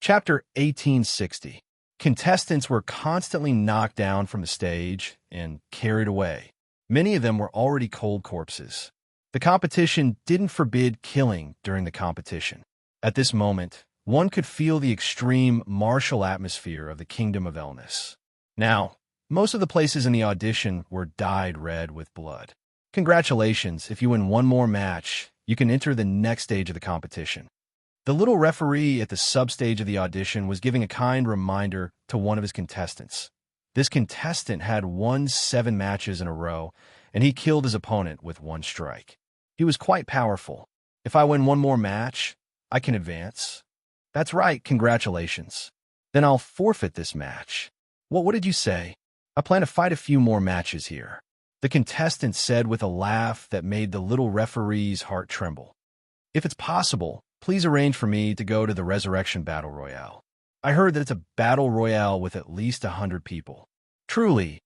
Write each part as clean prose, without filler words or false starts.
Chapter 1860. Contestants were constantly knocked down from the stage and carried away. Many of them were already cold corpses. The competition didn't forbid killing during the competition. At this moment, one could feel the extreme martial atmosphere of the Kingdom of Illness. Now, most of the places in the audition were dyed red with blood. Congratulations, if you win one more match, you can enter the next stage of the competition. The little referee at the substage of the audition was giving a kind reminder to one of his contestants. This contestant had won 7 matches in a row, and he killed his opponent with 1 strike. He was quite powerful. If I win one more match, I can advance. That's right, congratulations. Then I'll forfeit this match. What did you say? I plan to fight a few more matches here, the contestant said with a laugh that made the little referee's heart tremble. If it's possible, please arrange for me to go to the Resurrection Battle Royale. I heard that it's a battle royale with at least 100 people. Truly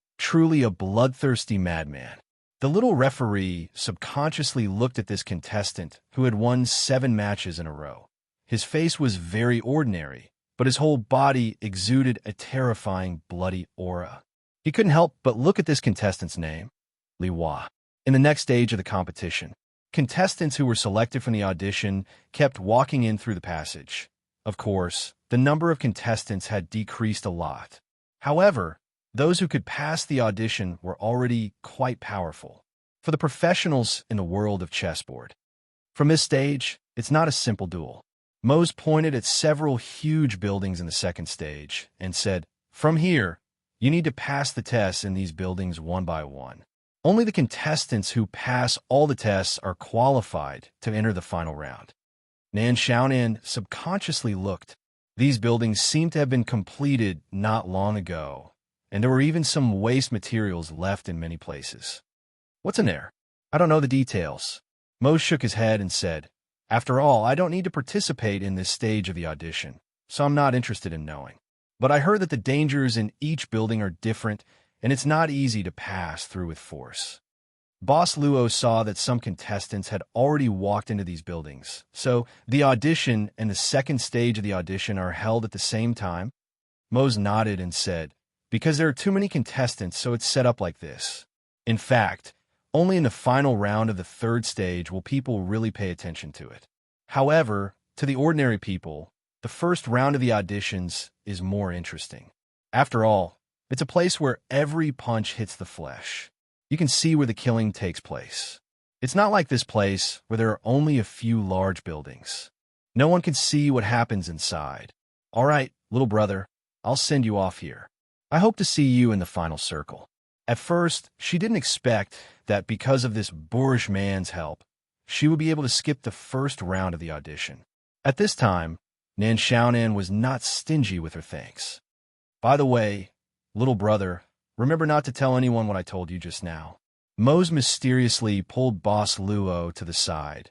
a bloodthirsty madman. The little referee subconsciously looked at this contestant who had won 7 matches in a row. His face was very ordinary, but his whole body exuded a terrifying bloody aura. He couldn't help but look at this contestant's name, Li Hua. In the next stage of the competition, contestants who were selected from the audition kept walking in through the passage. Of course, the number of contestants had decreased a lot. However, those who could pass the audition were already quite powerful. For the professionals in the world of chessboard. From this stage, it's not a simple duel. Mose pointed at several huge buildings in the second stage and said, "From here, you need to pass the tests in these buildings one by one. Only the contestants who pass all the tests are qualified to enter the final round." Nan Xiaonan subconsciously looked. These buildings seemed to have been completed not long ago, and there were even some waste materials left in many places. "What's in there?" "I don't know the details." Mose shook his head and said, "After all, I don't need to participate in this stage of the audition, so I'm not interested in knowing. But I heard that the dangers in each building are different, and it's not easy to pass through with force." Boss Luo saw that some contestants had already walked into these buildings, so the audition and the second stage of the audition are held at the same time. Mose nodded and said, "Because there are too many contestants, so it's set up like this. In fact, only in the final round of the third stage will people really pay attention to it. However, to the ordinary people, the first round of the auditions is more interesting. After all, it's a place where every punch hits the flesh. You can see where the killing takes place. It's not like this place where there are only a few large buildings. No one can see what happens inside. All right, little brother, I'll send you off here. I hope to see you in the final circle." At first, she didn't expect that because of this boorish man's help, she would be able to skip the first round of the audition. At this time, Nan Xiaonan was not stingy with her thanks. "By the way, little brother, remember not to tell anyone what I told you just now." Mose mysteriously pulled Boss Luo to the side.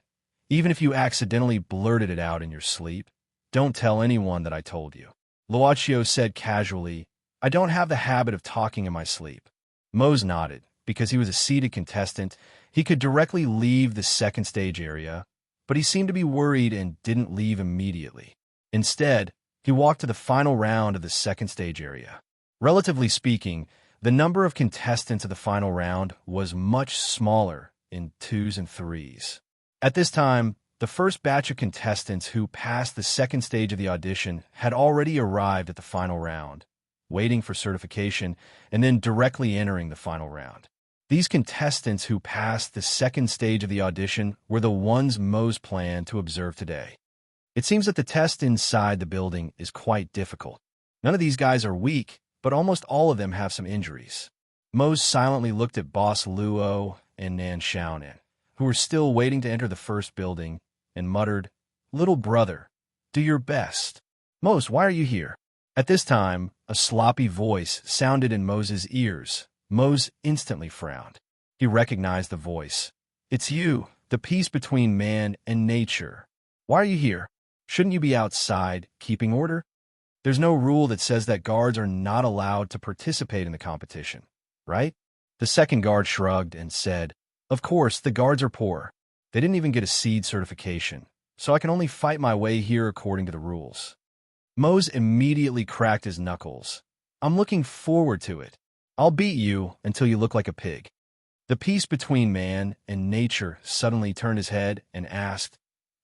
"Even if you accidentally blurted it out in your sleep, don't tell anyone that I told you." Luochio said casually, "I don't have the habit of talking in my sleep." Mose nodded. Because he was a seated contestant, he could directly leave the second stage area, but he seemed to be worried and didn't leave immediately. Instead, he walked to the final round of the second stage area. Relatively speaking, the number of contestants of the final round was much smaller, in 2s and 3s. At this time, the first batch of contestants who passed the second stage of the audition had already arrived at the final round, waiting for certification and then directly entering the final round. These contestants who passed the second stage of the audition were the ones Mose planned to observe today. It seems that the test inside the building is quite difficult. None of these guys are weak, but almost all of them have some injuries. Mose silently looked at Boss Luo and Nan Xiaonan, who were still waiting to enter the first building, and muttered, "Little brother, do your best." "Mose, why are you here?" At this time, a sloppy voice sounded in Mose's ears. Mose instantly frowned. He recognized the voice. "It's you, the peace between man and nature. Why are you here? Shouldn't you be outside, keeping order? There's no rule that says that guards are not allowed to participate in the competition, right?" The second guard shrugged and said, "Of course, the guards are poor. They didn't even get a seed certification, so I can only fight my way here according to the rules." Mose immediately cracked his knuckles. I'm looking forward to it. I'll beat you until you look like a pig. The peace between man and nature suddenly turned his head and asked,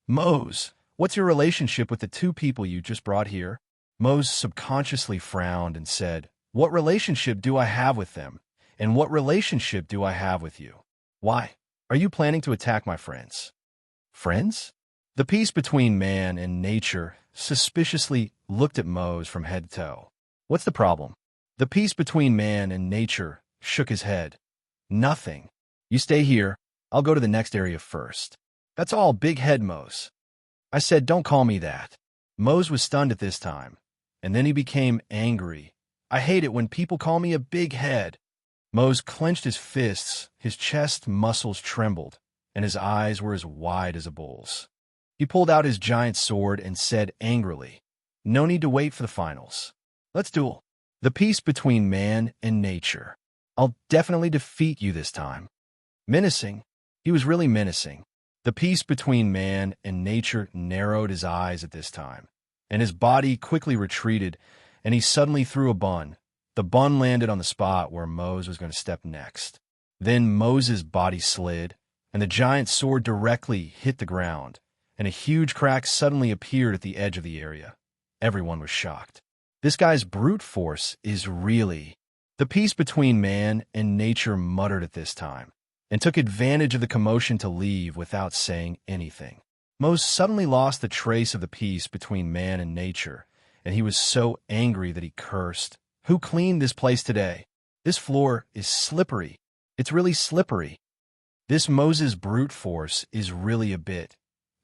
Mose, what's your relationship with the two people you just brought here? Mose subconsciously frowned and said, What relationship do I have with them? And what relationship do I have with you? Why? Are you planning to attack my friends? Friends? The peace between man and nature suspiciously looked at Mose from head to toe. What's the problem? The peace between man and nature shook his head. Nothing. You stay here. I'll go to the next area first. That's all, big head Mose. I said, don't call me that. Mose was stunned at this time, and then he became angry. I hate it when people call me a big head. Mose clenched his fists, his chest muscles trembled, and his eyes were as wide as a bull's. He pulled out his giant sword and said angrily, No need to wait for the finals. Let's duel. The peace between man and nature. I'll definitely defeat you this time. Menacing. He was really menacing. The peace between man and nature narrowed his eyes at this time, and his body quickly retreated, and he suddenly threw a bun. The bun landed on the spot where Mose was going to step next. Then Moses' body slid, and the giant sword directly hit the ground, and a huge crack suddenly appeared at the edge of the area. Everyone was shocked. This guy's brute force is really... The peace between man and nature muttered at this time, and took advantage of the commotion to leave without saying anything. Mose suddenly lost the trace of the peace between man and nature, and he was so angry that he cursed. Who cleaned this place today? This floor is slippery. It's really slippery. This Moses' brute force is really a bit.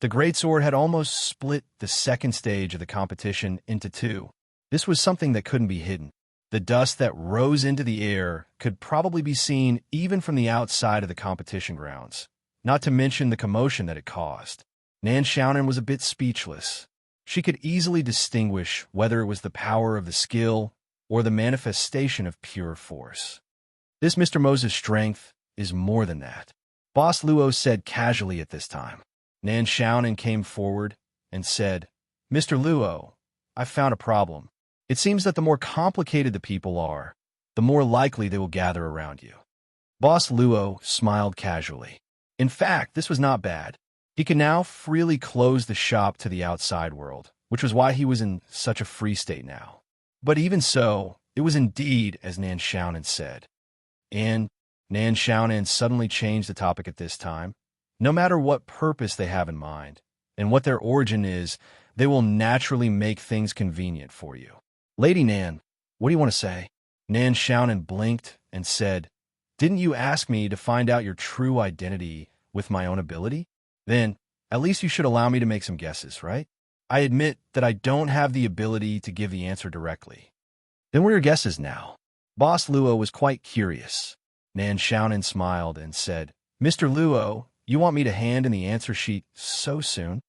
The greatsword had almost split the second stage of the competition into two. This was something that couldn't be hidden. The dust that rose into the air could probably be seen even from the outside of the competition grounds, not to mention the commotion that it caused. Nan Xiaonan was a bit speechless. She could easily distinguish whether it was the power of the skill or the manifestation of pure force. This Mr. Moses' strength is more than that. Boss Luo said casually at this time. Nan Xiaonan came forward and said, Mr. Luo, I've found a problem. It seems that the more complicated the people are, the more likely they will gather around you. Boss Luo smiled casually. In fact, this was not bad. He could now freely close the shop to the outside world, which was why he was in such a free state now. But even so, it was indeed as Nan Xiaonan said. And Nan Xiaonan suddenly changed the topic at this time. No matter what purpose they have in mind, and what their origin is, they will naturally make things convenient for you. Lady Nan, what do you want to say? Nan Xiaonan blinked and said, Didn't you ask me to find out your true identity with my own ability? Then, at least you should allow me to make some guesses, right? I admit that I don't have the ability to give the answer directly. Then what are your guesses now? Boss Luo was quite curious. Nan Xiaonan smiled and said, Mr. Luo, you want me to hand in the answer sheet so soon?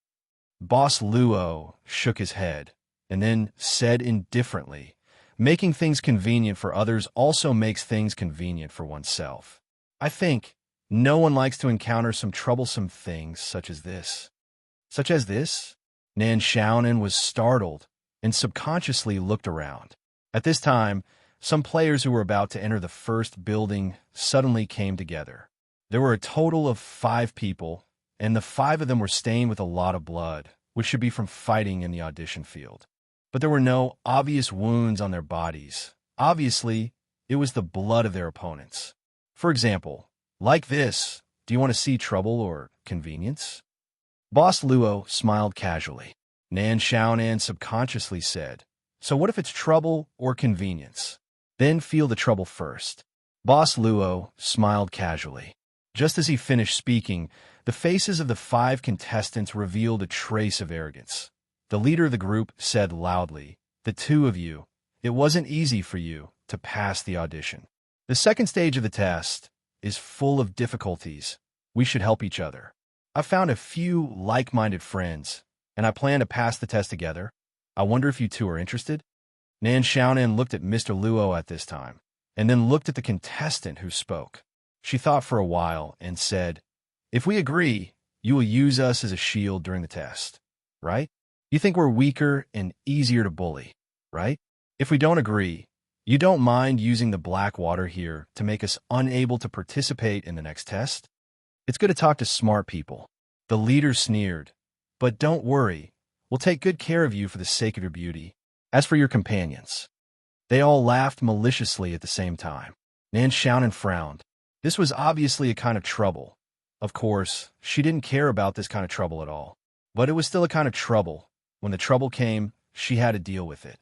Boss Luo shook his head, and then said indifferently, Making things convenient for others also makes things convenient for oneself. I think no one likes to encounter some troublesome things such as this. Such as this? Nan Xiaonan was startled and subconsciously looked around. At this time, some players who were about to enter the first building suddenly came together. There were a total of 5 people, and the 5 of them were stained with a lot of blood, which should be from fighting in the audition field. But there were no obvious wounds on their bodies. Obviously, it was the blood of their opponents. For example, like this, do you want to see trouble or convenience? Boss Luo smiled casually. Nan Xiaonan subconsciously said, So what if it's trouble or convenience? Then feel the trouble first. Boss Luo smiled casually. Just as he finished speaking, the faces of the 5 contestants revealed a trace of arrogance. The leader of the group said loudly, The 2 of you, it wasn't easy for you to pass the audition. The second stage of the test is full of difficulties. We should help each other. I found a few like-minded friends, and I plan to pass the test together. I wonder if you 2 are interested? Nan Xiaonan looked at Mr. Luo at this time, and then looked at the contestant who spoke. She thought for a while and said, If we agree, you will use us as a shield during the test, right? You think we're weaker and easier to bully, right? If we don't agree, you don't mind using the black water here to make us unable to participate in the next test? It's good to talk to smart people. The leader sneered. But don't worry, we'll take good care of you for the sake of your beauty. As for your companions, they all laughed maliciously at the same time. Nan Xiaonan frowned. This was obviously a kind of trouble. Of course, she didn't care about this kind of trouble at all. But it was still a kind of trouble. When the trouble came, she had to deal with it.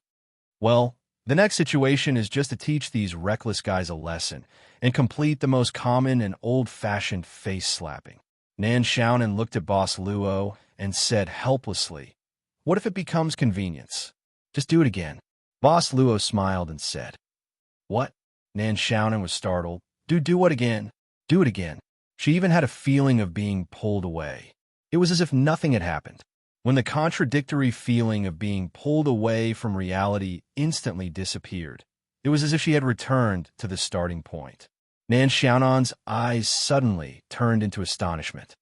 Well, the next situation is just to teach these reckless guys a lesson and complete the most common and old-fashioned face-slapping. Nan Xiaonan looked at Boss Luo and said helplessly, "What if it becomes convenience? Just do it again." Boss Luo smiled and said, "What?" Nan Xiaonan was startled. Do what again? Do it again." She even had a feeling of being pulled away. It was as if nothing had happened. When the contradictory feeling of being pulled away from reality instantly disappeared, it was as if she had returned to the starting point. Nan Xiaonan's eyes suddenly turned into astonishment.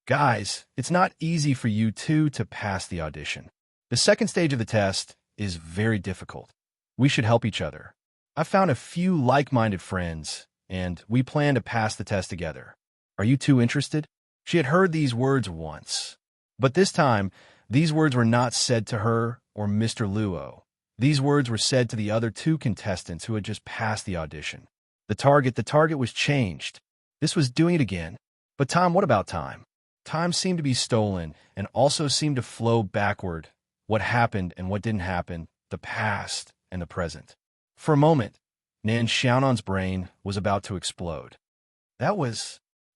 "Guys, it's not easy for you two to pass the audition. The second stage of the test is very difficult. We should help each other. I found a few like-minded friends, and we plan to pass the test together. Are you two interested?" She had heard these words once, but this time, these words were not said to her or Mr. Luo. These words were said to the other two contestants who had just passed the audition. The target was changed. This was doing it again. But time, what about time? Time seemed to be stolen and also seemed to flow backward. What happened and what didn't happen, the past and the present. For a moment, Nan Xiaonan's brain was about to explode.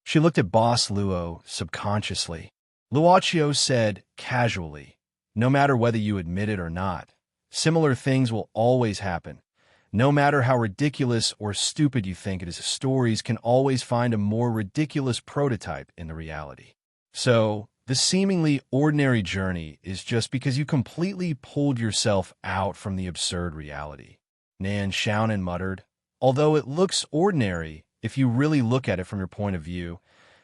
She looked at Boss Luo subconsciously. Luochio said casually, "No matter whether you admit it or not, similar things will always happen. No matter how ridiculous or stupid you think it is, stories can always find a more ridiculous prototype in the reality. So, the seemingly ordinary journey is just because you completely pulled yourself out from the absurd reality." Nan Xiaonan muttered, "Although it looks ordinary, if you really look at it from your point of view,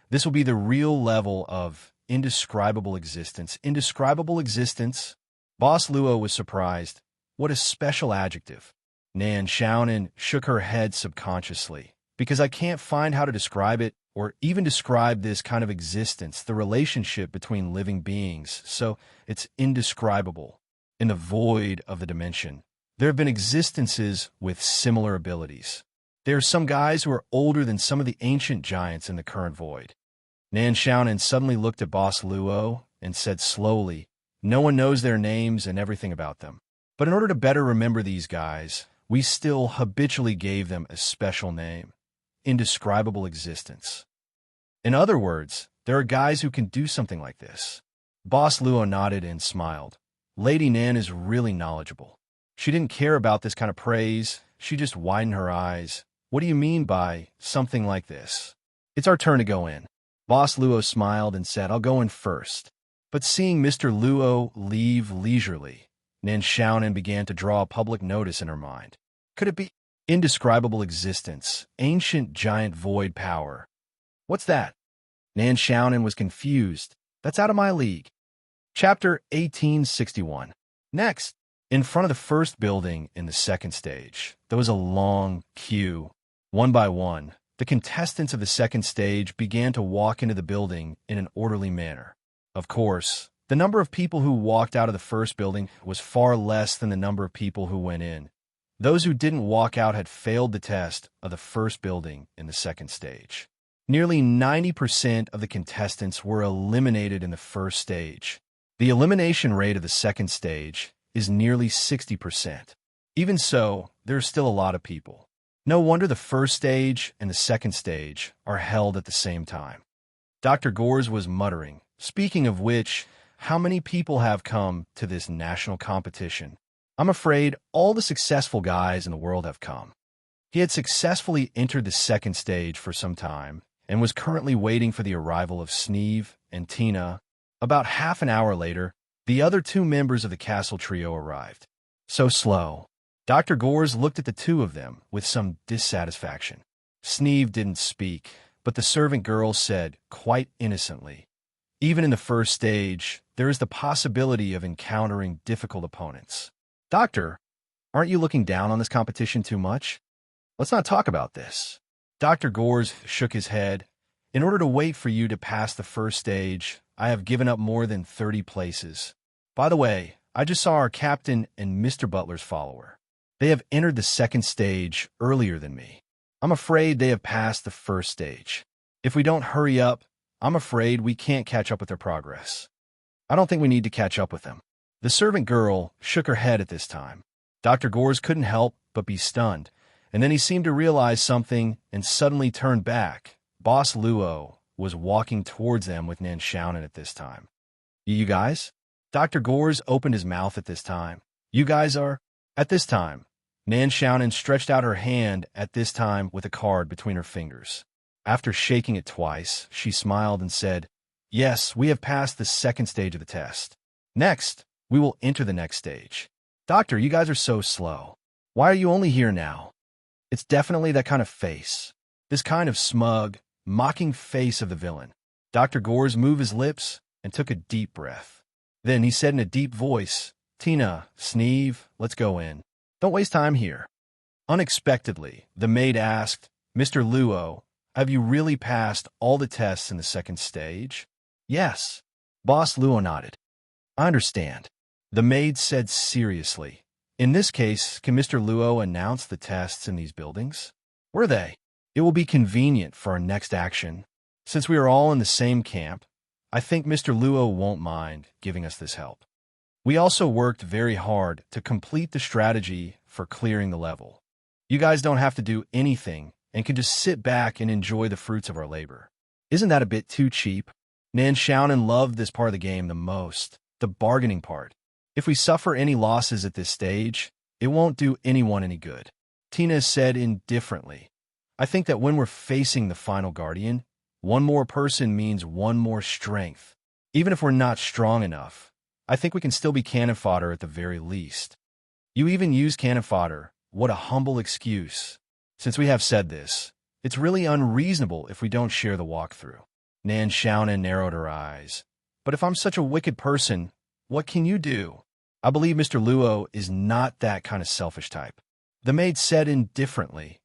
this will be the real level of indescribable existence." Indescribable existence? Boss Luo was surprised. What a special adjective. Nan Xiaonan shook her head subconsciously. "Because I can't find how to describe it, or even describe this kind of existence, the relationship between living beings, so it's indescribable. In the void of the dimension, there have been existences with similar abilities. There are some guys who are older than some of the ancient giants in the current void." Nan Xiaonan suddenly looked at Boss Luo and said slowly, "No one knows their names and everything about them. But in order to better remember these guys, we still habitually gave them a special name, indescribable existence. In other words, there are guys who can do something like this." Boss Luo nodded and smiled. Lady Nan is really knowledgeable. She didn't care about this kind of praise. She just widened her eyes. "What do you mean by something like this?" "It's our turn to go in." Boss Luo smiled and said, "I'll go in first." But seeing Mr. Luo leave leisurely, Nan Xiaonan began to draw a public notice in her mind. Could it be indescribable existence, ancient giant void power? What's that? Nan Xiaonan was confused. That's out of my league. Chapter 1861. Next, in front of the first building in the second stage, there was a long queue. One by one, the contestants of the second stage began to walk into the building in an orderly manner. Of course, the number of people who walked out of the first building was far less than the number of people who went in. Those who didn't walk out had failed the test of the first building in the second stage. Nearly 90% of the contestants were eliminated in the first stage. The elimination rate of the second stage is nearly 60%. Even so, there are still a lot of people. No wonder the first stage and the second stage are held at the same time. Dr. Gores was muttering, "Speaking of which, how many people have come to this national competition? I'm afraid all the successful guys in the world have come." He had successfully entered the second stage for some time and was currently waiting for the arrival of Sneeve and Tina. About half an hour later, the other two members of the castle trio arrived. So slow. Dr. Gores looked at the two of them with some dissatisfaction. Sneeve didn't speak, but the servant girl said, quite innocently, "Even in the first stage, there is the possibility of encountering difficult opponents. Doctor, aren't you looking down on this competition too much? Let's not talk about this. Dr. Gores shook his head. In order to wait for you to pass the first stage, I have given up more than 30 places. By the way, I just saw our captain and Mr. Butler's follower. They have entered the second stage earlier than me. I'm afraid they have passed the first stage. If we don't hurry up, I'm afraid we can't catch up with their progress. I don't think we need to catch up with them. The servant girl shook her head at this time. Dr. Gores couldn't help but be stunned, and then he seemed to realize something and suddenly turned back. Boss Luo was walking towards them with Nan Xiaonan at this time. You guys? Dr. Gores opened his mouth at this time. You guys are? At this time, Nan Xiaonan stretched out her hand at this time with a card between her fingers. After shaking it twice, she smiled and said, Yes, we have passed the second stage of the test. Next, we will enter the next stage. Doctor, you guys are so slow. Why are you only here now? It's definitely that kind of face. This kind of smug, mocking face of the villain. Dr. Gores moved his lips and took a deep breath. Then he said in a deep voice, Tina, Sneeve, let's go in. Don't waste time here. Unexpectedly, the maid asked, Mr. Luo, have you really passed all the tests in the second stage? Yes. Boss Luo nodded. I understand. The maid said seriously. In this case, can Mr. Luo announce the tests in these buildings? Were they? It will be convenient for our next action. Since we are all in the same camp, I think Mr. Luo won't mind giving us this help. We also worked very hard to complete the strategy for clearing the level. You guys don't have to do anything and can just sit back and enjoy the fruits of our labor. Isn't that a bit too cheap? Nan Xiaonan loved this part of the game the most, the bargaining part. If we suffer any losses at this stage, it won't do anyone any good. Tina said indifferently, I think that when we're facing the final guardian, one more person means one more strength. Even if we're not strong enough, I think we can still be cannon fodder at the very least. You even use cannon fodder. What a humble excuse. Since we have said this, it's really unreasonable if we don't share the walkthrough. Nan Xiaonan narrowed her eyes. But if I'm such a wicked person, what can you do? I believe Mr. Luo is not that kind of selfish type. The maid said indifferently,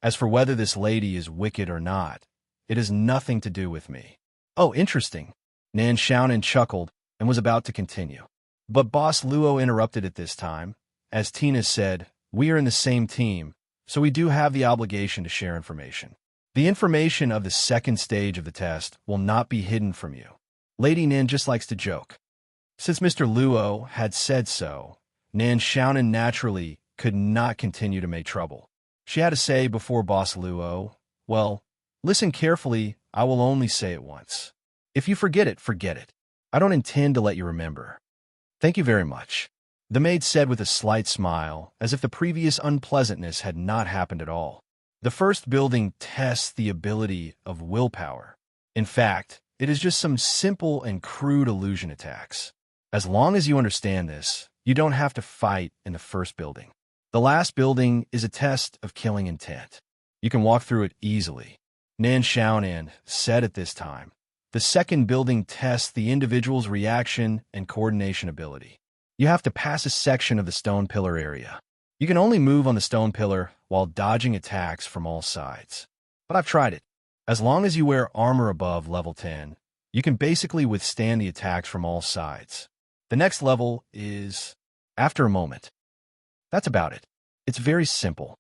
As for whether this lady is wicked or not, it has nothing to do with me. Oh, interesting. Nan Xiaonan chuckled and was about to continue. But Boss Luo interrupted at this time. As Tina said, we are in the same team, so we do have the obligation to share information. The information of the second stage of the test will not be hidden from you. Lady Nan just likes to joke. Since Mr. Luo had said so, Nan Xiaonan naturally could not continue to make trouble. She had to say before Boss Luo, well, listen carefully, I will only say it once. If you forget it, forget it. I don't intend to let you remember. Thank you very much. The maid said with a slight smile, as if the previous unpleasantness had not happened at all. The first building tests the ability of willpower. In fact, it is just some simple and crude illusion attacks. As long as you understand this, you don't have to fight in the first building. The last building is a test of killing intent. You can walk through it easily. Nan Xiaonan said at this time. The second building tests the individual's reaction and coordination ability. You have to pass a section of the stone pillar area. You can only move on the stone pillar while dodging attacks from all sides. But I've tried it. As long as you wear armor above level 10, you can basically withstand the attacks from all sides. The next level is after a moment. That's about it. It's very simple.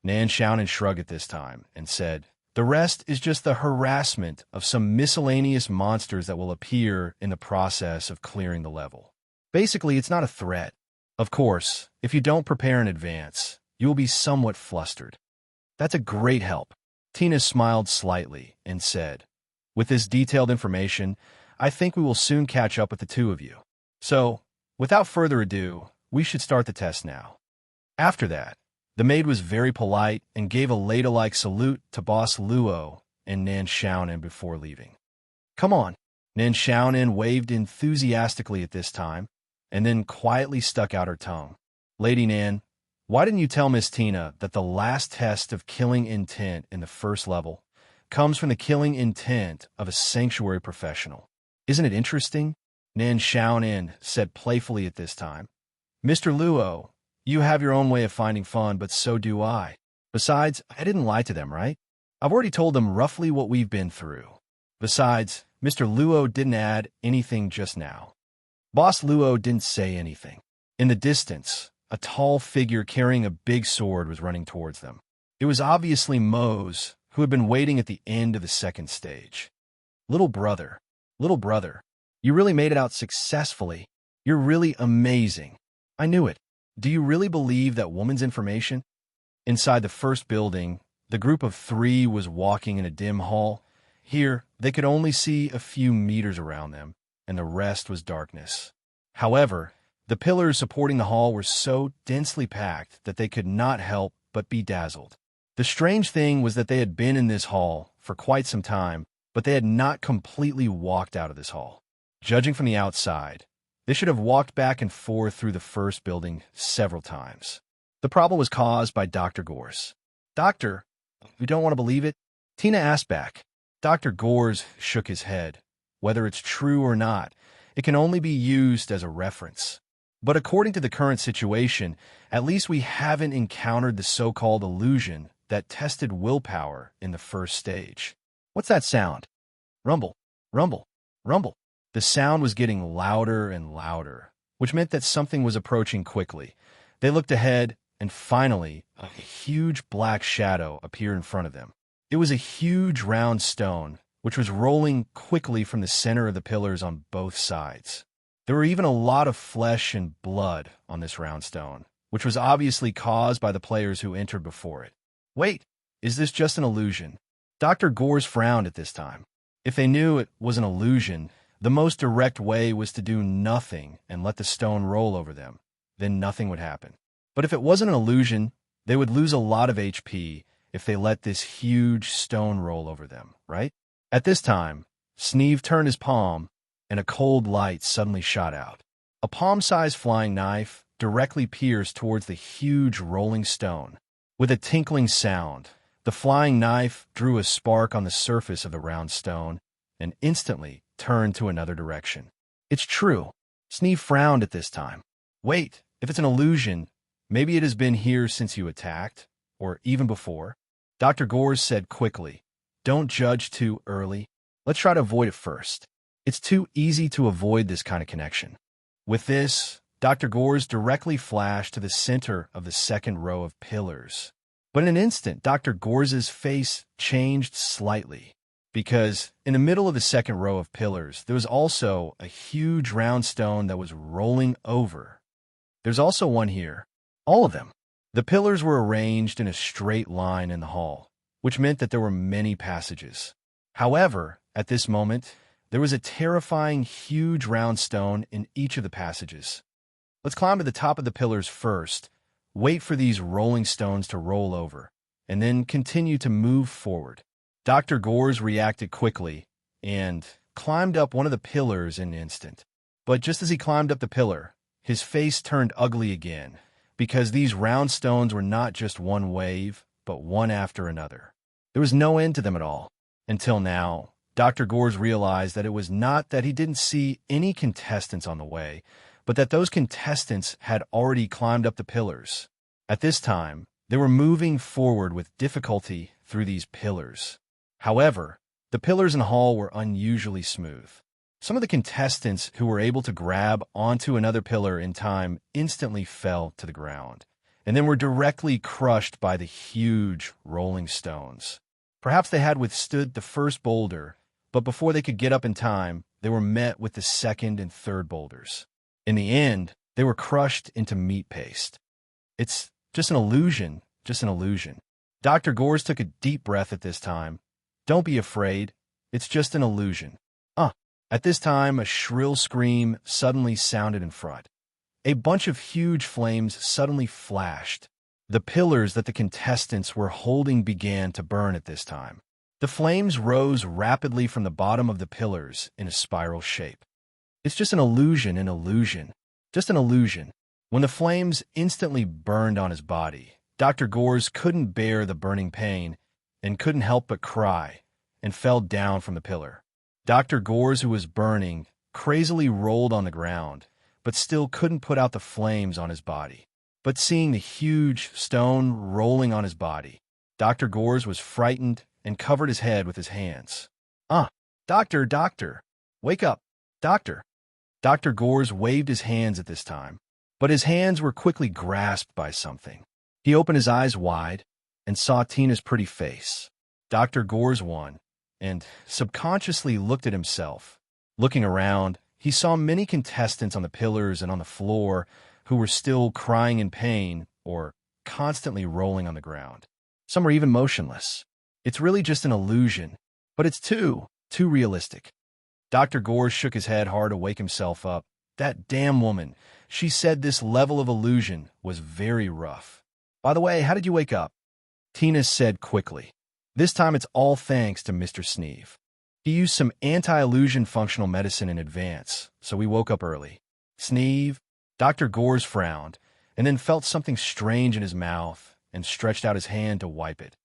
Nan Xiaonan shrugged at this time and said, the rest is just the harassment of some miscellaneous monsters that will appear in the process of clearing the level. Basically, it's not a threat. Of course, if you don't prepare in advance, you will be somewhat flustered. That's a great help. Tina smiled slightly and said, with this detailed information, I think we will soon catch up with the two of you. So, without further ado, we should start the test now. After that, the maid was very polite and gave a ladylike salute to Boss Luo and Nan Xiaonan before leaving. Come on. Nan Xiaonan waved enthusiastically at this time, and then quietly stuck out her tongue. Lady Nan, why didn't you tell Miss Tina that the last test of killing intent in the first level comes from the killing intent of a sanctuary professional? Isn't it interesting? Nin Xiaonin said playfully at this time. Mr. Luo, you have your own way of finding fun, but so do I. Besides, I didn't lie to them, right? I've already told them roughly what we've been through. Besides, Mr. Luo didn't add anything just now. Boss Luo didn't say anything. In the distance, a tall figure carrying a big sword was running towards them. It was obviously Mose, who had been waiting at the end of the second stage. Little brother, you really made it out successfully. You're really amazing. I knew it. Do you really believe that woman's information? Inside the first building, the group of 3 was walking in a dim hall. Here, they could only see a few meters around them, and the rest was darkness. However, the pillars supporting the hall were so densely packed that they could not help but be dazzled. The strange thing was that they had been in this hall for quite some time, but they had not completely walked out of this hall. Judging from the outside, they should have walked back and forth through the first building several times. The problem was caused by Dr. Gores. Doctor, you don't want to believe it? Tina asked back. Dr. Gores shook his head. Whether it's true or not, it can only be used as a reference. But according to the current situation, at least we haven't encountered the so-called illusion that tested willpower in the first stage. What's that sound? Rumble, rumble, rumble. The sound was getting louder and louder, which meant that something was approaching quickly. They looked ahead, and finally, a huge black shadow appeared in front of them. It was a huge round stone, which was rolling quickly from the center of the pillars on both sides. There were even a lot of flesh and blood on this round stone, which was obviously caused by the players who entered before it. Wait, is this just an illusion? Dr. Gores frowned at this time. If they knew it was an illusion, the most direct way was to do nothing and let the stone roll over them. Then nothing would happen. But if it wasn't an illusion, they would lose a lot of HP if they let this huge stone roll over them, right? At this time, Sneeve turned his palm, and a cold light suddenly shot out. A palm-sized flying knife directly pierced towards the huge rolling stone. With a tinkling sound, the flying knife drew a spark on the surface of the round stone and instantly turned to another direction. It's true. Sneeve frowned at this time. Wait, if it's an illusion, maybe it has been here since you attacked, or even before. Dr. Gores said quickly, don't judge too early. Let's try to avoid it first. It's too easy to avoid this kind of connection. With this, Dr. Gores directly flashed to the center of the second row of pillars. But in an instant, Dr. Gores's face changed slightly, because in the middle of the second row of pillars, there was also a huge round stone that was rolling over. There's also one here. All of them. The pillars were arranged in a straight line in the hall, which meant that there were many passages. However, at this moment, there was a terrifying huge round stone in each of the passages. Let's climb to the top of the pillars first, wait for these rolling stones to roll over, and then continue to move forward. Dr. Gores reacted quickly and climbed up one of the pillars in an instant. But just as he climbed up the pillar, his face turned ugly again, because these round stones were not just one wave, but one after another. There was no end to them at all. Until now, Dr. Gores realized that it was not that he didn't see any contestants on the way, but that those contestants had already climbed up the pillars. At this time, they were moving forward with difficulty through these pillars. However, the pillars in the hall were unusually smooth. Some of the contestants who were able to grab onto another pillar in time instantly fell to the ground, and then were directly crushed by the huge rolling stones. Perhaps they had withstood the first boulder, but before they could get up in time, they were met with the second and third boulders. In the end, they were crushed into meat paste. It's just an illusion, just an illusion. Dr. Gores took a deep breath at this time. Don't be afraid. It's just an illusion. At this time, a shrill scream suddenly sounded in front. A bunch of huge flames suddenly flashed. The pillars that the contestants were holding began to burn at this time. The flames rose rapidly from the bottom of the pillars in a spiral shape. It's just an illusion, just an illusion. When the flames instantly burned on his body, Dr. Gores couldn't bear the burning pain and couldn't help but cry and fell down from the pillar. Dr. Gores, who was burning, crazily rolled on the ground, but still couldn't put out the flames on his body. But seeing the huge stone rolling on his body, Dr. Gores was frightened and covered his head with his hands. Doctor, doctor, wake up, doctor. Dr. Gores waved his hands at this time, but his hands were quickly grasped by something. He opened his eyes wide and saw Tina's pretty face. Dr. Gores won, and subconsciously looked at himself. Looking around, he saw many contestants on the pillars and on the floor who were still crying in pain or constantly rolling on the ground. Some were even motionless. It's really just an illusion, but it's too realistic. Dr. Gores shook his head hard to wake himself up. That damn woman. She said this level of illusion was very rough. By the way, how did you wake up? Tina said quickly. This time it's all thanks to Mr. Sneeve. He used some anti-illusion functional medicine in advance, so we woke up early. Sneeve? Dr. Gores frowned, and then felt something strange in his mouth and stretched out his hand to wipe it.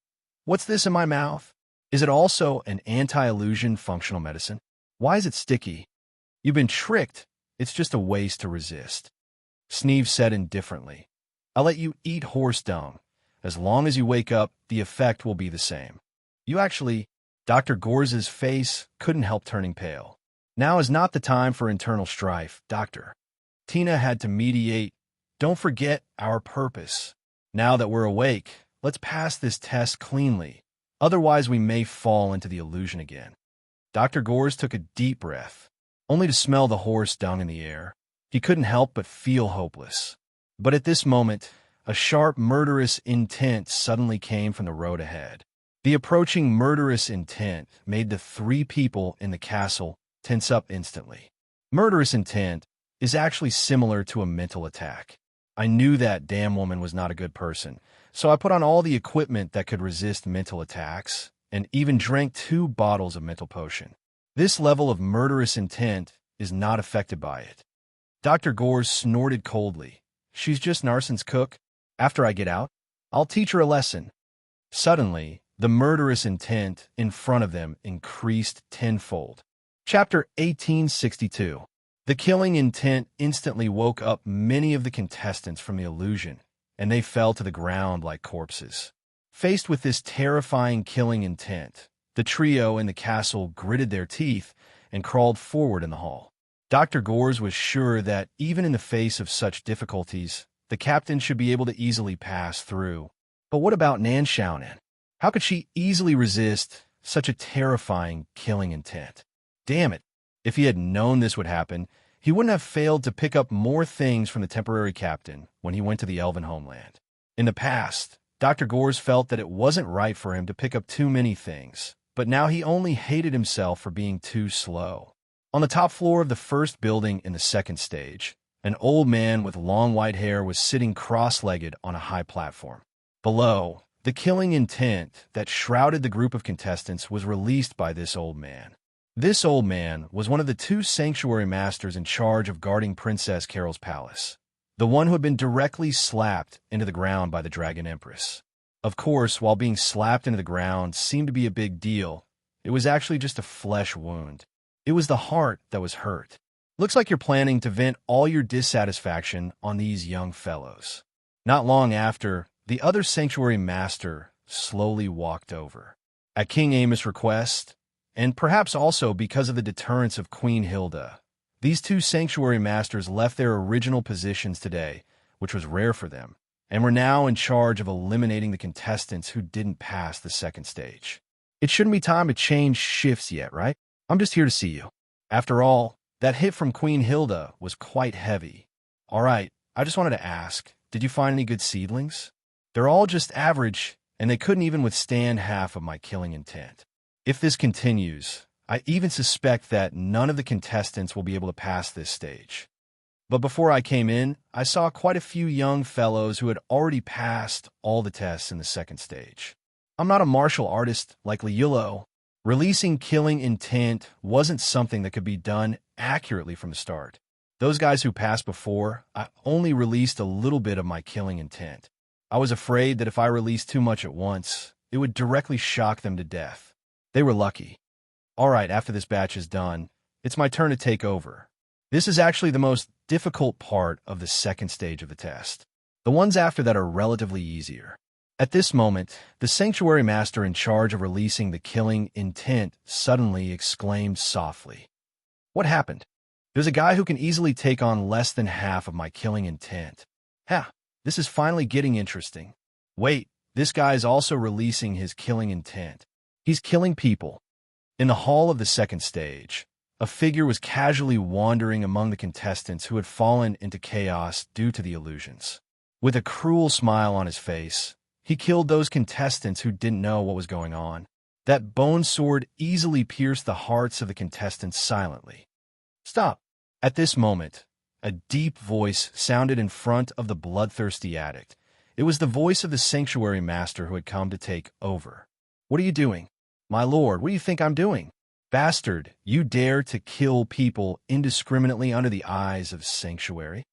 What's this in my mouth? Is it also an anti-illusion functional medicine? Why is it sticky? You've been tricked. It's just a waste to resist. Sneeve said indifferently. I'll let you eat horse dung. As long as you wake up, the effect will be the same. You actually... Dr. Gores's face couldn't help turning pale. Now is not the time for internal strife, doctor. Tina had to mediate. Don't forget our purpose. Now that we're awake, let's pass this test cleanly. Otherwise, we may fall into the illusion again. Dr. Gores took a deep breath, only to smell the horse dung in the air. He couldn't help but feel hopeless. But at this moment, a sharp, murderous intent suddenly came from the road ahead. The approaching murderous intent made the three people in the castle tense up instantly. Murderous intent is actually similar to a mental attack. I knew that damn woman was not a good person, so I put on all the equipment that could resist mental attacks, and even drank 2 bottles of mental potion. This level of murderous intent is not affected by it. Dr. Gores snorted coldly. She's just Narson's cook. After I get out, I'll teach her a lesson. Suddenly, the murderous intent in front of them increased tenfold. Chapter 1862. The killing intent instantly woke up many of the contestants from the illusion, and they fell to the ground like corpses. Faced with this terrifying killing intent, the trio in the castle gritted their teeth and crawled forward in the hall. Dr. Gores was sure that even in the face of such difficulties, the captain should be able to easily pass through. But what about Nan Xiaonan? How could she easily resist such a terrifying killing intent? Damn it! If he had known this would happen, he wouldn't have failed to pick up more things from the temporary captain when he went to the elven homeland. In the past, Dr. Gores felt that it wasn't right for him to pick up too many things, but now he only hated himself for being too slow. On the top floor of the first building in the second stage, an old man with long white hair was sitting cross-legged on a high platform. Below, the killing intent that shrouded the group of contestants was released by this old man. This old man was one of the 2 sanctuary masters in charge of guarding Princess Carol's palace, the one who had been directly slapped into the ground by the Dragon Empress. Of course, while being slapped into the ground seemed to be a big deal, it was actually just a flesh wound. It was the heart that was hurt. Looks like you're planning to vent all your dissatisfaction on these young fellows. Not long after, the other sanctuary master slowly walked over. At King Amos' request, and perhaps also because of the deterrence of Queen Hilda, these 2 sanctuary masters left their original positions today, which was rare for them, and were now in charge of eliminating the contestants who didn't pass the second stage. It shouldn't be time to change shifts yet, right? I'm just here to see you. After all, that hit from Queen Hilda was quite heavy. All right, I just wanted to ask, did you find any good seedlings? They're all just average, and they couldn't even withstand half of my killing intent. If this continues, I even suspect that none of the contestants will be able to pass this stage. But before I came in, I saw quite a few young fellows who had already passed all the tests in the second stage. I'm not a martial artist like Liulo. Releasing killing intent wasn't something that could be done accurately from the start. Those guys who passed before, I only released a little bit of my killing intent. I was afraid that if I released too much at once, it would directly shock them to death. They were lucky. All right, after this batch is done, it's my turn to take over. This is actually the most difficult part of the second stage of the test. The ones after that are relatively easier. At this moment, the sanctuary master in charge of releasing the killing intent suddenly exclaimed softly, "What happened? There's a guy who can easily take on less than half of my killing intent. Ha, this is finally getting interesting. Wait, this guy is also releasing his killing intent. He's killing people." In the hall of the second stage, a figure was casually wandering among the contestants who had fallen into chaos due to the illusions. With a cruel smile on his face, he killed those contestants who didn't know what was going on. That bone sword easily pierced the hearts of the contestants silently. Stop! At this moment, a deep voice sounded in front of the bloodthirsty addict. It was the voice of the sanctuary master who had come to take over. "What are you doing? My lord, what do you think I'm doing? Bastard, you dare to kill people indiscriminately under the eyes of sanctuary?"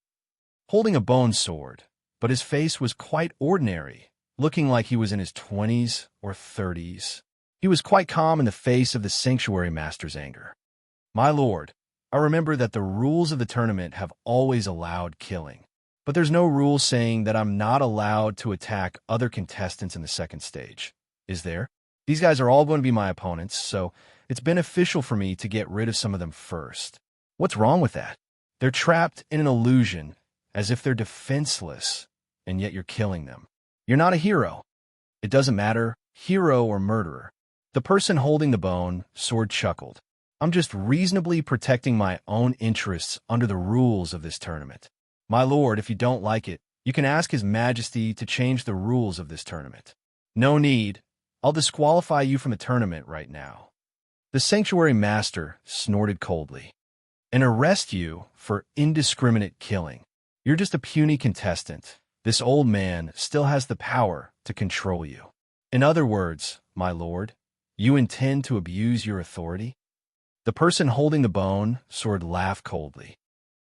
Holding a bone sword, but his face was quite ordinary, looking like he was in his 20s or 30s. He was quite calm in the face of the sanctuary master's anger. "My lord, I remember that the rules of the tournament have always allowed killing, but there's no rule saying that I'm not allowed to attack other contestants in the second stage. Is there? These guys are all going to be my opponents, so it's beneficial for me to get rid of some of them first." What's wrong with that? They're trapped in an illusion, as if they're defenseless, and yet you're killing them. You're not a hero. It doesn't matter, hero or murderer. The person holding the bone sword chuckled. "I'm just reasonably protecting my own interests under the rules of this tournament. My lord, if you don't like it, you can ask His Majesty to change the rules of this tournament." "No need. I'll disqualify you from the tournament right now." The sanctuary master snorted coldly. "And arrest you for indiscriminate killing. You're just a puny contestant. This old man still has the power to control you. In other words, my lord, you intend to abuse your authority?" The person holding the bone sword laughed coldly.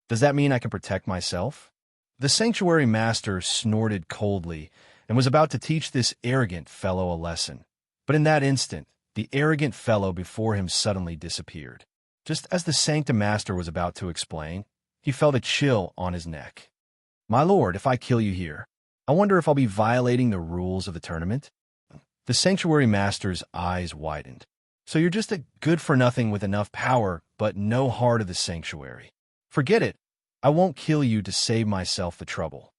"Does that mean I can protect myself?" The sanctuary master snorted coldly and was about to teach this arrogant fellow a lesson. But in that instant, the arrogant fellow before him suddenly disappeared. Just as the sanctum master was about to explain, he felt a chill on his neck. "My lord, if I kill you here, I wonder if I'll be violating the rules of the tournament?" The sanctuary master's eyes widened. "So you're just a good-for-nothing with enough power, but no heart of the sanctuary. Forget it. I won't kill you to save myself the trouble."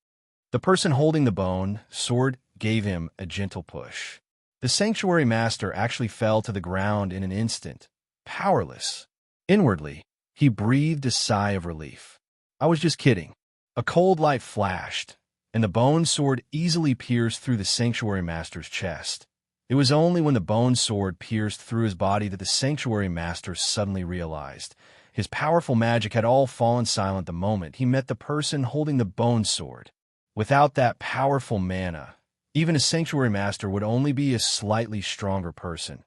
The person holding the bone sword gave him a gentle push. The sanctuary master actually fell to the ground in an instant, powerless. Inwardly, he breathed a sigh of relief. "I was just kidding." A cold light flashed, and the bone sword easily pierced through the sanctuary master's chest. It was only when the bone sword pierced through his body that the sanctuary master suddenly realized his powerful magic had all fallen silent the moment he met the person holding the bone sword. Without that powerful mana, even a sanctuary master would only be a slightly stronger person.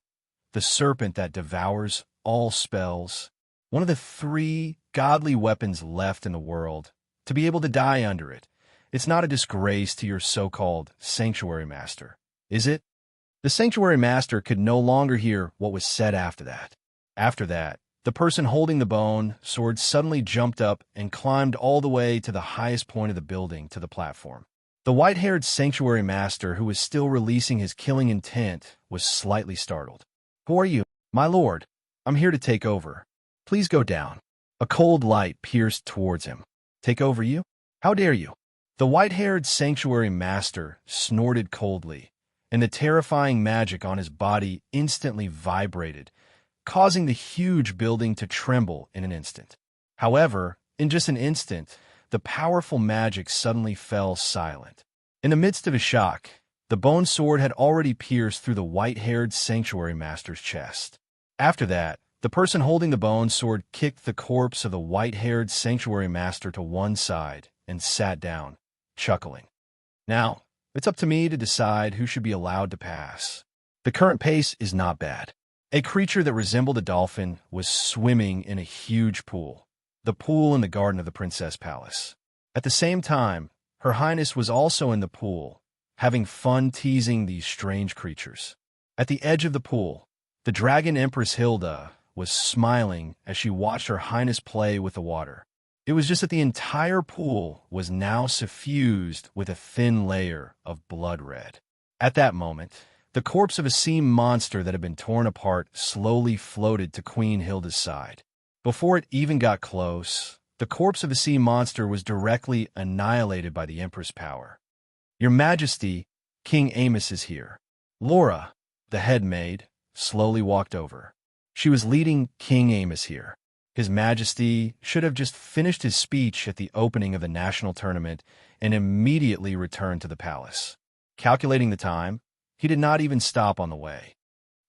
The serpent that devours all spells, one of the 3 godly weapons left in the world, to be able to die under it. It's not a disgrace to your so-called sanctuary master, is it? The sanctuary master could no longer hear what was said after that. After that, the person holding the bone sword suddenly jumped up and climbed all the way to the highest point of the building to the platform. The white-haired sanctuary master, who was still releasing his killing intent, was slightly startled. "Who are you?" "My lord, I'm here to take over. Please go down." A cold light pierced towards him. "Take over you? How dare you?" The white-haired sanctuary master snorted coldly, and the terrifying magic on his body instantly vibrated, causing the huge building to tremble in an instant. However, in just an instant, the powerful magic suddenly fell silent. In the midst of a shock, the bone sword had already pierced through the white-haired sanctuary master's chest. After that, the person holding the bone sword kicked the corpse of the white-haired sanctuary master to one side and sat down, chuckling. "Now, it's up to me to decide who should be allowed to pass. The current pace is not bad." A creature that resembled a dolphin was swimming in a huge pool, the pool in the garden of the Princess Palace. At the same time, Her Highness was also in the pool, having fun teasing these strange creatures. At the edge of the pool, the Dragon Empress Hilda was smiling as she watched Her Highness play with the water. It was just that the entire pool was now suffused with a thin layer of blood red. At that moment, the corpse of a sea monster that had been torn apart slowly floated to Queen Hilda's side. Before it even got close, the corpse of a sea monster was directly annihilated by the Empress' power. "Your Majesty, King Amos is here." Laura, the head maid, slowly walked over. She was leading King Amos here. His Majesty should have just finished his speech at the opening of the national tournament and immediately returned to the palace. Calculating the time, he did not even stop on the way.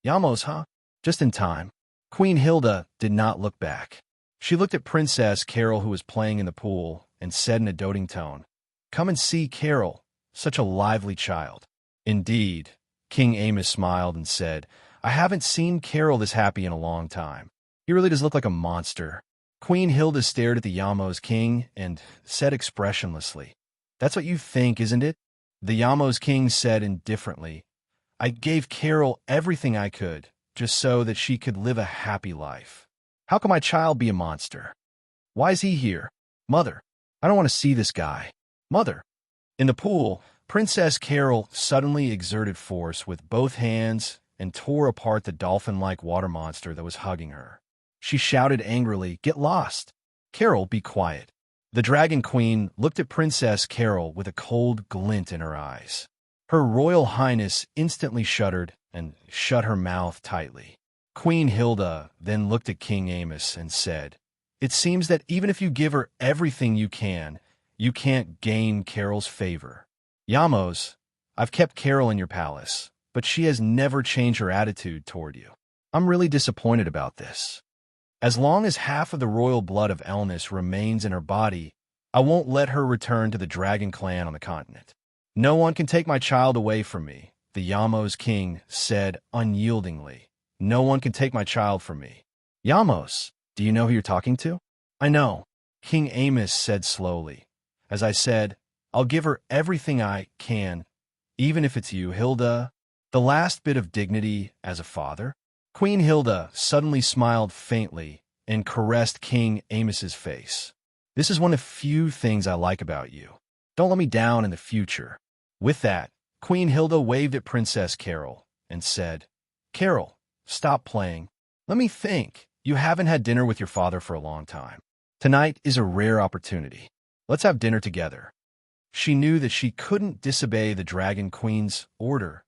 "Yamos, huh? Just in time." Queen Hilda did not look back. She looked at Princess Carol, who was playing in the pool, and said in a doting tone, "Come and see Carol, such a lively child." Indeed, King Amos smiled and said, "I haven't seen Carol this happy in a long time. He really does look like a monster." Queen Hilda stared at the Yamos King and said expressionlessly, "That's what you think, isn't it?" The Yamos King said indifferently, "I gave Carol everything I could, just so that she could live a happy life. How can my child be a monster? Why is he here? Mother, I don't want to see this guy. Mother." In the pool, Princess Carol suddenly exerted force with both hands and tore apart the dolphin-like water monster that was hugging her. She shouted angrily, "Get lost! Carol, be quiet." The Dragon Queen looked at Princess Carol with a cold glint in her eyes. Her Royal Highness instantly shuddered and shut her mouth tightly. Queen Hilda then looked at King Amos and said, "It seems that even if you give her everything you can't gain Carol's favor. Yamos, I've kept Carol in your palace, but she has never changed her attitude toward you. I'm really disappointed about this. As long as half of the royal blood of Elnis remains in her body, I won't let her return to the Dragon Clan on the continent. No one can take my child away from me," the Yamos King said unyieldingly. "No one can take my child from me." "Yamos, do you know who you're talking to?" "I know," King Amos said slowly. "As I said, I'll give her everything I can, even if it's you, Hilda." The last bit of dignity as a father? Queen Hilda suddenly smiled faintly and caressed King Amos's face. "This is one of few things I like about you. Don't let me down in the future." With that, Queen Hilda waved at Princess Carol and said, "Carol, stop playing. Let me think. You haven't had dinner with your father for a long time. Tonight is a rare opportunity. Let's have dinner together." She knew that she couldn't disobey the Dragon Queen's order,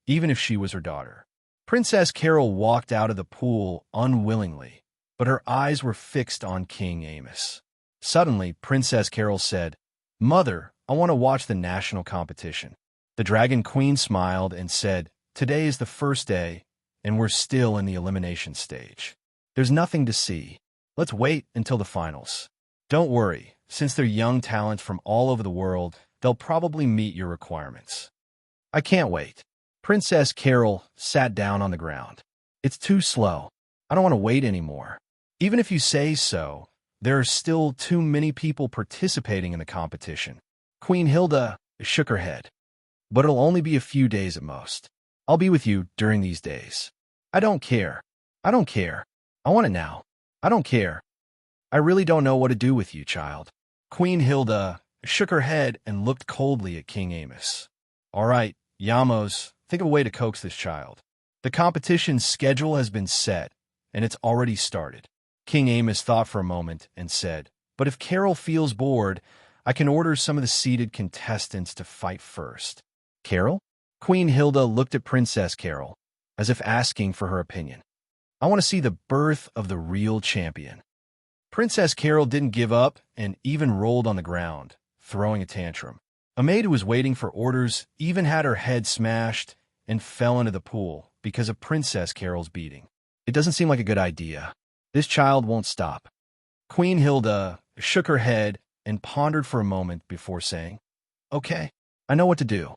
even if she was her daughter. Princess Carol walked out of the pool unwillingly, but her eyes were fixed on King Amos. Suddenly, Princess Carol said, "Mother, I want to watch the national competition." The Dragon Queen smiled and said, "Today is the first day, and we're still in the elimination stage. There's nothing to see. Let's wait until the finals. Don't worry, since they're young talents from all over the world, they'll probably meet your requirements." "I can't wait." Princess Carol sat down on the ground. "It's too slow. I don't want to wait anymore. Even if you say so, there are still too many people participating in the competition." Queen Hilda shook her head. "But it'll only be a few days at most. I'll be with you during these days." "I don't care. I don't care. I want it now. I don't care. I really don't know what to do with you, child." Queen Hilda shook her head and looked coldly at King Amos. "All right, Yamos, think of a way to coax this child. The competition's schedule has been set, and it's already started." King Amos thought for a moment and said, "But if Carol feels bored, I can order some of the seated contestants to fight first." "Carol?" Queen Hilda looked at Princess Carol, as if asking for her opinion. "I want to see the birth of the real champion." Princess Carol didn't give up and even rolled on the ground, throwing a tantrum. A maid who was waiting for orders even had her head smashed and fell into the pool because of Princess Carol's beating. "It doesn't seem like a good idea. This child won't stop." Queen Hilda shook her head and pondered for a moment before saying, "Okay, I know what to do."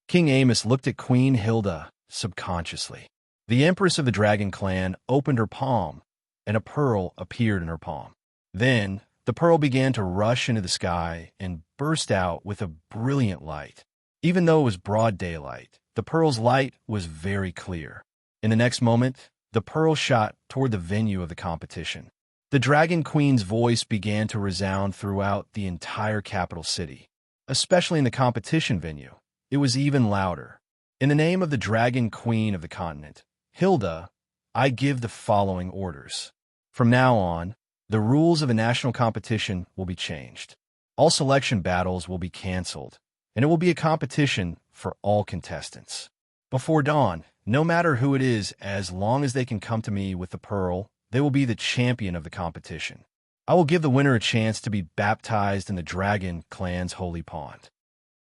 King Amos looked at Queen Hilda subconsciously. The Empress of the Dragon Clan opened her palm, and a pearl appeared in her palm. Then, the pearl began to rush into the sky and burst out with a brilliant light. Even though it was broad daylight, the pearl's light was very clear. In the next moment, The pearl shot toward the venue of the competition. The Dragon Queen's voice began to resound throughout the entire capital city, especially in the competition venue. It was even louder. In the name of the Dragon Queen of the continent, Hilda, I give the following orders. From now on, the rules of a national competition will be changed. All selection battles will be canceled, and it will be a competition for all contestants. Before dawn, no matter who it is, as long as they can come to me with the pearl, they will be the champion of the competition. I will give the winner a chance to be baptized in the Dragon Clan's holy pond.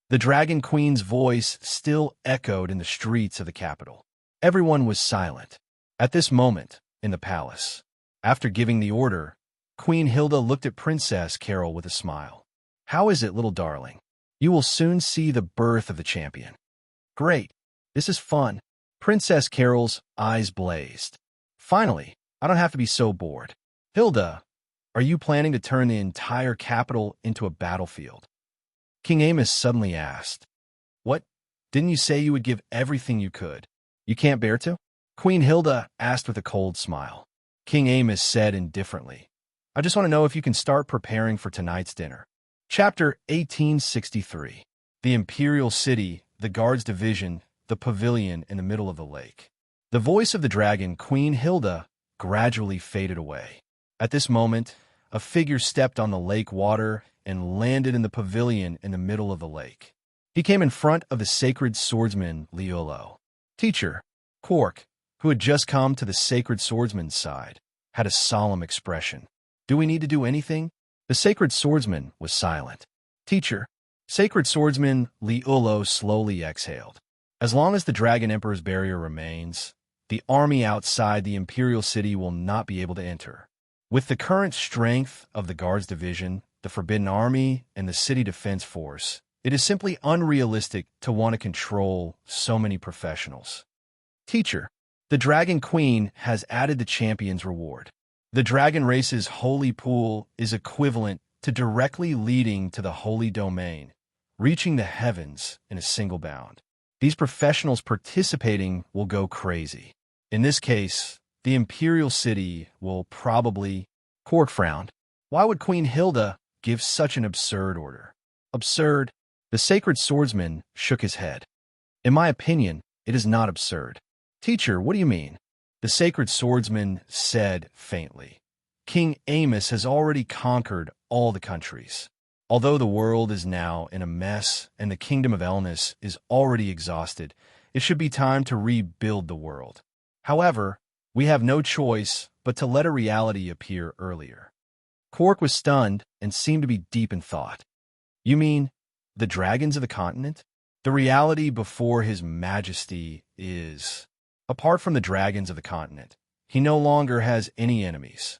The Dragon Queen's voice still echoed in the streets of the capital. Everyone was silent. At this moment, in the palace, after giving the order, Queen Hilda looked at Princess Carol with a smile. How is it, little darling? You will soon see the birth of the champion. Great. This is fun. Princess Carol's eyes blazed. Finally, I don't have to be so bored. Hilda, are you planning to turn the entire capital into a battlefield? King Amos suddenly asked. What? Didn't you say you would give everything you could? You can't bear to? Queen Hilda asked with a cold smile. King Amos said indifferently, I just want to know if you can start preparing for tonight's dinner. Chapter 1863. The Imperial City, the Guards Division, the Pavilion in the middle of the lake. The voice of the Dragon Queen Hilda gradually faded away. At this moment, a figure stepped on the lake water and landed in the pavilion in the middle of the lake. He came in front of the sacred swordsman Liolo. Teacher, Quark, who had just come to the sacred swordsman's side, had a solemn expression. Do we need to do anything? The sacred swordsman was silent. Teacher, sacred swordsman Liolo slowly exhaled. As long as the Dragon Emperor's barrier remains, the army outside the Imperial City will not be able to enter. With the current strength of the Guards Division, the Forbidden Army, and the City Defense Force, it is simply unrealistic to want to control so many professionals. Teacher, the Dragon Queen has added the champion's reward. The Dragon Race's holy pool is equivalent to directly leading to the holy domain, reaching the heavens in a single bound. These professionals participating will go crazy. In this case, the Imperial City will probably... Quark frowned. Why would Queen Hilda give such an absurd order? Absurd? The sacred swordsman shook his head. In my opinion, it is not absurd. Teacher, what do you mean? The sacred swordsman said faintly. King Amos has already conquered all the countries. Although the world is now in a mess and the kingdom of Elnis is already exhausted, it should be time to rebuild the world. However, we have no choice but to let a reality appear earlier. Quark was stunned and seemed to be deep in thought. You mean the dragons of the continent? The reality before His Majesty is... Apart from the dragons of the continent, he no longer has any enemies.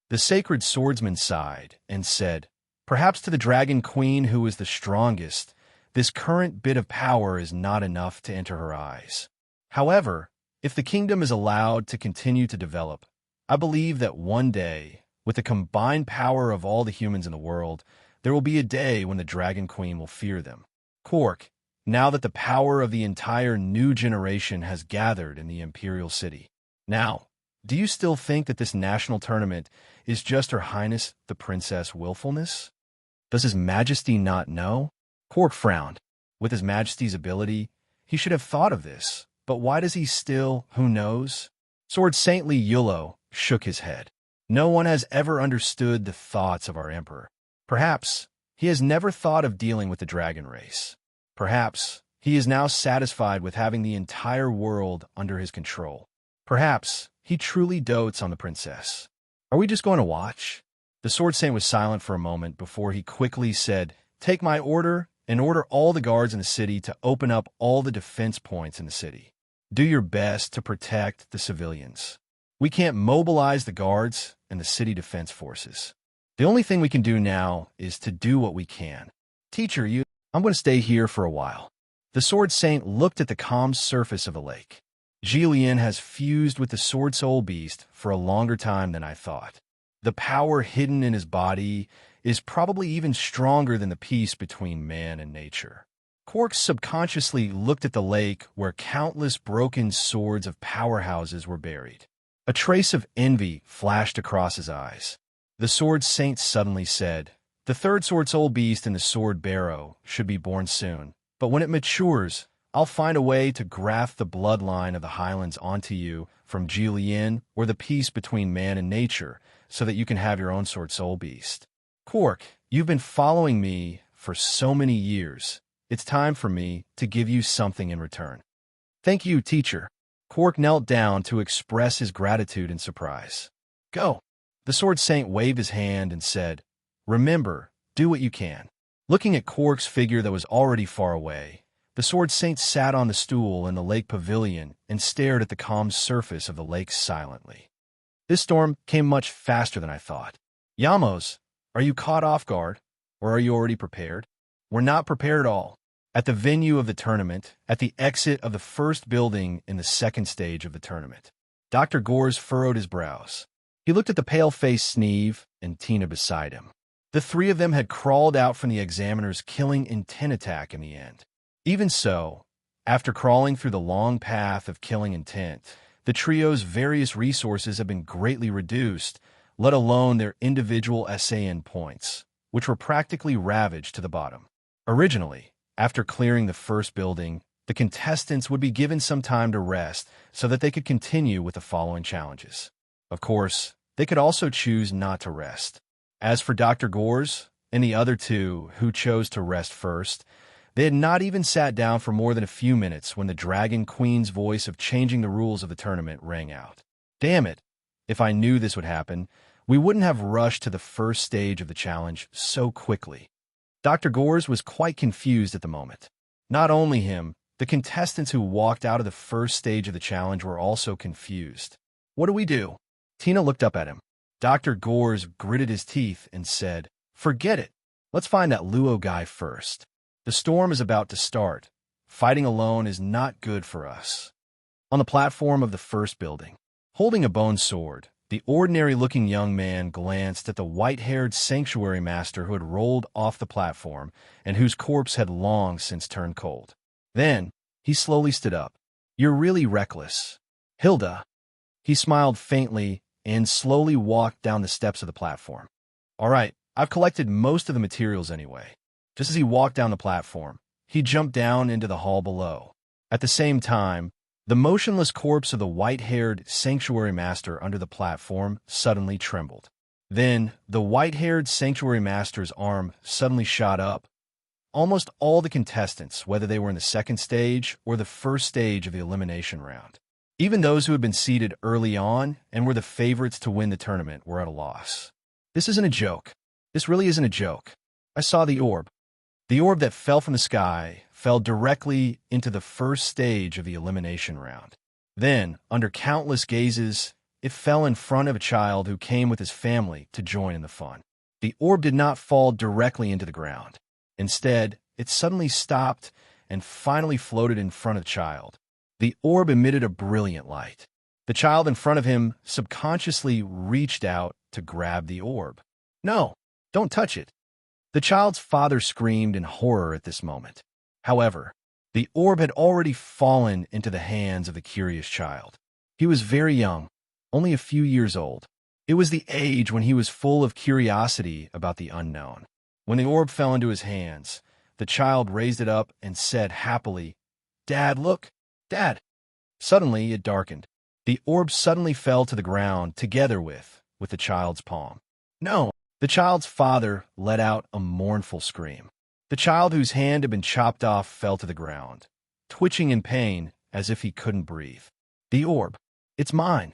The sacred swordsman sighed and said, Perhaps to the Dragon Queen who is the strongest, this current bit of power is not enough to enter her eyes. However, if the kingdom is allowed to continue to develop, I believe that one day, with the combined power of all the humans in the world, there will be a day when the Dragon Queen will fear them. Quark, now that the power of the entire new generation has gathered in the Imperial City. Now, do you still think that this national tournament is just Her Highness the Princess Willfulness? Does His Majesty not know? Quark frowned. With His Majesty's ability, he should have thought of this, but why does he still, who knows? Sword Saintly Yulo shook his head. No one has ever understood the thoughts of our Emperor. Perhaps he has never thought of dealing with the dragon race. Perhaps he is now satisfied with having the entire world under his control. Perhaps he truly dotes on the princess. Are we just going to watch? The Sword Saint was silent for a moment before he quickly said, Take my order and order all the guards in the city to open up all the defense points in the city. Do your best to protect the civilians. We can't mobilize the guards and the city defense forces. The only thing we can do now is to do what we can. Teacher, I'm going to stay here for a while. The Sword Saint looked at the calm surface of the lake. Jillian has fused with the Sword Soul Beast for a longer time than I thought. The power hidden in his body is probably even stronger than the peace between man and nature. Quark subconsciously looked at the lake where countless broken swords of powerhouses were buried. A trace of envy flashed across his eyes. The sword saint suddenly said, "The third sword soul beast in the sword barrow should be born soon, but when it matures, I'll find a way to graft the bloodline of the Highlands onto you from Jillian, or the peace between man and nature, so that you can have your own sword soul beast. Quark, you've been following me for so many years. It's time for me to give you something in return." "Thank you, teacher." Quark knelt down to express his gratitude and surprise. "Go." The sword saint waved his hand and said, "Remember, do what you can." Looking at Quark's figure that was already far away, the sword saint sat on the stool in the lake pavilion and stared at the calm surface of the lake silently. "This storm came much faster than I thought. Yamos, are you caught off guard, or are you already prepared?" "We're not prepared at all." At the venue of the tournament, at the exit of the first building in the second stage of the tournament, Dr. Gores furrowed his brows. He looked at the pale-faced Sneeve and Tina beside him. The three of them had crawled out from the examiner's killing intent attack in the end. Even so, after crawling through the long path of killing intent, the trio's various resources have been greatly reduced, let alone their individual SAN points, which were practically ravaged to the bottom. Originally, after clearing the first building, the contestants would be given some time to rest so that they could continue with the following challenges. Of course, they could also choose not to rest. As for Dr. Gores and the other two who chose to rest first, they had not even sat down for more than a few minutes when the Dragon Queen's voice of changing the rules of the tournament rang out. Damn it! If I knew this would happen, we wouldn't have rushed to the first stage of the challenge so quickly. Dr. Gores was quite confused at the moment. Not only him, the contestants who walked out of the first stage of the challenge were also confused. "What do we do?" Tina looked up at him. Dr. Gores gritted his teeth and said, "Forget it. Let's find that Luo guy first. The storm is about to start. Fighting alone is not good for us." On the platform of the first building, holding a bone sword, the ordinary-looking young man glanced at the white-haired sanctuary master who had rolled off the platform and whose corpse had long since turned cold. Then, he slowly stood up. "You're really reckless. Hilda." He smiled faintly and slowly walked down the steps of the platform. "All right, I've collected most of the materials anyway." Just as he walked down the platform, he jumped down into the hall below. At the same time, the motionless corpse of the white-haired sanctuary master under the platform suddenly trembled. Then, the white-haired sanctuary master's arm suddenly shot up. Almost all the contestants, whether they were in the second stage or the first stage of the elimination round, even those who had been seeded early on and were the favorites to win the tournament, were at a loss. This isn't a joke. This really isn't a joke. I saw the orb. The orb that fell from the sky fell directly into the first stage of the elimination round. Then, under countless gazes, it fell in front of a child who came with his family to join in the fun. The orb did not fall directly into the ground. Instead, it suddenly stopped and finally floated in front of the child. The orb emitted a brilliant light. The child in front of him subconsciously reached out to grab the orb. "No, don't touch it." The child's father screamed in horror at this moment. However, the orb had already fallen into the hands of the curious child. He was very young, only a few years old. It was the age when he was full of curiosity about the unknown. When the orb fell into his hands, the child raised it up and said happily, "Dad, look, Dad." Suddenly, it darkened. The orb suddenly fell to the ground together with the child's palm. "No!" The child's father let out a mournful scream. The child whose hand had been chopped off fell to the ground, twitching in pain as if he couldn't breathe. "The orb, it's mine."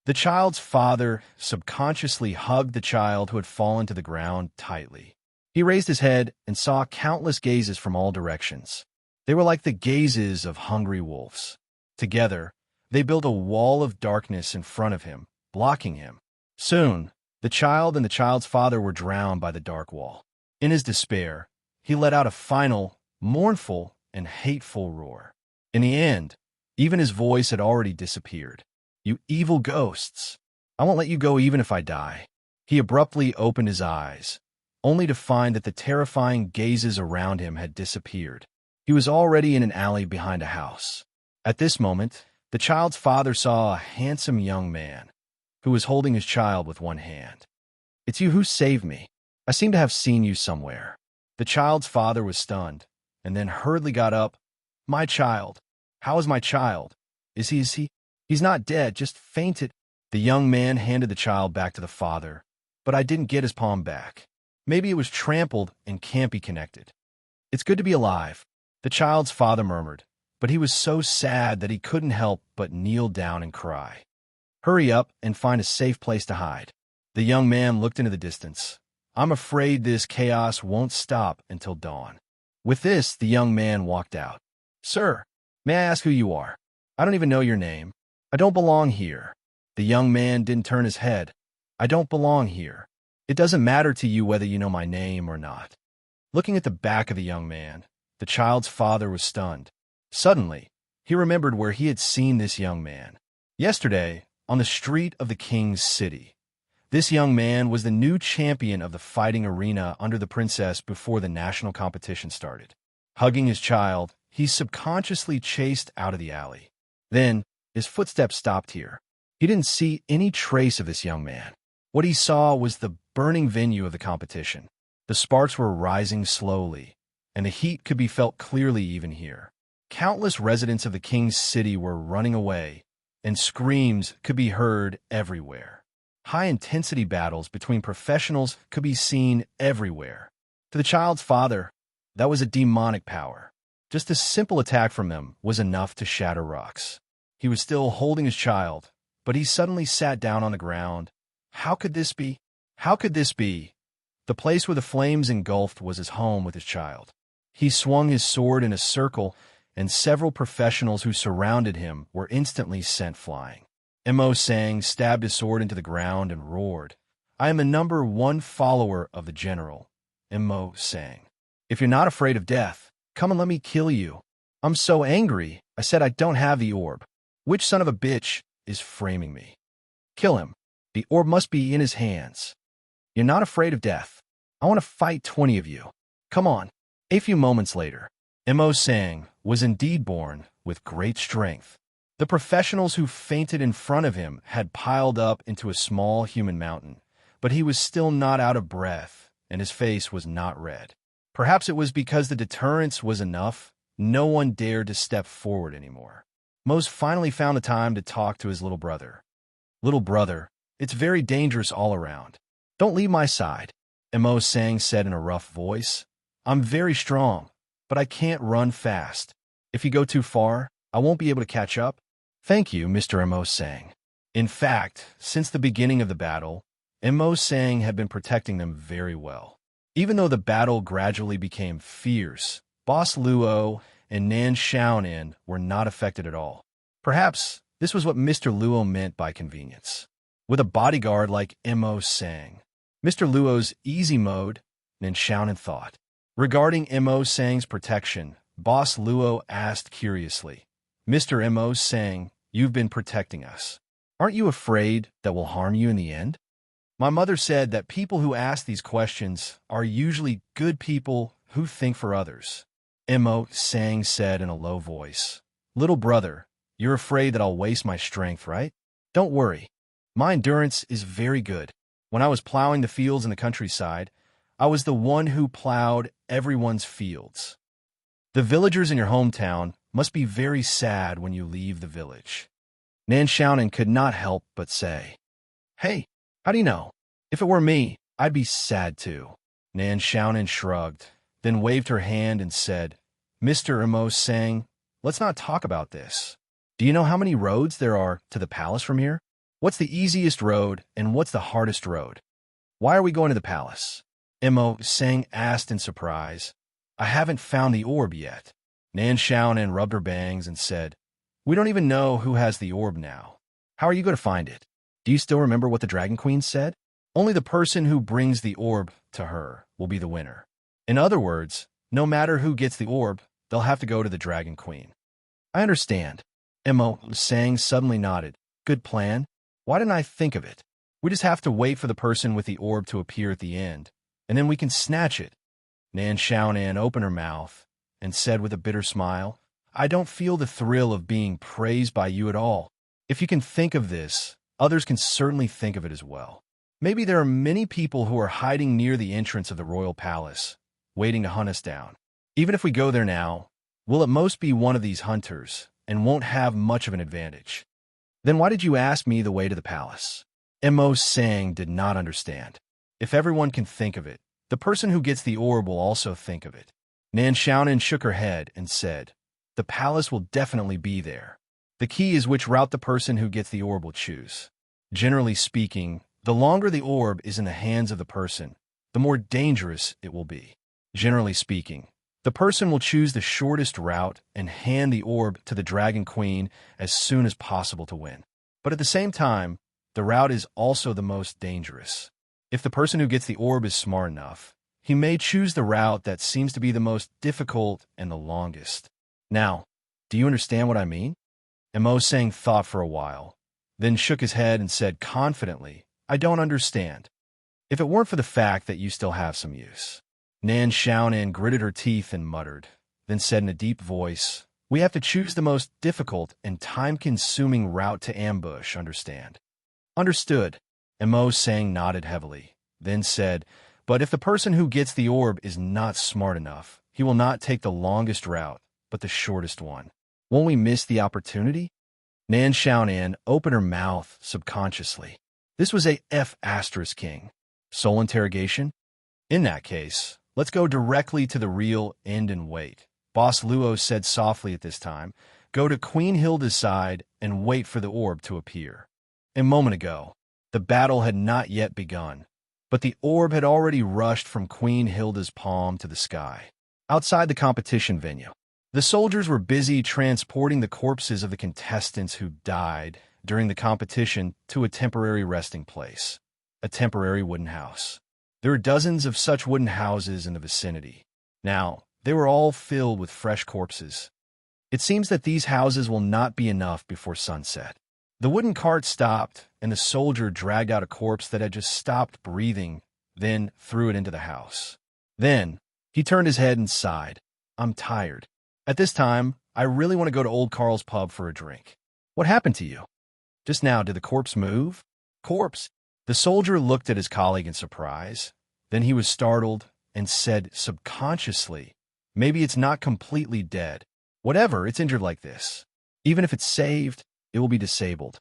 The child's father subconsciously hugged the child who had fallen to the ground tightly. He raised his head and saw countless gazes from all directions. They were like the gazes of hungry wolves. Together, they built a wall of darkness in front of him, blocking him. Soon, the child and the child's father were drowned by the dark wall. In his despair, he let out a final, mournful, and hateful roar. In the end, even his voice had already disappeared. "You evil ghosts! I won't let you go even if I die." He abruptly opened his eyes, only to find that the terrifying gazes around him had disappeared. He was already in an alley behind a house. At this moment, The child's father saw a handsome young man who was holding his child with one hand. "It's you who saved me. I seem to have seen you somewhere." The child's father was stunned, and then hurriedly got up. "My child? How is my child? Is he? He's not dead, just fainted." The young man handed the child back to the father, but I didn't get his palm back. "Maybe it was trampled and can't be connected." "It's good to be alive," the child's father murmured, but he was so sad that he couldn't help but kneel down and cry. "Hurry up and find a safe place to hide." The young man looked into the distance. "I'm afraid this chaos won't stop until dawn." With this, the young man walked out. "Sir, may I ask who you are? I don't even know your name. I don't belong here." The young man didn't turn his head. "I don't belong here. It doesn't matter to you whether you know my name or not." Looking at the back of the young man, the child's father was stunned. Suddenly, he remembered where he had seen this young man. Yesterday, on the street of the king's city. This young man was the new champion of the fighting arena under the princess before the national competition started. Hugging his child, he subconsciously chased out of the alley. Then, his footsteps stopped here. He didn't see any trace of this young man. What he saw was the burning venue of the competition. The sparks were rising slowly, and the heat could be felt clearly even here. Countless residents of the king's city were running away, and screams could be heard everywhere. High-intensity battles between professionals could be seen everywhere. To the child's father, that was a demonic power. Just a simple attack from them was enough to shatter rocks. He was still holding his child, but he suddenly sat down on the ground. How could this be? How could this be? The place where the flames engulfed was his home with his child. He swung his sword in a circle, and several professionals who surrounded him were instantly sent flying. Mo Sang stabbed his sword into the ground and roared, "I am the #1 follower of the general, Mo Sang. If you're not afraid of death, come and let me kill you. I'm so angry, I said I don't have the orb. Which son of a bitch is framing me? Kill him. The orb must be in his hands. You're not afraid of death. I want to fight 20 of you. Come on." A few moments later, Mo Sang was indeed born with great strength. The professionals who fainted in front of him had piled up into a small human mountain, but he was still not out of breath, and his face was not red. Perhaps it was because the deterrence was enough. No one dared to step forward anymore. Mose finally found the time to talk to his little brother. "Little brother, it's very dangerous all around. Don't leave my side," Mo Sang said in a rough voice. "I'm very strong, but I can't run fast. If you go too far, I won't be able to catch up." "Thank you, Mr. Mo Sang." In fact, since the beginning of the battle, Mo Sang had been protecting them very well. Even though the battle gradually became fierce, Boss Luo and Nan Xiaonan were not affected at all. Perhaps this was what Mr. Luo meant by convenience. With a bodyguard like Mo Sang, Mr. Luo's easy mode, Nan Xiaonan thought. Regarding Mo Sang's protection, Boss Luo asked curiously, "Mr. Mo Sang, you've been protecting us. Aren't you afraid that we'll harm you in the end?" My mother said that people who ask these questions are usually good people who think for others. Mo Sang said in a low voice, "Little brother, you're afraid that I'll waste my strength, right? Don't worry. My endurance is very good. When I was plowing the fields in the countryside, I was the one who plowed everyone's fields. The villagers in your hometown must be very sad when you leave the village." Nan Xiaonan could not help but say, "Hey, how do you know? If it were me, I'd be sad too." Nan Xiaonan shrugged, then waved her hand and said, "Mr. Mo Sang, let's not talk about this. Do you know how many roads there are to the palace from here? What's the easiest road and what's the hardest road? Why are we going to the palace?" Mo Sang asked in surprise. "I haven't found the orb yet." Nan Xiaonan rubbed her bangs and said, "We don't even know who has the orb now. How are you going to find it? Do you still remember what the Dragon Queen said? Only the person who brings the orb to her will be the winner. In other words, no matter who gets the orb, they'll have to go to the Dragon Queen." "I understand." Mo Sang suddenly nodded. "Good plan. Why didn't I think of it? We just have to wait for the person with the orb to appear at the end, and then we can snatch it." Nan Xiaonan opened her mouth and said with a bitter smile, I don't feel the thrill of being praised by you at all. If you can think of this, others can certainly think of it as well. Maybe there are many people who are hiding near the entrance of the royal palace, waiting to hunt us down. Even if we go there now, we'll at most be one of these hunters and won't have much of an advantage. Then why did you ask me the way to the palace? Mo Sang did not understand. If everyone can think of it, the person who gets the orb will also think of it. Nan Xiaonan shook her head and said, the palace will definitely be there. The key is which route the person who gets the orb will choose. Generally speaking, the longer the orb is in the hands of the person, the more dangerous it will be. Generally speaking, the person will choose the shortest route and hand the orb to the Dragon Queen as soon as possible to win. But at the same time, the route is also the most dangerous. If the person who gets the orb is smart enough, he may choose the route that seems to be the most difficult and the longest. Now, do you understand what I mean? Mo Sang thought for a while, then shook his head and said confidently, I don't understand. If it weren't for the fact that you still have some use. Nan Xiaonan gritted her teeth and muttered, then said in a deep voice, we have to choose the most difficult and time-consuming route to ambush, understand? Understood. Mo Sang nodded heavily, then said, but if the person who gets the orb is not smart enough, he will not take the longest route, but the shortest one. Won't we miss the opportunity? Nan Xiaonan opened her mouth subconsciously. This was a F** king. Soul interrogation? In that case, let's go directly to the real end and wait. Boss Luo said softly at this time, go to Queen Hilda's side and wait for the orb to appear. A moment ago, the battle had not yet begun, but the orb had already rushed from Queen Hilda's palm to the sky. Outside the competition venue, the soldiers were busy transporting the corpses of the contestants who died during the competition to a temporary resting place, a temporary wooden house. There were dozens of such wooden houses in the vicinity. Now, they were all filled with fresh corpses. It seems that these houses will not be enough before sunset. The wooden cart stopped, and the soldier dragged out a corpse that had just stopped breathing, then threw it into the house. Then, he turned his head and sighed. I'm tired. At this time, I really want to go to Old Carl's pub for a drink. What happened to you? Just now, did the corpse move? Corpse? The soldier looked at his colleague in surprise. Then he was startled and said subconsciously, maybe it's not completely dead. Whatever, it's injured like this. Even if it's saved, it will be disabled.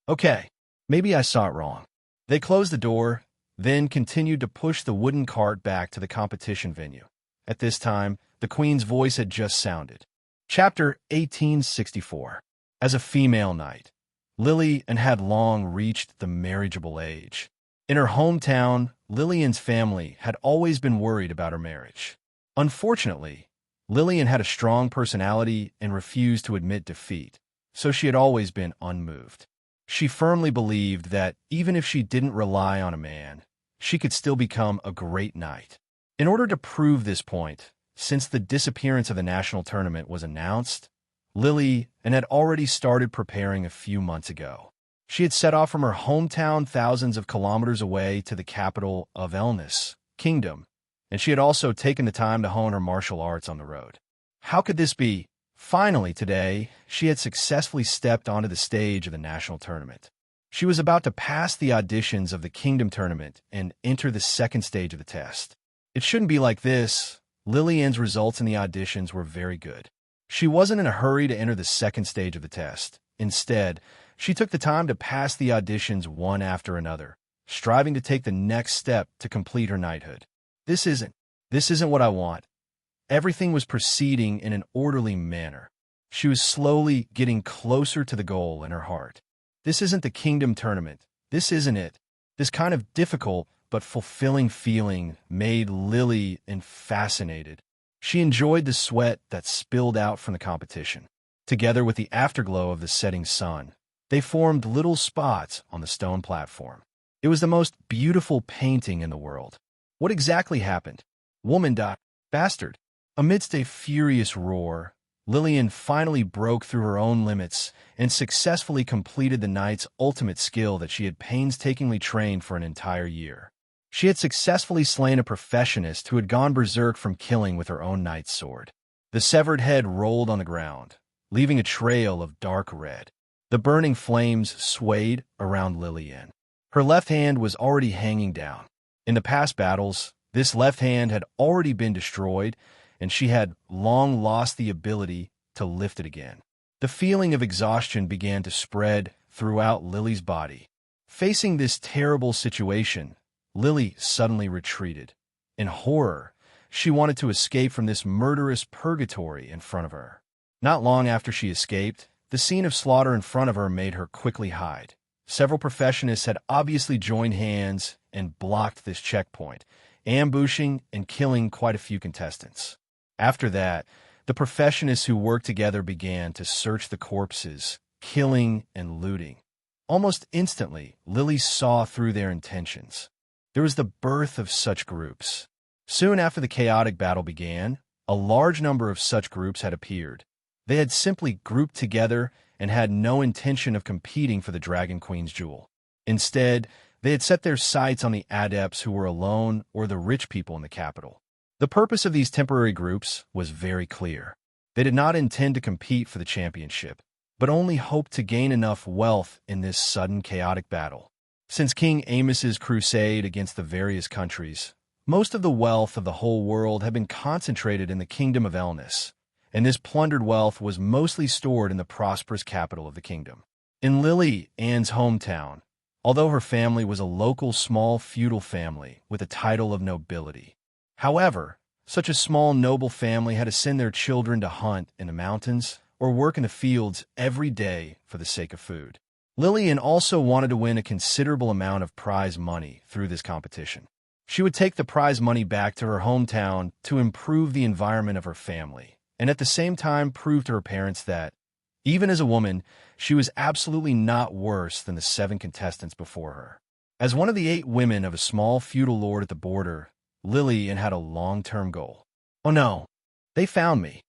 Okay, maybe I saw it wrong. They closed the door, then continued to push the wooden cart back to the competition venue. At this time, the Queen's voice had just sounded. Chapter 1864. As a female knight, Lillian had long reached the marriageable age. In her hometown, Lillian's family had always been worried about her marriage. Unfortunately, Lillian had a strong personality and refused to admit defeat, so she had always been unmoved. She firmly believed that even if she didn't rely on a man, she could still become a great knight. In order to prove this point, since the disappearance of the national tournament was announced, Lillian had already started preparing a few months ago. She had set off from her hometown thousands of kilometers away to the capital of Elnis Kingdom, and she had also taken the time to hone her martial arts on the road. How could this be? Finally, today, she had successfully stepped onto the stage of the national tournament. She was about to pass the auditions of the Kingdom tournament and enter the second stage of the test. It shouldn't be like this. Lillian's results in the auditions were very good. She wasn't in a hurry to enter the second stage of the test. Instead, she took the time to pass the auditions one after another, striving to take the next step to complete her knighthood. This isn't what I want. Everything was proceeding in an orderly manner. She was slowly getting closer to the goal in her heart. This isn't the Kingdom tournament. This isn't it. This kind of difficult but fulfilling feeling made Lillian fascinated. She enjoyed the sweat that spilled out from the competition. Together with the afterglow of the setting sun, they formed little spots on the stone platform. It was the most beautiful painting in the world. What exactly happened? Woman died. Bastard. Amidst a furious roar, Lillian finally broke through her own limits and successfully completed the knight's ultimate skill that she had painstakingly trained for an entire year. She had successfully slain a professionist who had gone berserk from killing with her own knight's sword. The severed head rolled on the ground, leaving a trail of dark red. The burning flames swayed around Lillian. Her left hand was already hanging down. In the past battles, this left hand had already been destroyed, and she had long lost the ability to lift it again. The feeling of exhaustion began to spread throughout Lily's body. Facing this terrible situation, Lily suddenly retreated. In horror, she wanted to escape from this murderous purgatory in front of her. Not long after she escaped, the scene of slaughter in front of her made her quickly hide. Several professionists had obviously joined hands and blocked this checkpoint, ambushing and killing quite a few contestants. After that, the professionists who worked together began to search the corpses, killing and looting. Almost instantly, Lily saw through their intentions. There was the birth of such groups. Soon after the chaotic battle began, a large number of such groups had appeared. They had simply grouped together and had no intention of competing for the Dragon Queen's jewel. Instead, they had set their sights on the adepts who were alone or the rich people in the capital. The purpose of these temporary groups was very clear. They did not intend to compete for the championship, but only hoped to gain enough wealth in this sudden chaotic battle. Since King Amos's crusade against the various countries, most of the wealth of the whole world had been concentrated in the kingdom of Elnis, and this plundered wealth was mostly stored in the prosperous capital of the kingdom. In Lily Ann's hometown, although her family was a local small feudal family with a title of nobility. However, such a small noble family had to send their children to hunt in the mountains or work in the fields every day for the sake of food. Lillian also wanted to win a considerable amount of prize money through this competition. She would take the prize money back to her hometown to improve the environment of her family, and at the same time prove to her parents that, even as a woman, she was absolutely not worse than the 7 contestants before her. As one of the 8 women of a small feudal lord at the border, Lillian had a long-term goal. Oh no, they found me.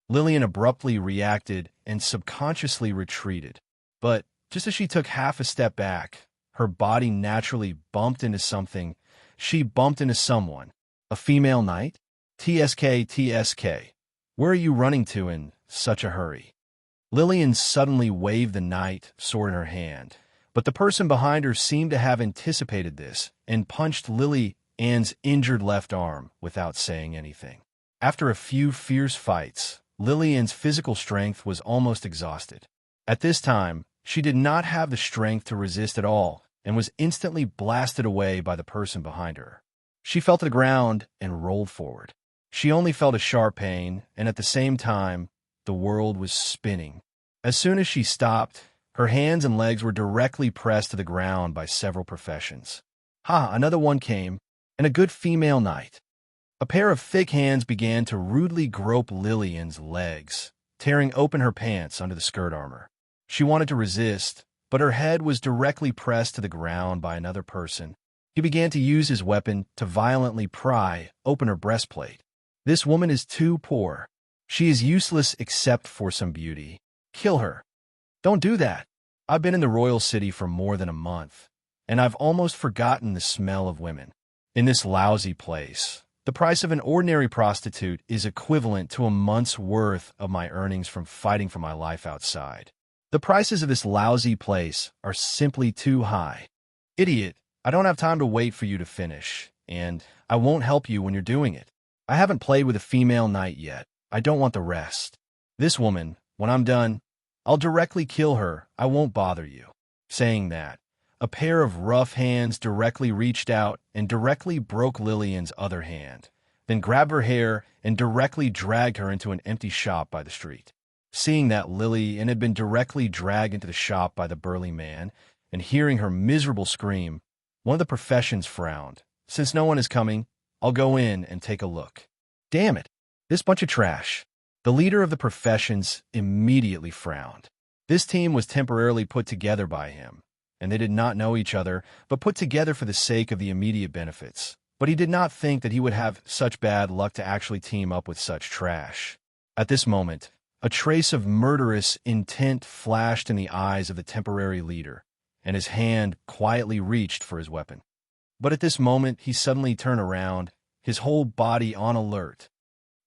Lillian abruptly reacted and subconsciously retreated. But just as she took half a step back, her body naturally bumped into something. She bumped into someone. A female knight? TSK, TSK. Where are you running to in such a hurry? Lillian suddenly waved the knight sword in her hand, but the person behind her seemed to have anticipated this and punched Lily Ann's injured left arm without saying anything. After a few fierce fights, Lily Ann's physical strength was almost exhausted. At this time, she did not have the strength to resist at all and was instantly blasted away by the person behind her. She fell to the ground and rolled forward. She only felt a sharp pain, and at the same time, the world was spinning. As soon as she stopped, her hands and legs were directly pressed to the ground by several professions. Another one came, and a good female knight. A pair of thick hands began to rudely grope Lillian's legs, tearing open her pants under the skirt armor. She wanted to resist, but her head was directly pressed to the ground by another person. He began to use his weapon to violently pry open her breastplate. This woman is too poor. She is useless except for some beauty. Kill her. Don't do that. I've been in the royal city for more than a month, and I've almost forgotten the smell of women. In this lousy place, the price of an ordinary prostitute is equivalent to a month's worth of my earnings from fighting for my life outside. The prices of this lousy place are simply too high. Idiot, I don't have time to wait for you to finish, and I won't help you when you're doing it. I haven't played with a female knight yet. I don't want the rest. This woman, when I'm done, I'll directly kill her. I won't bother you. Saying that, a pair of rough hands directly reached out and directly broke Lillian's other hand, then grabbed her hair and directly dragged her into an empty shop by the street. Seeing that Lillian had been directly dragged into the shop by the burly man, and hearing her miserable scream, one of the professions frowned. Since no one is coming, I'll go in and take a look. Damn it, this bunch of trash. The leader of the professions immediately frowned. This team was temporarily put together by him, and they did not know each other, but put together for the sake of the immediate benefits. But he did not think that he would have such bad luck to actually team up with such trash. At this moment, a trace of murderous intent flashed in the eyes of the temporary leader, and his hand quietly reached for his weapon. But at this moment, he suddenly turned around, his whole body on alert.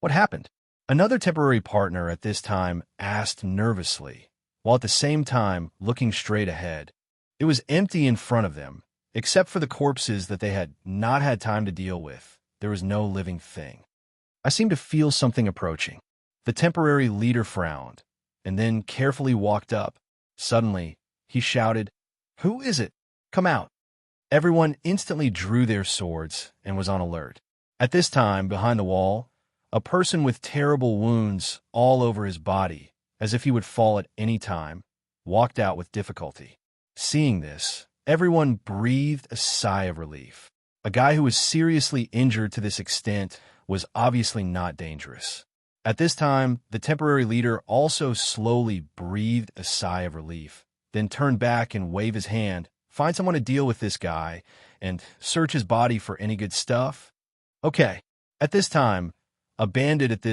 What happened? Another temporary partner at this time asked nervously, while at the same time looking straight ahead. It was empty in front of them, except for the corpses that they had not had time to deal with. There was no living thing. I seemed to feel something approaching. The temporary leader frowned, and then carefully walked up. Suddenly, he shouted, "Who is it? Come out." Everyone instantly drew their swords and was on alert. At this time, behind the wall, a person with terrible wounds all over his body, as if he would fall at any time, walked out with difficulty. Seeing this, everyone breathed a sigh of relief. A guy who was seriously injured to this extent was obviously not dangerous. At this time, the temporary leader also slowly breathed a sigh of relief, then turned back and waved his hand, "Find someone to deal with this guy, and search his body for any good stuff." Okay. At this time, a bandit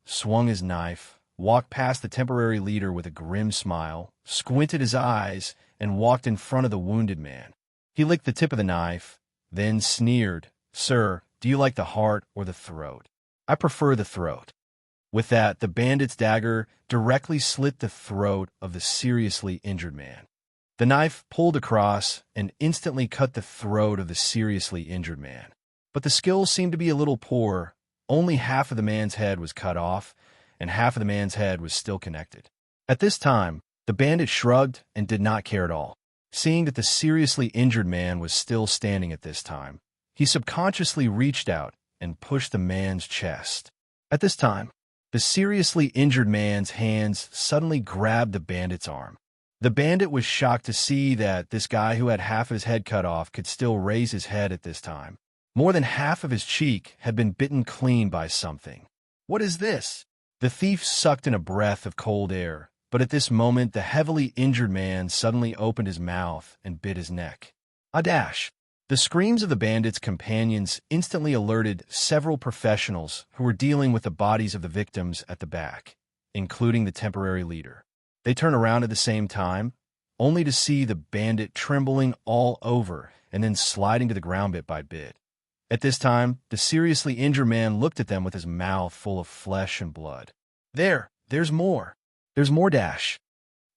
swung his knife, walked past the temporary leader with a grim smile, squinted his eyes, and walked in front of the wounded man. He licked the tip of the knife, then sneered, "Sir, do you like the heart or the throat?" "I prefer the throat." With that, the bandit's dagger directly slit the throat of the seriously injured man. The knife pulled across and instantly cut the throat of the seriously injured man. But the skill seemed to be a little poor. Only half of the man's head was cut off, and half of the man's head was still connected. At this time, the bandit shrugged and did not care at all. Seeing that the seriously injured man was still standing at this time, he subconsciously reached out and pushed the man's chest. At this time, the seriously injured man's hands suddenly grabbed the bandit's arm. The bandit was shocked to see that this guy who had half of his head cut off could still raise his head at this time. More than half of his cheek had been bitten clean by something. "What is this?" The thief sucked in a breath of cold air, but at this moment the heavily injured man suddenly opened his mouth and bit his neck. A dash! The screams of the bandit's companions instantly alerted several professionals who were dealing with the bodies of the victims at the back, including the temporary leader. They turned around at the same time, only to see the bandit trembling all over and then sliding to the ground bit by bit. At this time, the seriously injured man looked at them with his mouth full of flesh and blood. There's more. There's more dash.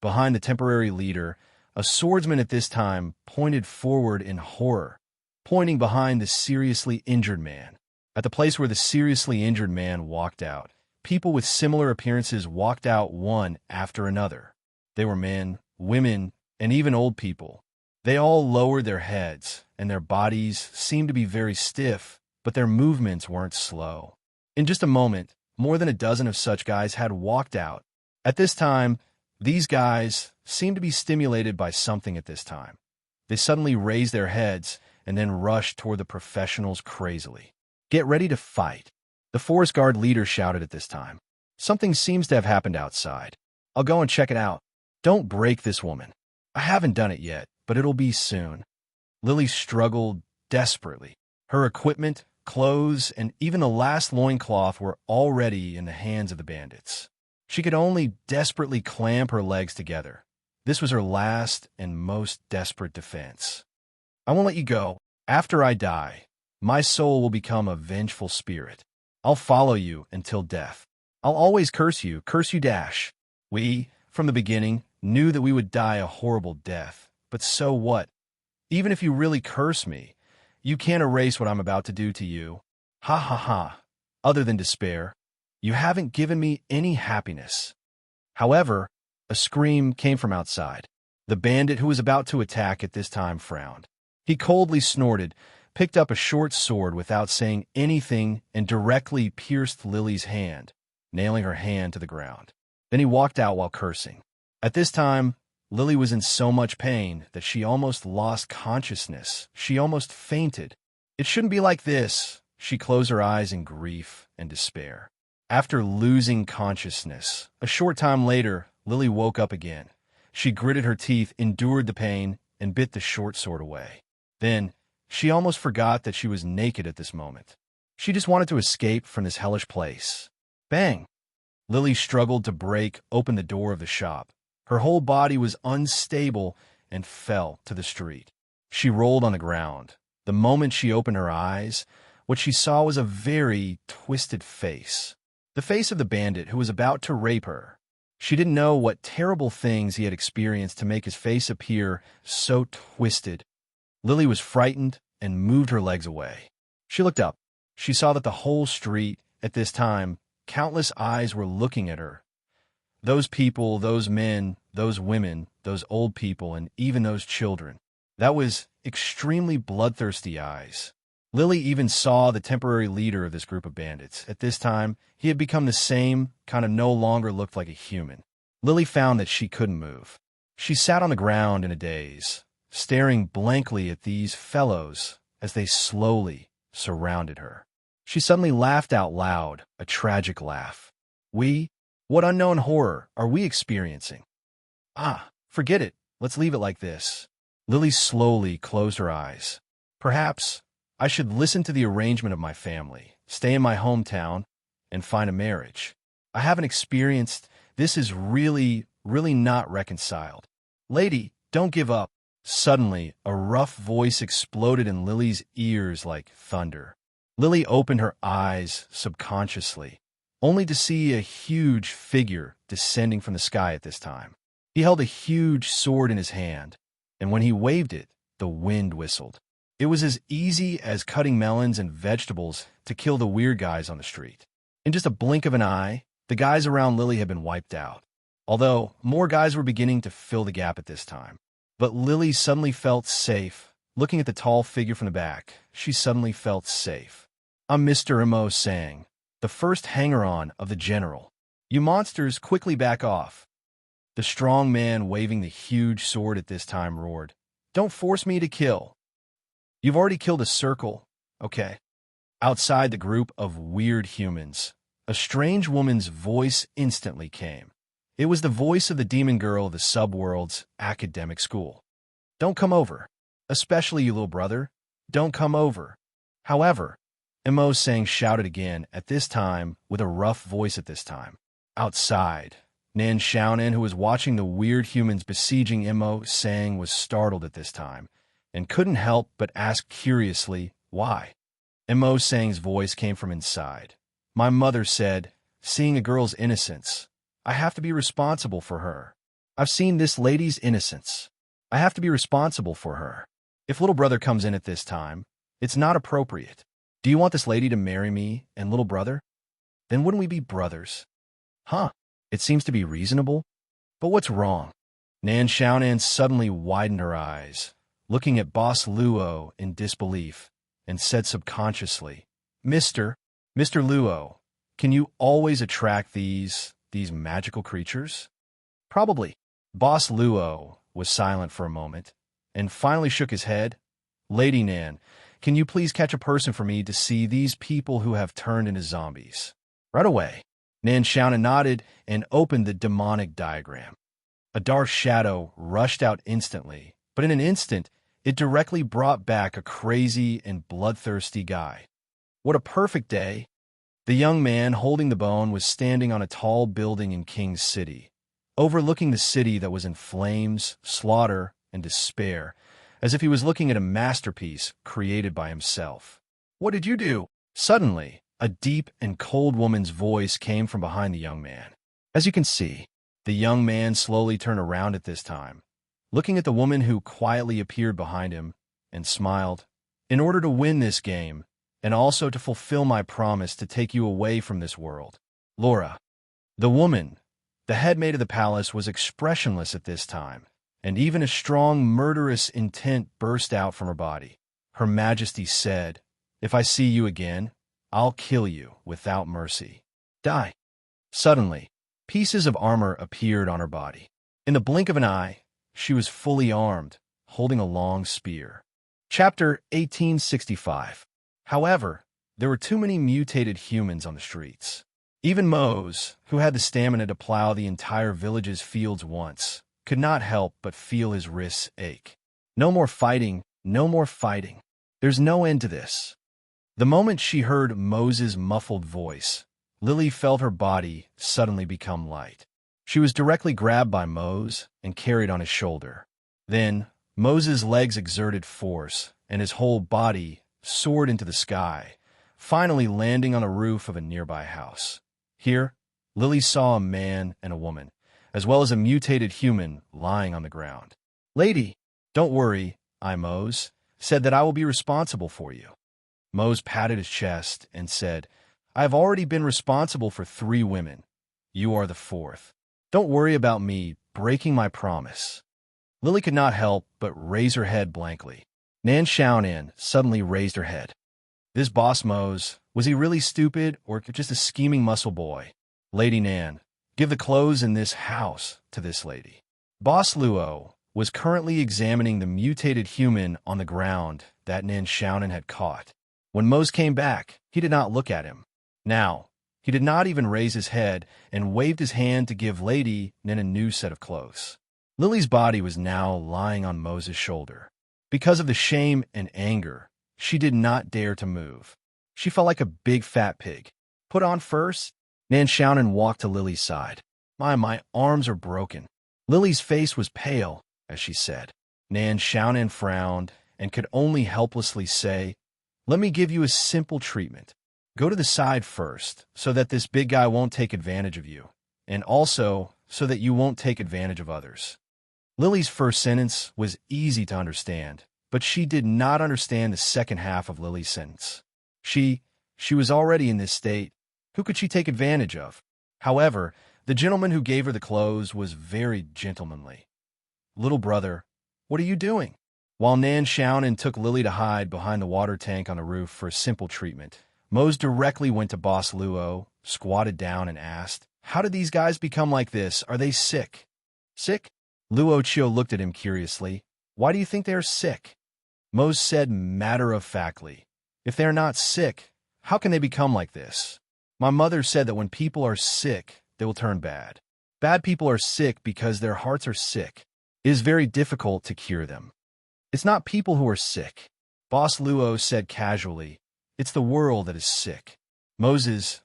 Behind the temporary leader, a swordsman at this time pointed forward in horror, pointing behind the seriously injured man. At the place where the seriously injured man walked out, people with similar appearances walked out one after another. They were men, women, and even old people. They all lowered their heads, and their bodies seemed to be very stiff, but their movements weren't slow. In just a moment, more than a dozen of such guys had walked out. At this time, these guys seemed to be stimulated by something at this time. They suddenly raised their heads and then rushed toward the professionals crazily. "Get ready to fight," the forest guard leader shouted at this time. "Something seems to have happened outside. I'll go and check it out. Don't break this woman. I haven't done it yet, but it'll be soon." Lily struggled desperately. Her equipment, clothes, and even the last loincloth were already in the hands of the bandits. She could only desperately clamp her legs together. This was her last and most desperate defense. "I won't let you go. After I die, my soul will become a vengeful spirit. I'll follow you until death. I'll always curse you dash. We, from the beginning, knew that we would die a horrible death. But so what? Even if you really curse me, you can't erase what I'm about to do to you. Ha ha ha. Other than despair, you haven't given me any happiness." However, a scream came from outside. The bandit who was about to attack at this time frowned. He coldly snorted, picked up a short sword without saying anything, and directly pierced Lily's hand, nailing her hand to the ground. Then he walked out while cursing. At this time, Lily was in so much pain that she almost lost consciousness. She almost fainted. It shouldn't be like this. She closed her eyes in grief and despair. After losing consciousness, a short time later, Lily woke up again. She gritted her teeth, endured the pain, and bit the short sword away. Then, she almost forgot that she was naked at this moment. She just wanted to escape from this hellish place. Bang! Lily struggled to break open the door of the shop. Her whole body was unstable and fell to the street. She rolled on the ground. The moment she opened her eyes, what she saw was a very twisted face. the face of the bandit who was about to rape her. She didn't know what terrible things he had experienced to make his face appear so twisted. Lily was frightened and moved her legs away. She looked up. She saw that the whole street, at this time, countless eyes were looking at her. Those people, those men, those women, those old people, and even those children. That was extremely bloodthirsty eyes. Lily even saw the temporary leader of this group of bandits. At this time, he had become the same, kind of no longer looked like a human. Lily found that she couldn't move. She sat on the ground in a daze, staring blankly at these fellows as they slowly surrounded her. She suddenly laughed out loud, a tragic laugh. What unknown horror are we experiencing? Forget it. Let's leave it like this. Lily slowly closed her eyes. Perhaps I should listen to the arrangement of my family, stay in my hometown, and find a marriage. I haven't experienced. This is really not reconciled. Lady, don't give up. Suddenly, a rough voice exploded in Lily's ears like thunder. Lily opened her eyes subconsciously, only to see a huge figure descending from the sky at this time. He held a huge sword in his hand, and when he waved it, the wind whistled. It was as easy as cutting melons and vegetables to kill the weird guys on the street. In just a blink of an eye, the guys around Lily had been wiped out, although more guys were beginning to fill the gap at this time. But Lily suddenly felt safe. Looking at the tall figure from the back, she suddenly felt safe. I'm Mr. M.O. Sang, the first hanger-on of the general. You monsters quickly back off. The strong man waving the huge sword at this time roared, Don't force me to kill. You've already killed a circle, okay? Outside the group of weird humans, a strange woman's voice instantly came. It was the voice of the demon girl of the subworld's academic school. Don't come over. Especially you, little brother. Don't come over. However, M.O. Sang shouted again, at this time with a rough voice at this time. Outside, Nan Xiaonan, who was watching the weird humans besieging M.O. Sang, was startled at this time and couldn't help but ask curiously, why? M.O. Sang's voice came from inside. My mother said, seeing a girl's innocence, I have to be responsible for her. I've seen this lady's innocence. I have to be responsible for her. If little brother comes in at this time, it's not appropriate. Do you want this lady to marry me and little brother? Then wouldn't we be brothers? It seems to be reasonable. But what's wrong? Nan Xiaonan suddenly widened her eyes, looking at Boss Luo in disbelief, and said subconsciously, Mr. Luo, can you always attract these magical creatures? Probably. Boss Luo was silent for a moment, and finally shook his head. Lady Nan, can you please catch a person for me to see these people who have turned into zombies? Right away. Nan Xiaonan nodded and opened the demonic diagram. A dark shadow rushed out instantly, but in an instant, it directly brought back a crazy and bloodthirsty guy. What a perfect day! The young man holding the bone was standing on a tall building in King's City, overlooking the city that was in flames, slaughter, and despair, as if he was looking at a masterpiece created by himself. What did you do? Suddenly, a deep and cold woman's voice came from behind the young man. As you can see, the young man slowly turned around at this time, looking at the woman who quietly appeared behind him, and smiled. In order to win this game, and also to fulfill my promise to take you away from this world, Laura. The woman, the head maid of the palace, was expressionless at this time, and even a strong murderous intent burst out from her body. Her Majesty said, If I see you again, I'll kill you without mercy. Die. Suddenly, pieces of armor appeared on her body. In the blink of an eye, she was fully armed, holding a long spear. Chapter 1865. However, there were too many mutated humans on the streets. Even Mose, who had the stamina to plow the entire village's fields once, could not help but feel his wrists ache. No more fighting, no more fighting. There's no end to this. The moment she heard Mose's muffled voice, Lily felt her body suddenly become light. She was directly grabbed by Mose and carried on his shoulder. Then, Mose's legs exerted force, and his whole body soared into the sky, finally landing on the roof of a nearby house. Here, Lily saw a man and a woman, as well as a mutated human lying on the ground. Lady, don't worry, I, Mose, said that I will be responsible for you. Mose patted his chest and said, I have already been responsible for 3 women. You are the 4th. Don't worry about me breaking my promise. Lily could not help but raise her head blankly. Nan Xiaonan suddenly raised her head. This boss Mose, was he really stupid or just a scheming muscle boy? Lady Nan, give the clothes in this house to this lady. Boss Luo was currently examining the mutated human on the ground that Nan Xiaonan had caught. When Mose came back, he did not look at him. Now, he did not even raise his head and waved his hand to give Lady Nan a new set of clothes. Lily's body was now lying on Mose's shoulder. Because of the shame and anger, she did not dare to move. She felt like a big fat pig. Put on first? Nan Xiaonan walked to Lily's side. My arms are broken. Lily's face was pale as she said. Nan Xiaonan frowned and could only helplessly say, let me give you a simple treatment. Go to the side first, so that this big guy won't take advantage of you, and also so that you won't take advantage of others. Lily's first sentence was easy to understand, but she did not understand the second half of Lily's sentence. She was already in this state. Who could she take advantage of? However, the gentleman who gave her the clothes was very gentlemanly. Little brother, what are you doing? While Nan Xiaonan took Lily to hide behind the water tank on the roof for a simple treatment, Mose directly went to Boss Luo, squatted down, and asked, how did these guys become like this? Are they sick? Sick? Luo Chio looked at him curiously. Why do you think they are sick? Mose said matter-of-factly, if they are not sick, how can they become like this? My mother said that when people are sick, they will turn bad. Bad people are sick because their hearts are sick. It is very difficult to cure them. It's not people who are sick. Boss Luo said casually, it's the world that is sick. Moses,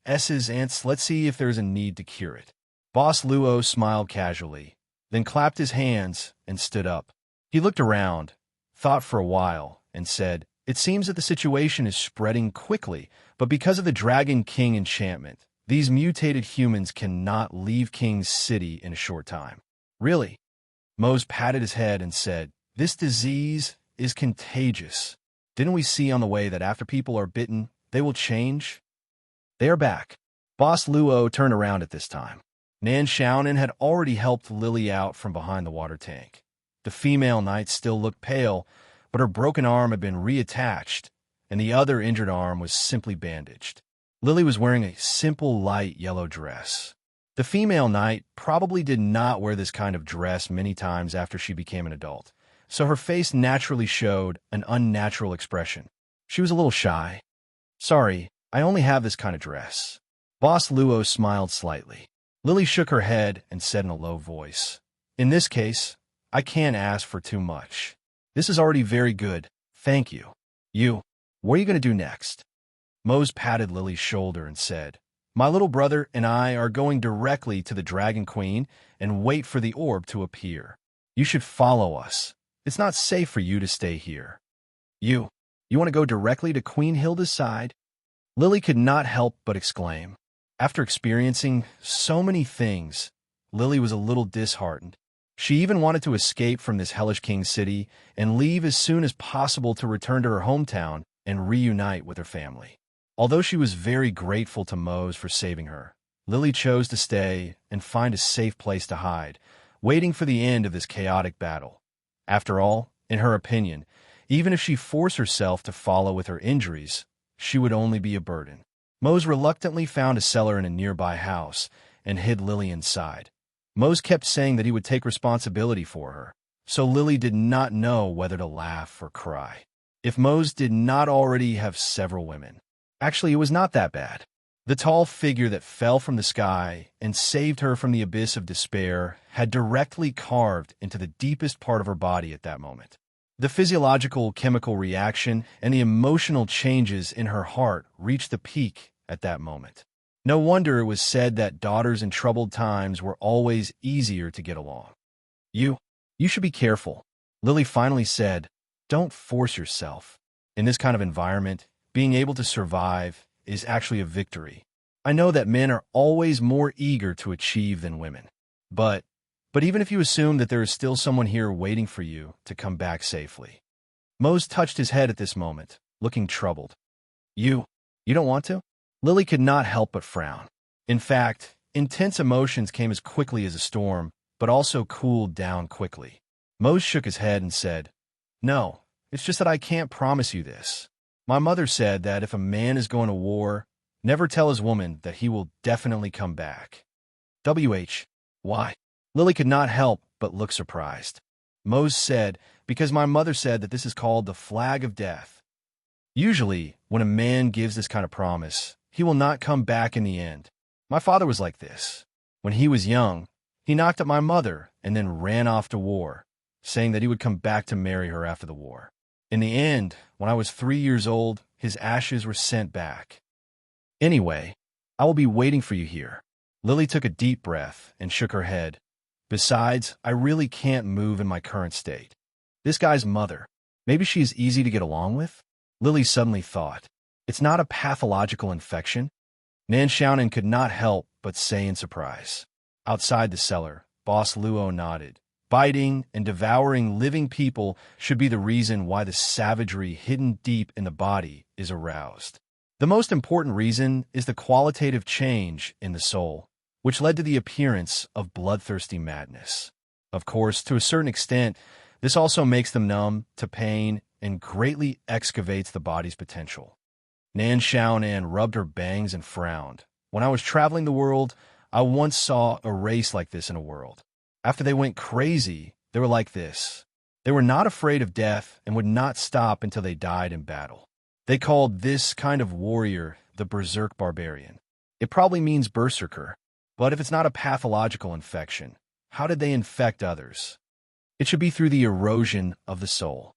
S's ants, let's see if there's a need to cure it. Boss Luo smiled casually, then clapped his hands and stood up. He looked around, thought for a while, and said, it seems that the situation is spreading quickly, but because of the Dragon King enchantment, these mutated humans cannot leave King's City in a short time. Really? Mose patted his head and said, this disease is contagious. Didn't we see on the way that after people are bitten, they will change? They are back. Boss Luo turned around at this time. Nan Xiaonan had already helped Lily out from behind the water tank. The female knight still looked pale, but her broken arm had been reattached, and the other injured arm was simply bandaged. Lily was wearing a simple light yellow dress. The female knight probably did not wear this kind of dress many times after she became an adult, so her face naturally showed an unnatural expression. She was a little shy. Sorry, I only have this kind of dress. Boss Luo smiled slightly. Lily shook her head and said in a low voice, in this case, I can't ask for too much. This is already very good, thank you. What are you going to do next? Mose patted Lily's shoulder and said, my little brother and I are going directly to the Dragon Queen and wait for the orb to appear. You should follow us. It's not safe for you to stay here. You want to go directly to Queen Hilda's side? Lily could not help but exclaim. After experiencing so many things, Lily was a little disheartened. She even wanted to escape from this hellish king city and leave as soon as possible to return to her hometown and reunite with her family. Although she was very grateful to Mose for saving her, Lily chose to stay and find a safe place to hide, waiting for the end of this chaotic battle. After all, in her opinion, even if she forced herself to follow with her injuries, she would only be a burden. Mose reluctantly found a cellar in a nearby house and hid Lily inside. Mose kept saying that he would take responsibility for her, so Lily did not know whether to laugh or cry. If Mose did not already have several women. Actually, it was not that bad. The tall figure that fell from the sky and saved her from the abyss of despair had directly carved into the deepest part of her body at that moment. The physiological chemical reaction and the emotional changes in her heart reached the peak at that moment. No wonder it was said that daughters in troubled times were always easier to get along. You should be careful. Lily finally said, don't force yourself. In this kind of environment, being able to survive is actually a victory. I know that men are always more eager to achieve than women. But even if you assume that there is still someone here waiting for you to come back safely. Mose touched his head at this moment, looking troubled. You don't want to? Lily could not help but frown. In fact, intense emotions came as quickly as a storm, but also cooled down quickly. Mose shook his head and said, No, it's just that I can't promise you this. My mother said that if a man is going to war, never tell his woman that he will definitely come back. Why? Lily could not help but look surprised. Mose said, Because my mother said that this is called the flag of death. Usually, when a man gives this kind of promise, he will not come back in the end. My father was like this. When he was young, he knocked up my mother and then ran off to war, saying that he would come back to marry her after the war. In the end, when I was 3 years old, his ashes were sent back. Anyway, I will be waiting for you here. Lily took a deep breath and shook her head. Besides, I really can't move in my current state. This guy's mother, maybe she is easy to get along with? Lily suddenly thought, it's not a pathological infection? Nan Xiaonan could not help but say in surprise. Outside the cellar, Boss Luo nodded. Biting and devouring living people should be the reason why the savagery hidden deep in the body is aroused. The most important reason is the qualitative change in the soul, which led to the appearance of bloodthirsty madness. Of course, to a certain extent, this also makes them numb to pain and greatly excavates the body's potential. Nan Xiaonan rubbed her bangs and frowned. When I was traveling the world, I once saw a race like this in a world. After they went crazy, they were like this. They were not afraid of death and would not stop until they died in battle. They called this kind of warrior the berserk barbarian. It probably means berserker, but if it's not a pathological infection, how did they infect others? It should be through the erosion of the soul.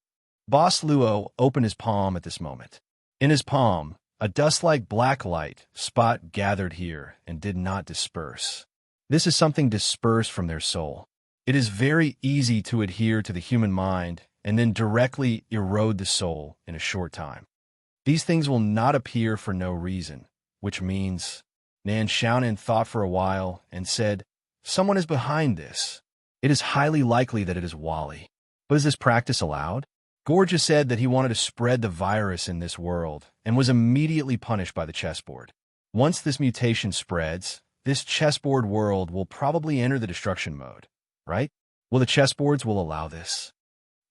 Boss Luo opened his palm at this moment. In his palm, a dust-like black light spot gathered here and did not disperse. This is something dispersed from their soul. It is very easy to adhere to the human mind and then directly erode the soul in a short time. These things will not appear for no reason, which means Nan Xiaonan thought for a while and said, Someone is behind this. It is highly likely that it is Wally. But is this practice allowed? Gorgia said that he wanted to spread the virus in this world and was immediately punished by the chessboard. Once this mutation spreads, this chessboard world will probably enter the destruction mode, right? Will the chessboards will allow this?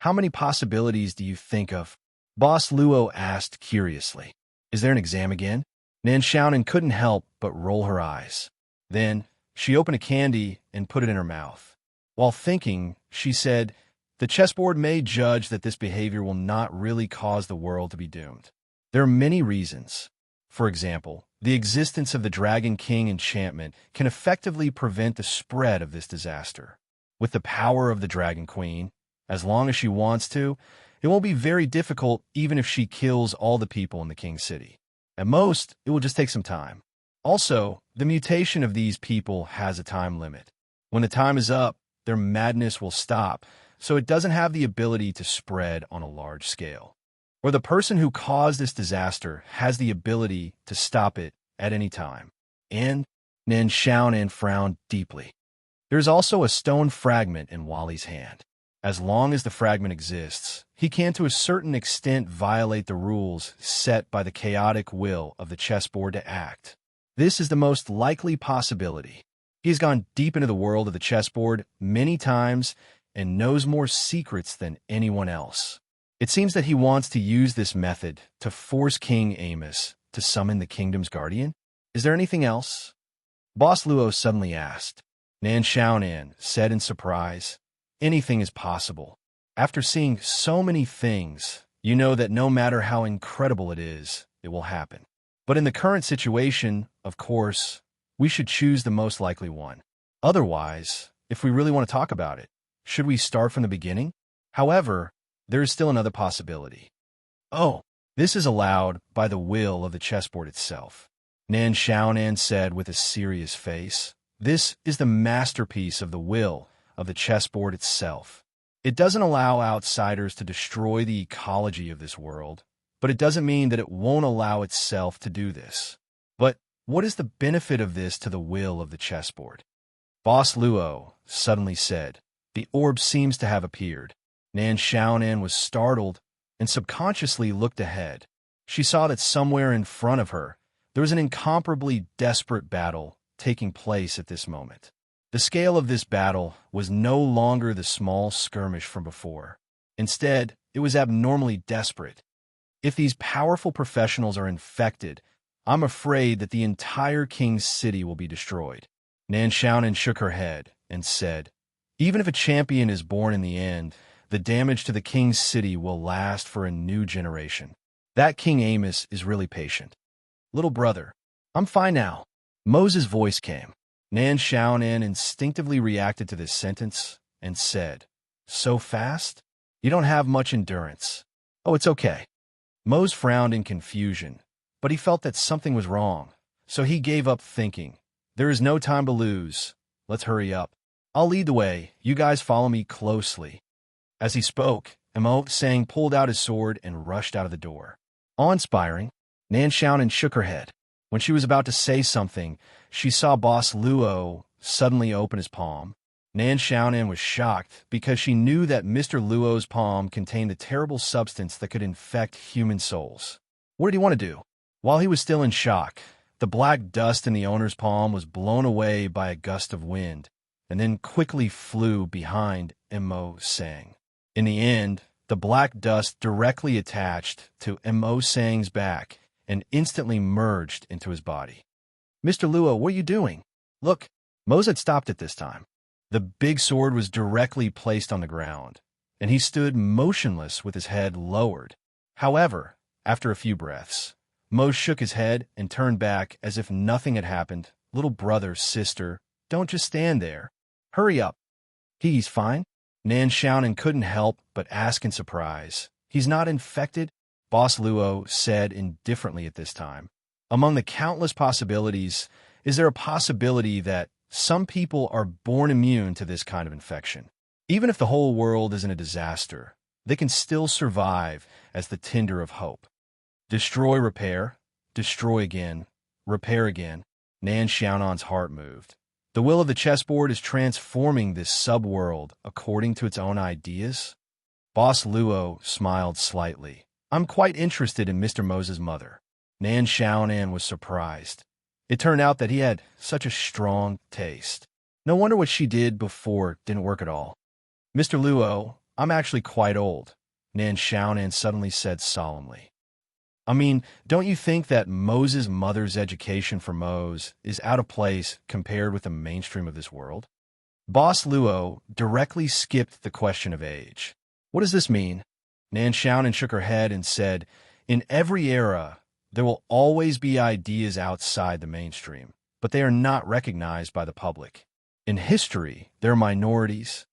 How many possibilities do you think of? Boss Luo asked curiously. Is there an exam again? Nan Xiaonan couldn't help but roll her eyes. Then, she opened a candy and put it in her mouth. While thinking, she said, The chessboard may judge that this behavior will not really cause the world to be doomed. There are many reasons. For example, the existence of the Dragon King enchantment can effectively prevent the spread of this disaster. With the power of the Dragon Queen, as long as she wants to, it won't be very difficult even if she kills all the people in the King's City. At most, it will just take some time. Also, the mutation of these people has a time limit. When the time is up, their madness will stop, so it doesn't have the ability to spread on a large scale. Or the person who caused this disaster has the ability to stop it at any time. And Nan Xiaonan frowned deeply. There's also a stone fragment in Wally's hand. As long as the fragment exists, he can to a certain extent violate the rules set by the chaotic will of the chessboard to act. This is the most likely possibility. He has gone deep into the world of the chessboard many times and knows more secrets than anyone else. It seems that he wants to use this method to force King Amos to summon the kingdom's guardian. Is there anything else? Boss Luo suddenly asked. Nan Xiaonan said in surprise, Anything is possible. After seeing so many things, you know that no matter how incredible it is, it will happen. But in the current situation, of course, we should choose the most likely one. Otherwise, if we really want to talk about it, should we start from the beginning? However, there is still another possibility. Oh, this is allowed by the will of the chessboard itself. Nan Xiaonan said with a serious face, This is the masterpiece of the will of the chessboard itself. It doesn't allow outsiders to destroy the ecology of this world, but it doesn't mean that it won't allow itself to do this. But what is the benefit of this to the will of the chessboard? Boss Luo suddenly said. The orb seems to have appeared. Nan Xiaonan was startled and subconsciously looked ahead. She saw that somewhere in front of her, there was an incomparably desperate battle taking place at this moment. The scale of this battle was no longer the small skirmish from before. Instead, it was abnormally desperate. If these powerful professionals are infected, I'm afraid that the entire king's city will be destroyed. Nan Xiaonan shook her head and said, even if a champion is born in the end, the damage to the king's city will last for a new generation. That King Amos is really patient. Little brother, I'm fine now. Moses' voice came. Nan Xiaonan instinctively reacted to this sentence and said, so fast? You don't have much endurance. Oh, it's okay. Mose frowned in confusion, but he felt that something was wrong, so he gave up thinking. There is no time to lose. Let's hurry up. I'll lead the way. You guys follow me closely. As he spoke, Emo Sang pulled out his sword and rushed out of the door. Awe-inspiring, Nan Xiaonan shook her head. When she was about to say something, she saw Boss Luo suddenly open his palm. Nan Xiaonan was shocked because she knew that Mr. Luo's palm contained a terrible substance that could infect human souls. What did he want to do? While he was still in shock, the black dust in the owner's palm was blown away by a gust of wind, and then quickly flew behind Mo Sang. In the end, the black dust directly attached to Mo Sang's back and instantly merged into his body. Mr. Luo, what are you doing? Look, Mose had stopped at this time. The big sword was directly placed on the ground, and he stood motionless with his head lowered. However, after a few breaths, Mose shook his head and turned back as if nothing had happened. Little brother, sister, don't just stand there. Hurry up. He's fine. Nan Xiaonan couldn't help but ask in surprise. He's not infected? Boss Luo said indifferently at this time. Among the countless possibilities, is there a possibility that some people are born immune to this kind of infection? Even if the whole world is in a disaster, they can still survive as the tinder of hope. Destroy, repair, destroy again, repair again. Nan Xiaonan's heart moved. The will of the chessboard is transforming this subworld according to its own ideas. Boss Luo smiled slightly. I'm quite interested in Mr. Moses' mother. Nan Xiaonan was surprised. It turned out that he had such a strong taste. No wonder what she did before didn't work at all. Mr. Luo, I'm actually quite old, Nan Xiaonan suddenly said solemnly. I mean, don't you think that Moses' mother's education for Mose is out of place compared with the mainstream of this world? Boss Luo directly skipped the question of age. What does this mean? Nan Xiaonan shook her head and said, in every era, there will always be ideas outside the mainstream, but they are not recognized by the public. In history, there are minorities.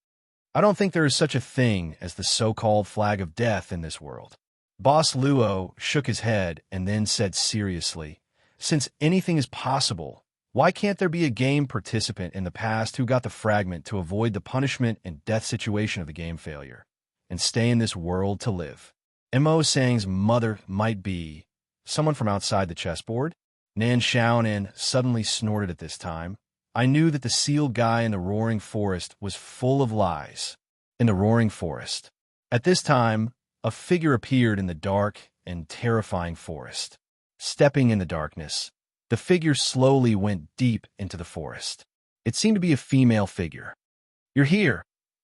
I don't think there is such a thing as the so-called flag of death in this world. Boss Luo shook his head and then said seriously, since anything is possible, why can't there be a game participant in the past who got the fragment to avoid the punishment and death situation of the game failure, and stay in this world to live? Mo Sang's mother might be someone from outside the chessboard? Nan Xiaonan suddenly snorted at this time. I knew that the sealed guy in the roaring forest was full of lies. In the roaring forest. At this time, a figure appeared in the dark and terrifying forest. Stepping in the darkness, the figure slowly went deep into the forest. It seemed to be a female figure. You're here.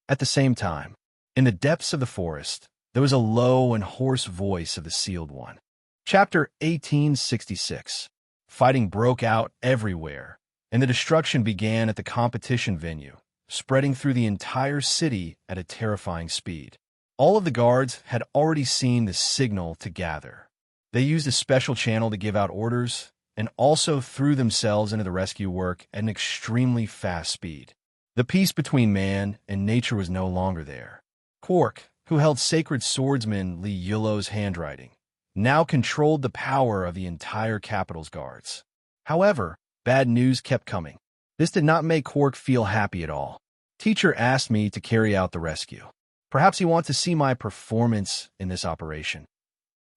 At the same time, in the depths of the forest, there was a low and hoarse voice of the sealed one. Chapter 1866. Fighting broke out everywhere, and the destruction began at the competition venue, spreading through the entire city at a terrifying speed. All of the guards had already seen the signal to gather. They used a special channel to give out orders and also threw themselves into the rescue work at an extremely fast speed. The peace between man and nature was no longer there. Quark, who held sacred swordsman Li Yulo's handwriting, now controlled the power of the entire capital's guards. However, bad news kept coming. This did not make Quark feel happy at all. Teacher asked me to carry out the rescue. Perhaps he wants to see my performance in this operation.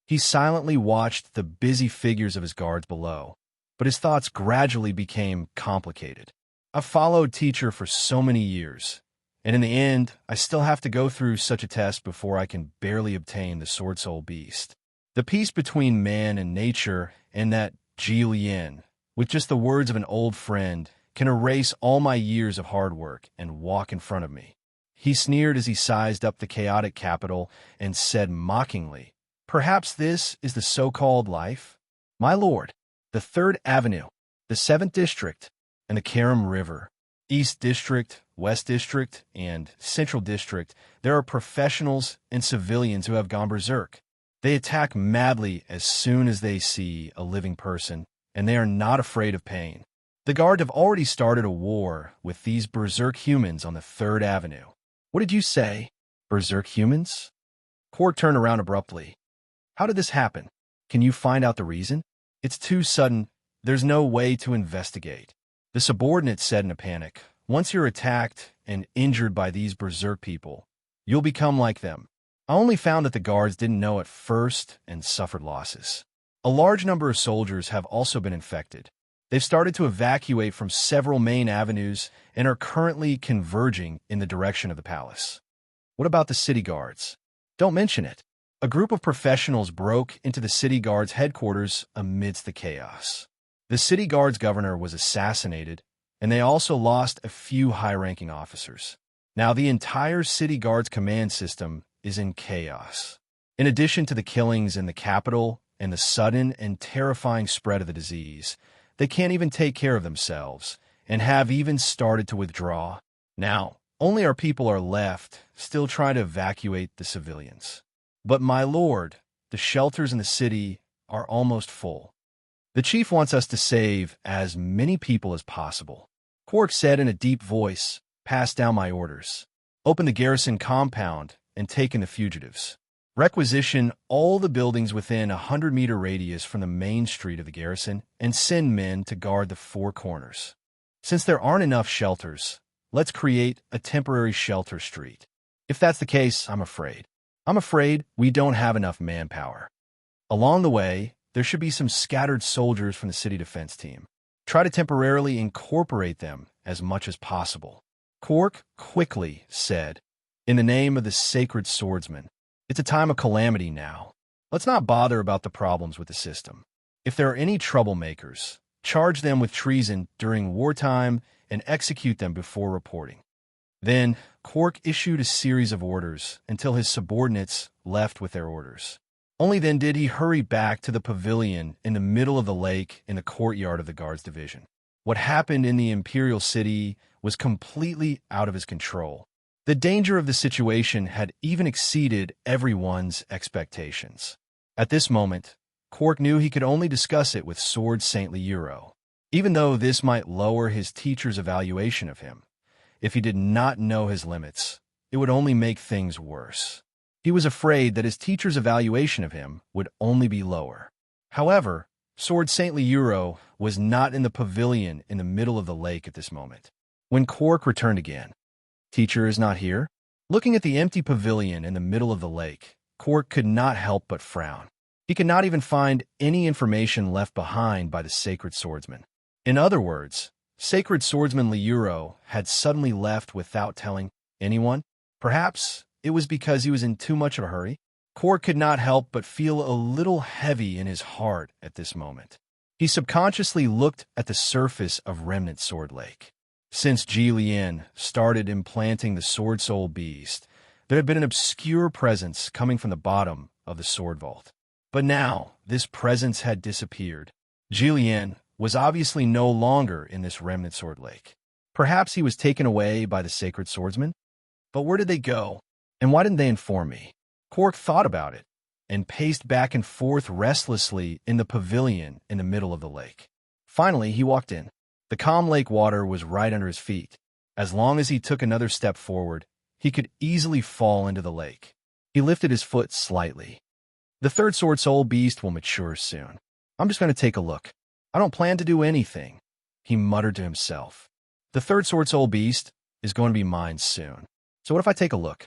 He silently watched the busy figures of his guards below, but his thoughts gradually became complicated. I've followed teacher for so many years, and in the end, I still have to go through such a test before I can barely obtain the Sword Soul Beast. The peace between man and nature and that Ji, with just the words of an old friend, can erase all my years of hard work and walk in front of me. He sneered as he sized up the chaotic capital and said mockingly, "Perhaps this is the so-called life? My lord, the 3rd Avenue, the 7th District, and the Karam River, East District, West District, and Central District, there are professionals and civilians who have gone berserk. They attack madly as soon as they see a living person, and they are not afraid of pain. The Guard have already started a war with these berserk humans on the 3rd Avenue. What did you say? Berserk humans? Quark turned around abruptly. How did this happen? Can you find out the reason? It's too sudden. There's no way to investigate. The subordinate said in a panic. Once you're attacked and injured by these berserk people, you'll become like them. I only found that the guards didn't know at first and suffered losses. A large number of soldiers have also been infected. They've started to evacuate from several main avenues and are currently converging in the direction of the palace. What about the city guards? Don't mention it. A group of professionals broke into the city guards' headquarters amidst the chaos. The city guards' governor was assassinated, and they also lost a few high-ranking officers. Now the entire city guards' command system is in chaos. In addition to the killings in the capital and the sudden and terrifying spread of the disease, they can't even take care of themselves and have even started to withdraw. Now, only our people are left, still trying to evacuate the civilians. But my lord, the shelters in the city are almost full. The chief wants us to save as many people as possible. Quark said in a deep voice, "Pass down my orders. Open the garrison compound and take in the fugitives. Requisition all the buildings within a 100-meter radius from the main street of the garrison and send men to guard the 4 corners. Since there aren't enough shelters, let's create a temporary shelter street. If that's the case, I'm afraid we don't have enough manpower. Along the way, there should be some scattered soldiers from the city defense team. Try to temporarily incorporate them as much as possible." Quark quickly said, "In the name of the sacred swordsman, it's a time of calamity now. Let's not bother about the problems with the system. If there are any troublemakers, charge them with treason during wartime and execute them before reporting." Then, Quark issued a series of orders until his subordinates left with their orders. Only then did he hurry back to the pavilion in the middle of the lake in the courtyard of the Guards Division. What happened in the Imperial City was completely out of his control. The danger of the situation had even exceeded everyone's expectations. At this moment, Quark knew he could only discuss it with Sword Saintly Euro. Even though this might lower his teacher's evaluation of him, if he did not know his limits, it would only make things worse. He was afraid that his teacher's evaluation of him would only be lower. However, Sword Saintly Euro was not in the pavilion in the middle of the lake at this moment. When Quark returned again, "Teacher is not here?" Looking at the empty pavilion in the middle of the lake, Quark could not help but frown. He could not even find any information left behind by the Sacred Swordsman. In other words, Sacred Swordsman Liuro had suddenly left without telling anyone. Perhaps it was because he was in too much of a hurry. Quark could not help but feel a little heavy in his heart at this moment. He subconsciously looked at the surface of Remnant Sword Lake. Since Ji started implanting the Sword Soul Beast, there had been an obscure presence coming from the bottom of the Sword Vault. But now, this presence had disappeared. Ji was obviously no longer in this Remnant Sword Lake. Perhaps he was taken away by the Sacred Swordsman? But where did they go? And why didn't they inform me? Quark thought about it and paced back and forth restlessly in the pavilion in the middle of the lake. Finally, he walked in. The calm lake water was right under his feet. As long as he took another step forward, he could easily fall into the lake. He lifted his foot slightly. The 3rd Sword Soul Beast will mature soon. I'm just going to take a look. I don't plan to do anything, he muttered to himself. The 3rd Sword Soul Beast is going to be mine soon. So what if I take a look?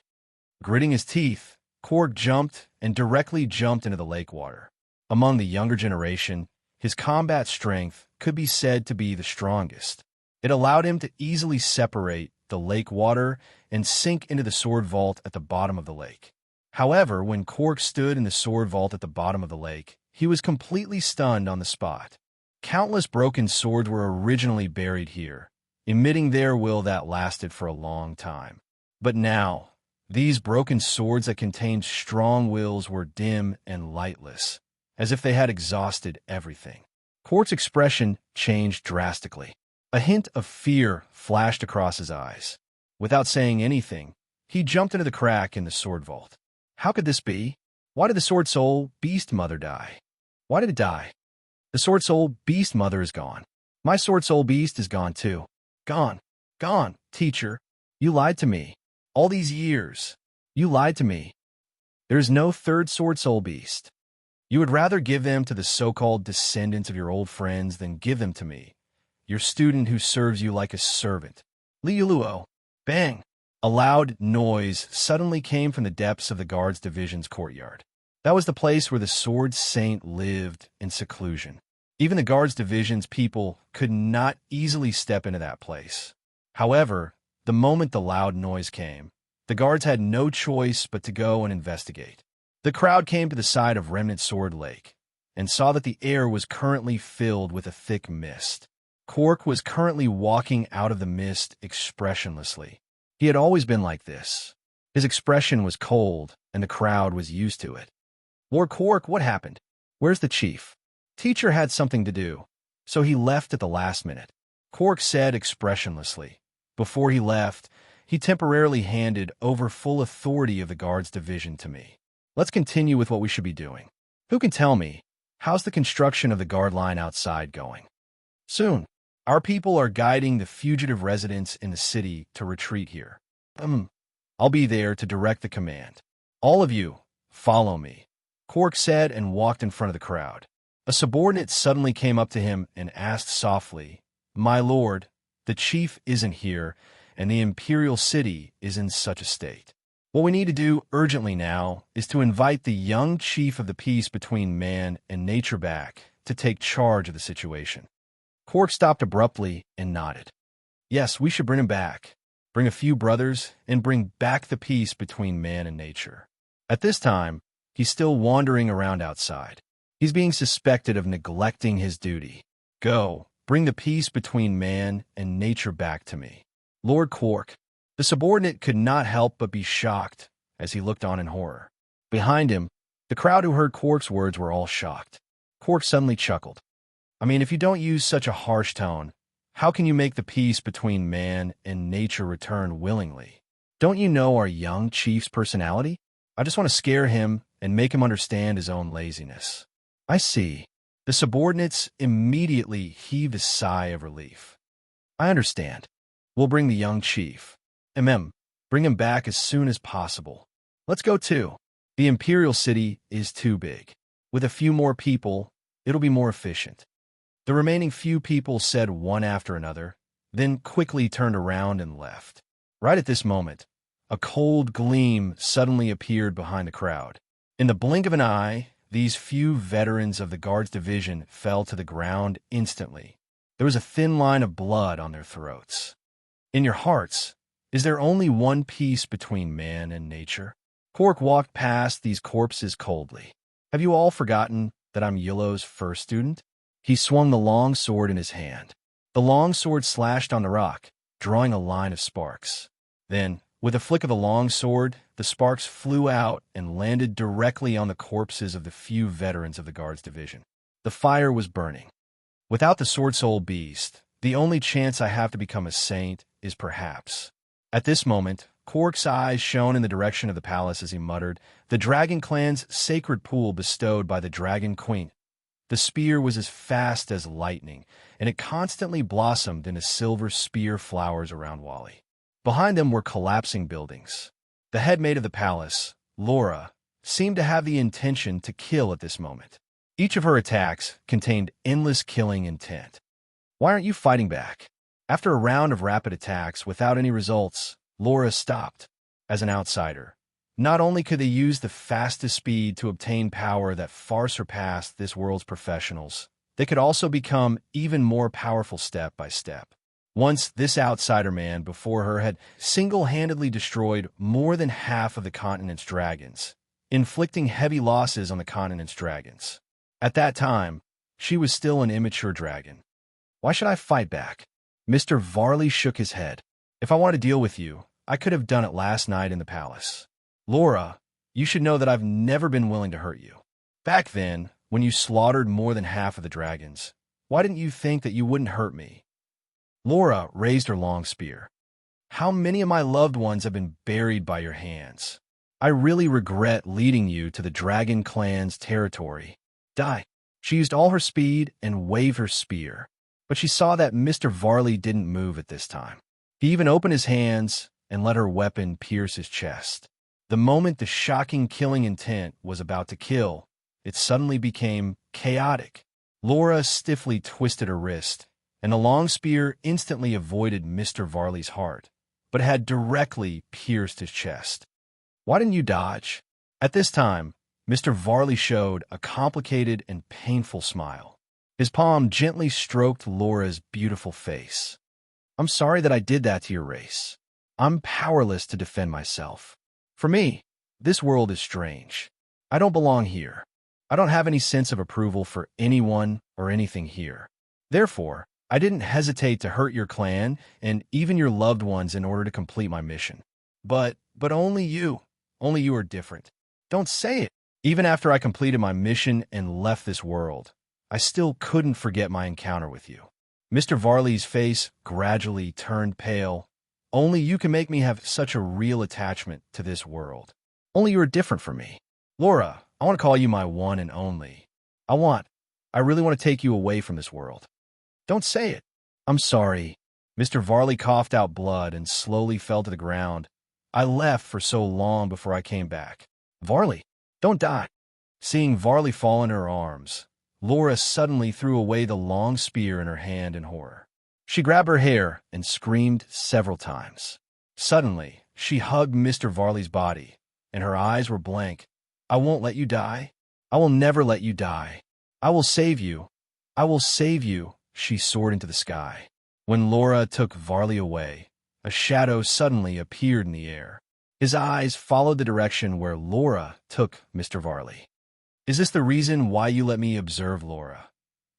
Gritting his teeth, Cork jumped and directly jumped into the lake water. Among the younger generation, his combat strength could be said to be the strongest. It allowed him to easily separate the lake water and sink into the sword vault at the bottom of the lake. However, when Cork stood in the sword vault at the bottom of the lake, he was completely stunned on the spot. Countless broken swords were originally buried here, emitting their will that lasted for a long time. But now, these broken swords that contained strong wills were dim and lightless, as if they had exhausted everything. Cork's expression changed drastically. A hint of fear flashed across his eyes. Without saying anything, he jumped into the crack in the sword vault. How could this be? Why did the Sword Soul Beast Mother die? Why did it die? The Sword Soul Beast Mother is gone. My Sword Soul Beast is gone too. Gone. Gone, teacher. You lied to me. All these years. You lied to me. There is no third Sword Soul Beast. You would rather give them to the so-called descendants of your old friends than give them to me, your student who serves you like a servant. Liuluo. Bang! A loud noise suddenly came from the depths of the guards' division's courtyard. That was the place where the Sword Saint lived in seclusion. Even the guards' division's people could not easily step into that place. However, the moment the loud noise came, the guards had no choice but to go and investigate. The crowd came to the side of Remnant Sword Lake and saw that the air was currently filled with a thick mist. Cork was currently walking out of the mist expressionlessly. He had always been like this. His expression was cold, and the crowd was used to it. Lord Cork, what happened? Where's the chief? Teacher had something to do, so he left at the last minute. Cork said expressionlessly. Before he left, he temporarily handed over full authority of the guards division to me. Let's continue with what we should be doing. Who can tell me, how's the construction of the guard line outside going? Soon. Our people are guiding the fugitive residents in the city to retreat here. I'll be there to direct the command. All of you, follow me, Cork said and walked in front of the crowd. A subordinate suddenly came up to him and asked softly, My lord, the chief isn't here, and the imperial city is in such a state. What we need to do urgently now is to invite the young chief of the peace between man and nature back to take charge of the situation. Cork stopped abruptly and nodded. Yes, we should bring him back. Bring a few brothers and bring back the peace between man and nature. At this time, he's still wandering around outside. He's being suspected of neglecting his duty. Go, bring the peace between man and nature back to me. Lord Cork. The subordinate could not help but be shocked as he looked on in horror. Behind him, the crowd who heard Cork's words were all shocked. Cork suddenly chuckled. If you don't use such a harsh tone, how can you make the peace between man and nature return willingly? Don't you know our young chief's personality? I just want to scare him and make him understand his own laziness. I see. The subordinates immediately heaved a sigh of relief. I understand. We'll bring the young chief. Bring him back as soon as possible. Let's go too. The imperial city is too big. With a few more people, it'll be more efficient. The remaining few people said one after another, then quickly turned around and left. Right at this moment, a cold gleam suddenly appeared behind the crowd. In the blink of an eye, these few veterans of the guards division fell to the ground instantly. There was a thin line of blood on their throats. In your hearts, is there only one peace between man and nature? Cork walked past these corpses coldly. Have you all forgotten that I'm Yellow's first student? He swung the long sword in his hand. The long sword slashed on the rock, drawing a line of sparks. Then, with a flick of the long sword, the sparks flew out and landed directly on the corpses of the few veterans of the guards division. The fire was burning. Without the Sword Soul Beast, the only chance I have to become a saint is perhaps. At this moment, Cork's eyes shone in the direction of the palace as he muttered, The Dragon Clan's sacred pool bestowed by the Dragon Queen. The spear was as fast as lightning, and it constantly blossomed into silver spear flowers around Wally. Behind them were collapsing buildings. The head maid of the palace, Laura, seemed to have the intention to kill at this moment. Each of her attacks contained endless killing intent. Why aren't you fighting back? After a round of rapid attacks without any results, Laura stopped. As an outsider, Not only could they use the fastest speed to obtain power that far surpassed this world's professionals, they could also become even more powerful step by step. Once, this outsider man before her had single-handedly destroyed more than half of the continent's dragons, inflicting heavy losses on the continent's dragons. At that time, she was still an immature dragon. Why should I fight back? Mr. Varley shook his head. If I want to deal with you, I could have done it last night in the palace. Laura, you should know that I've never been willing to hurt you. Back then, when you slaughtered more than half of the dragons, why didn't you think that you wouldn't hurt me? Laura raised her long spear. How many of my loved ones have been buried by your hands? I really regret leading you to the dragon clan's territory. Die. She used all her speed and waved her spear, but she saw that Mr. Varley didn't move at this time. He even opened his hands and let her weapon pierce his chest. The moment the shocking killing intent was about to kill, it suddenly became chaotic. Laura stiffly twisted her wrist, and the long spear instantly avoided Mr. Varley's heart, but had directly pierced his chest. Why didn't you dodge? At this time, Mr. Varley showed a complicated and painful smile. His palm gently stroked Laura's beautiful face. I'm sorry that I did that to your race. I'm powerless to defend myself. For me, this world is strange. I don't belong here. I don't have any sense of approval for anyone or anything here. Therefore, I didn't hesitate to hurt your clan and even your loved ones in order to complete my mission. But only you are different. Don't say it. Even after I completed my mission and left this world, I still couldn't forget my encounter with you. Mr. Varley's face gradually turned pale. Only you can make me have such a real attachment to this world. Only you are different from me. Laura, I want to call you my one and only. I really want to take you away from this world. Don't say it. I'm sorry. Mr. Varley coughed out blood and slowly fell to the ground. I left for so long before I came back. Varley, don't die. Seeing Varley fall in her arms, Laura suddenly threw away the long spear in her hand in horror. She grabbed her hair and screamed several times. Suddenly, she hugged Mr. Varley's body, and her eyes were blank. I won't let you die. I will never let you die. I will save you. I will save you, she soared into the sky. When Laura took Varley away, a shadow suddenly appeared in the air. His eyes followed the direction where Laura took Mr. Varley. Is this the reason why you let me observe Laura,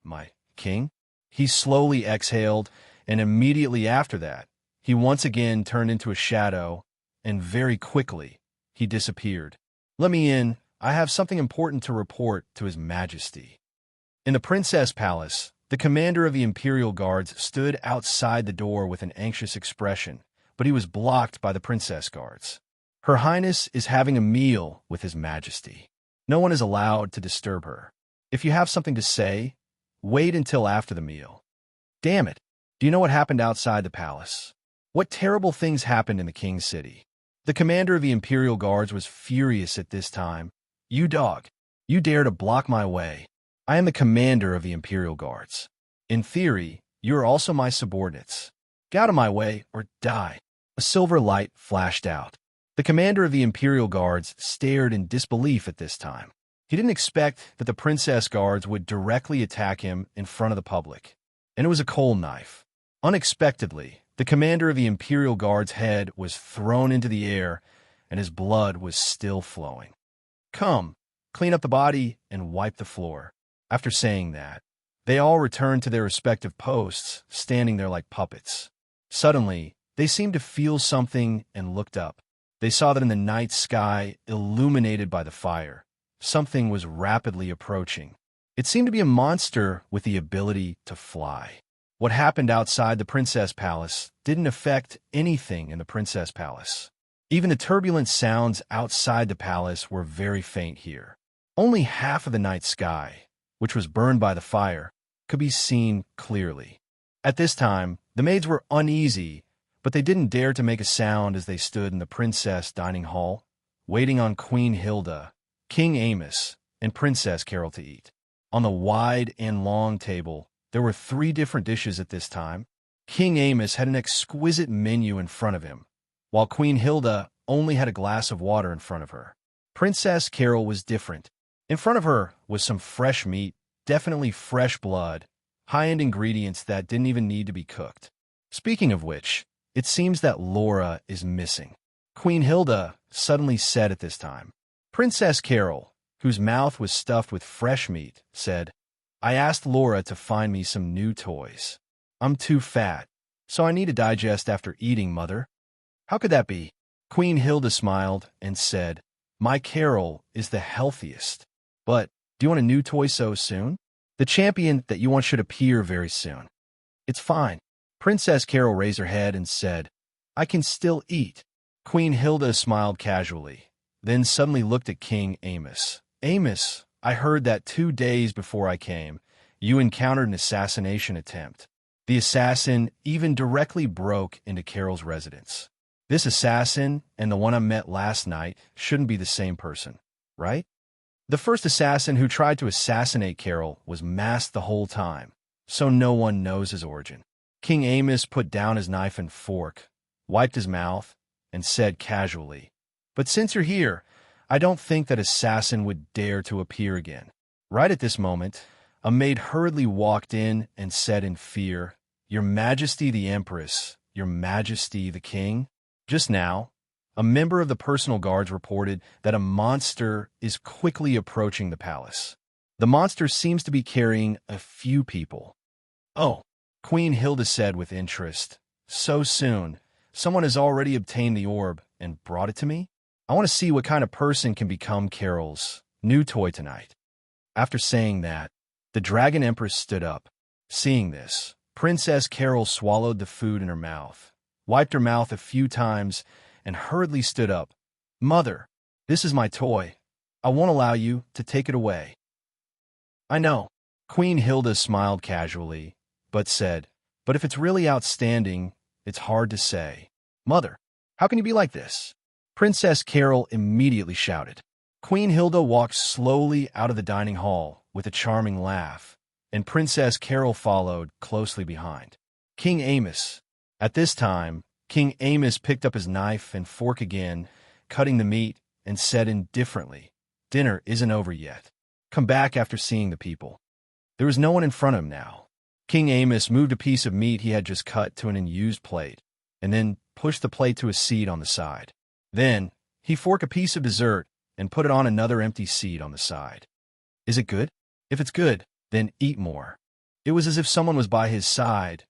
my king? He slowly exhaled, and immediately after that, he once again turned into a shadow, and very quickly, he disappeared. Let me in. I have something important to report to His Majesty. In the Princess Palace, the commander of the Imperial Guards stood outside the door with an anxious expression, but he was blocked by the Princess Guards. Her Highness is having a meal with His Majesty. No one is allowed to disturb her. If you have something to say, wait until after the meal. Damn it. Do you know what happened outside the palace? What terrible things happened in the King's city? The commander of the Imperial Guards was furious at this time. You dog. You dare to block my way. I am the commander of the Imperial Guards. In theory, you are also my subordinates. Get out of my way or die. A silver light flashed out. The commander of the Imperial Guards stared in disbelief at this time. He didn't expect that the Princess Guards would directly attack him in front of the public. And it was a cold knife. Unexpectedly, the commander of the Imperial Guard's head was thrown into the air, and his blood was still flowing. Come, clean up the body and wipe the floor. After saying that, they all returned to their respective posts, standing there like puppets. Suddenly, they seemed to feel something and looked up. They saw that in the night sky, illuminated by the fire, something was rapidly approaching. It seemed to be a monster with the ability to fly. What happened outside the Princess Palace didn't affect anything in the Princess Palace. Even the turbulent sounds outside the palace were very faint here. Only half of the night sky, which was burned by the fire, could be seen clearly. At this time, the maids were uneasy, but they didn't dare to make a sound as they stood in the princess dining hall, waiting on Queen Hilda, King Amos, and Princess Carol to eat. On the wide and long table, there were 3 different dishes at this time. King Amos had an exquisite menu in front of him, while Queen Hilda only had a glass of water in front of her. Princess Carol was different. In front of her was some fresh meat, definitely fresh blood, high-end ingredients that didn't even need to be cooked. Speaking of which, it seems that Laura is missing. Queen Hilda suddenly said at this time. Princess Carol, whose mouth was stuffed with fresh meat, said, I asked Laura to find me some new toys. I'm too fat, so I need to digest after eating, Mother. How could that be? Queen Hilda smiled and said, My Carol is the healthiest. But do you want a new toy so soon? The champion that you want should appear very soon. It's fine. Princess Carol raised her head and said, I can still eat. Queen Hilda smiled casually, then suddenly looked at King Amos. Amos, I heard that 2 days before I came, you encountered an assassination attempt. The assassin even directly broke into Carol's residence. This assassin and the one I met last night shouldn't be the same person, right? The first assassin who tried to assassinate Carol was masked the whole time, so no one knows his origin. King Amos put down his knife and fork, wiped his mouth, and said casually, But since you're here, I don't think that assassin would dare to appear again. Right at this moment, a maid hurriedly walked in and said in fear, Your Majesty the Empress, Your Majesty the King. Just now, a member of the personal guards reported that a monster is quickly approaching the palace. The monster seems to be carrying a few people. Oh, Queen Hilda said with interest, So soon, someone has already obtained the orb and brought it to me? I want to see what kind of person can become Carol's new toy tonight. After saying that, the Dragon Empress stood up. Seeing this, Princess Carol swallowed the food in her mouth, wiped her mouth a few times, and hurriedly stood up. Mother, this is my toy. I won't allow you to take it away. I know. Queen Hilda smiled casually, but said, But if it's really outstanding, it's hard to say. Mother, how can you be like this? Princess Carol immediately shouted. Queen Hilda walked slowly out of the dining hall with a charming laugh, and Princess Carol followed closely behind. King Amos. At this time, King Amos picked up his knife and fork again, cutting the meat, and said indifferently, Dinner isn't over yet. Come back after seeing the people. There was no one in front of him now. King Amos moved a piece of meat he had just cut to an unused plate, and then pushed the plate to a seat on the side. Then, he forked a piece of dessert and put it on another empty seat on the side. Is it good? If it's good, then eat more. It was as if someone was by his side,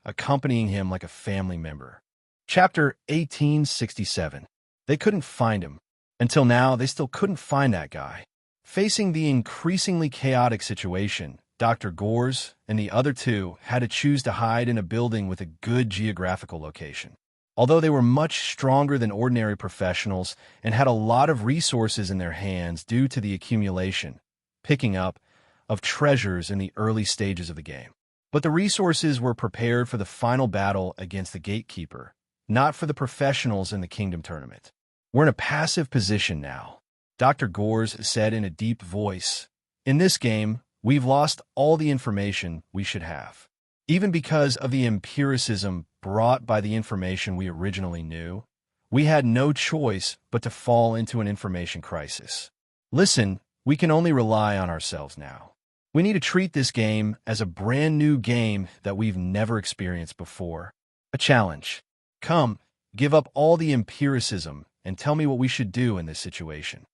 accompanying him like a family member. Chapter 1867. They couldn't find him. Until now, they still couldn't find that guy. Facing the increasingly chaotic situation, Dr. Gores and the other two had to choose to hide in a building with a good geographical location. Although they were much stronger than ordinary professionals and had a lot of resources in their hands due to the accumulation, picking up, of treasures in the early stages of the game. But the resources were prepared for the final battle against the gatekeeper, not for the professionals in the Kingdom Tournament. We're in a passive position now, Dr. Gores said in a deep voice. In this game, we've lost all the information we should have. Even because of the empiricism brought by the information we originally knew, we had no choice but to fall into an information crisis. Listen, we can only rely on ourselves now. We need to treat this game as a brand new game that we've never experienced before. A challenge. Come, give up all the empiricism and tell me what we should do in this situation.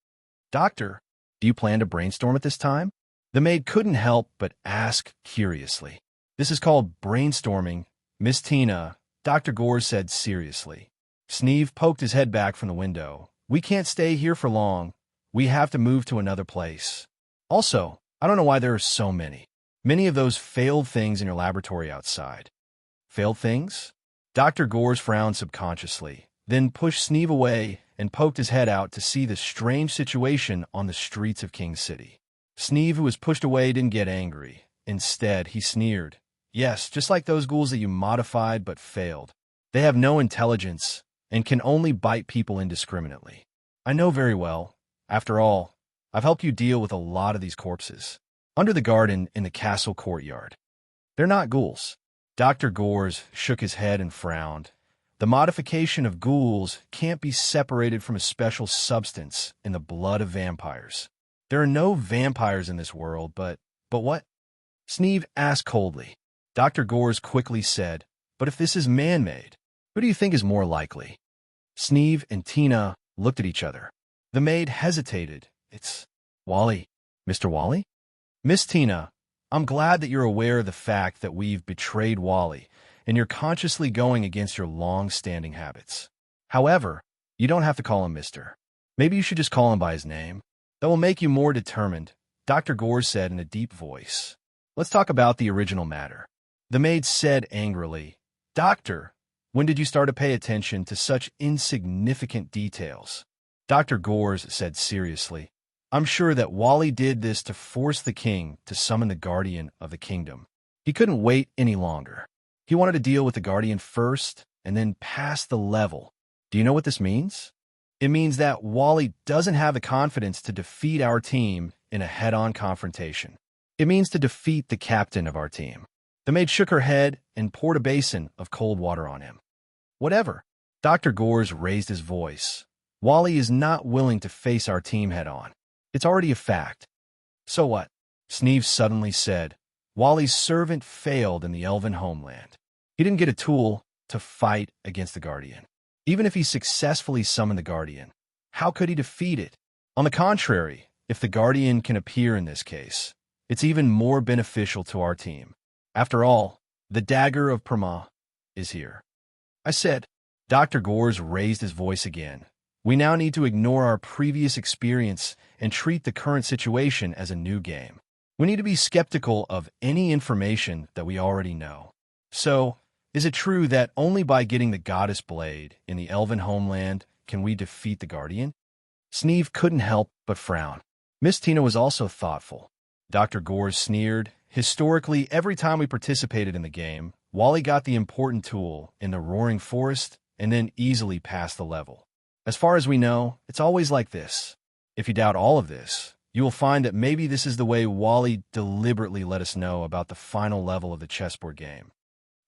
Doctor, do you plan to brainstorm at this time? The maid couldn't help but ask curiously. This is called brainstorming, Miss Tina, Dr. Gores said seriously. Sneeve poked his head back from the window. We can't stay here for long. We have to move to another place. Also, I don't know why there are so many. Many of those failed things in your laboratory outside. Failed things? Dr. Gores frowned subconsciously, then pushed Sneeve away and poked his head out to see the strange situation on the streets of King City. Sneeve, who was pushed away, didn't get angry. Instead, he sneered. Yes, just like those ghouls that you modified but failed. They have no intelligence and can only bite people indiscriminately. I know very well. After all, I've helped you deal with a lot of these corpses. Under the garden in the castle courtyard. They're not ghouls. Dr. Gores shook his head and frowned, The modification of ghouls can't be separated from a special substance in the blood of vampires. There are no vampires in this world, but what? Sneeve asked coldly. Dr. Gores quickly said, but if this is man-made, who do you think is more likely? Sneeve and Tina looked at each other. The maid hesitated. It's Wally. Mr. Wally? Miss Tina, I'm glad that you're aware of the fact that we've betrayed Wally, and you're consciously going against your long-standing habits. However, you don't have to call him Mr. Maybe you should just call him by his name. That will make you more determined, Dr. Gores said in a deep voice. Let's talk about the original matter. The maid said angrily, Doctor, when did you start to pay attention to such insignificant details? Dr. Gores said seriously, I'm sure that Wally did this to force the king to summon the guardian of the kingdom. He couldn't wait any longer. He wanted to deal with the guardian first and then pass the level. Do you know what this means? It means that Wally doesn't have the confidence to defeat our team in a head-on confrontation. It means to defeat the captain of our team. The maid shook her head and poured a basin of cold water on him. Whatever. Dr. Gores raised his voice. Wally is not willing to face our team head-on. It's already a fact. So what? Sneeve suddenly said. Wally's servant failed in the elven homeland. He didn't get a tool to fight against the guardian. Even if he successfully summoned the guardian, how could he defeat it? On the contrary, if the guardian can appear in this case, it's even more beneficial to our team. After all, the dagger of Prama is here. I said. Dr. Gores raised his voice again. We now need to ignore our previous experience and treat the current situation as a new game. We need to be skeptical of any information that we already know. So, is it true that only by getting the goddess blade in the elven homeland can we defeat the guardian? Sneeve couldn't help but frown. Miss Tina was also thoughtful. Dr. Gores sneered. Historically, every time we participated in the game, Wally got the important tool in the roaring forest and then easily passed the level. As far as we know, it's always like this. If you doubt all of this, you will find that maybe this is the way Wally deliberately let us know about the final level of the chessboard game.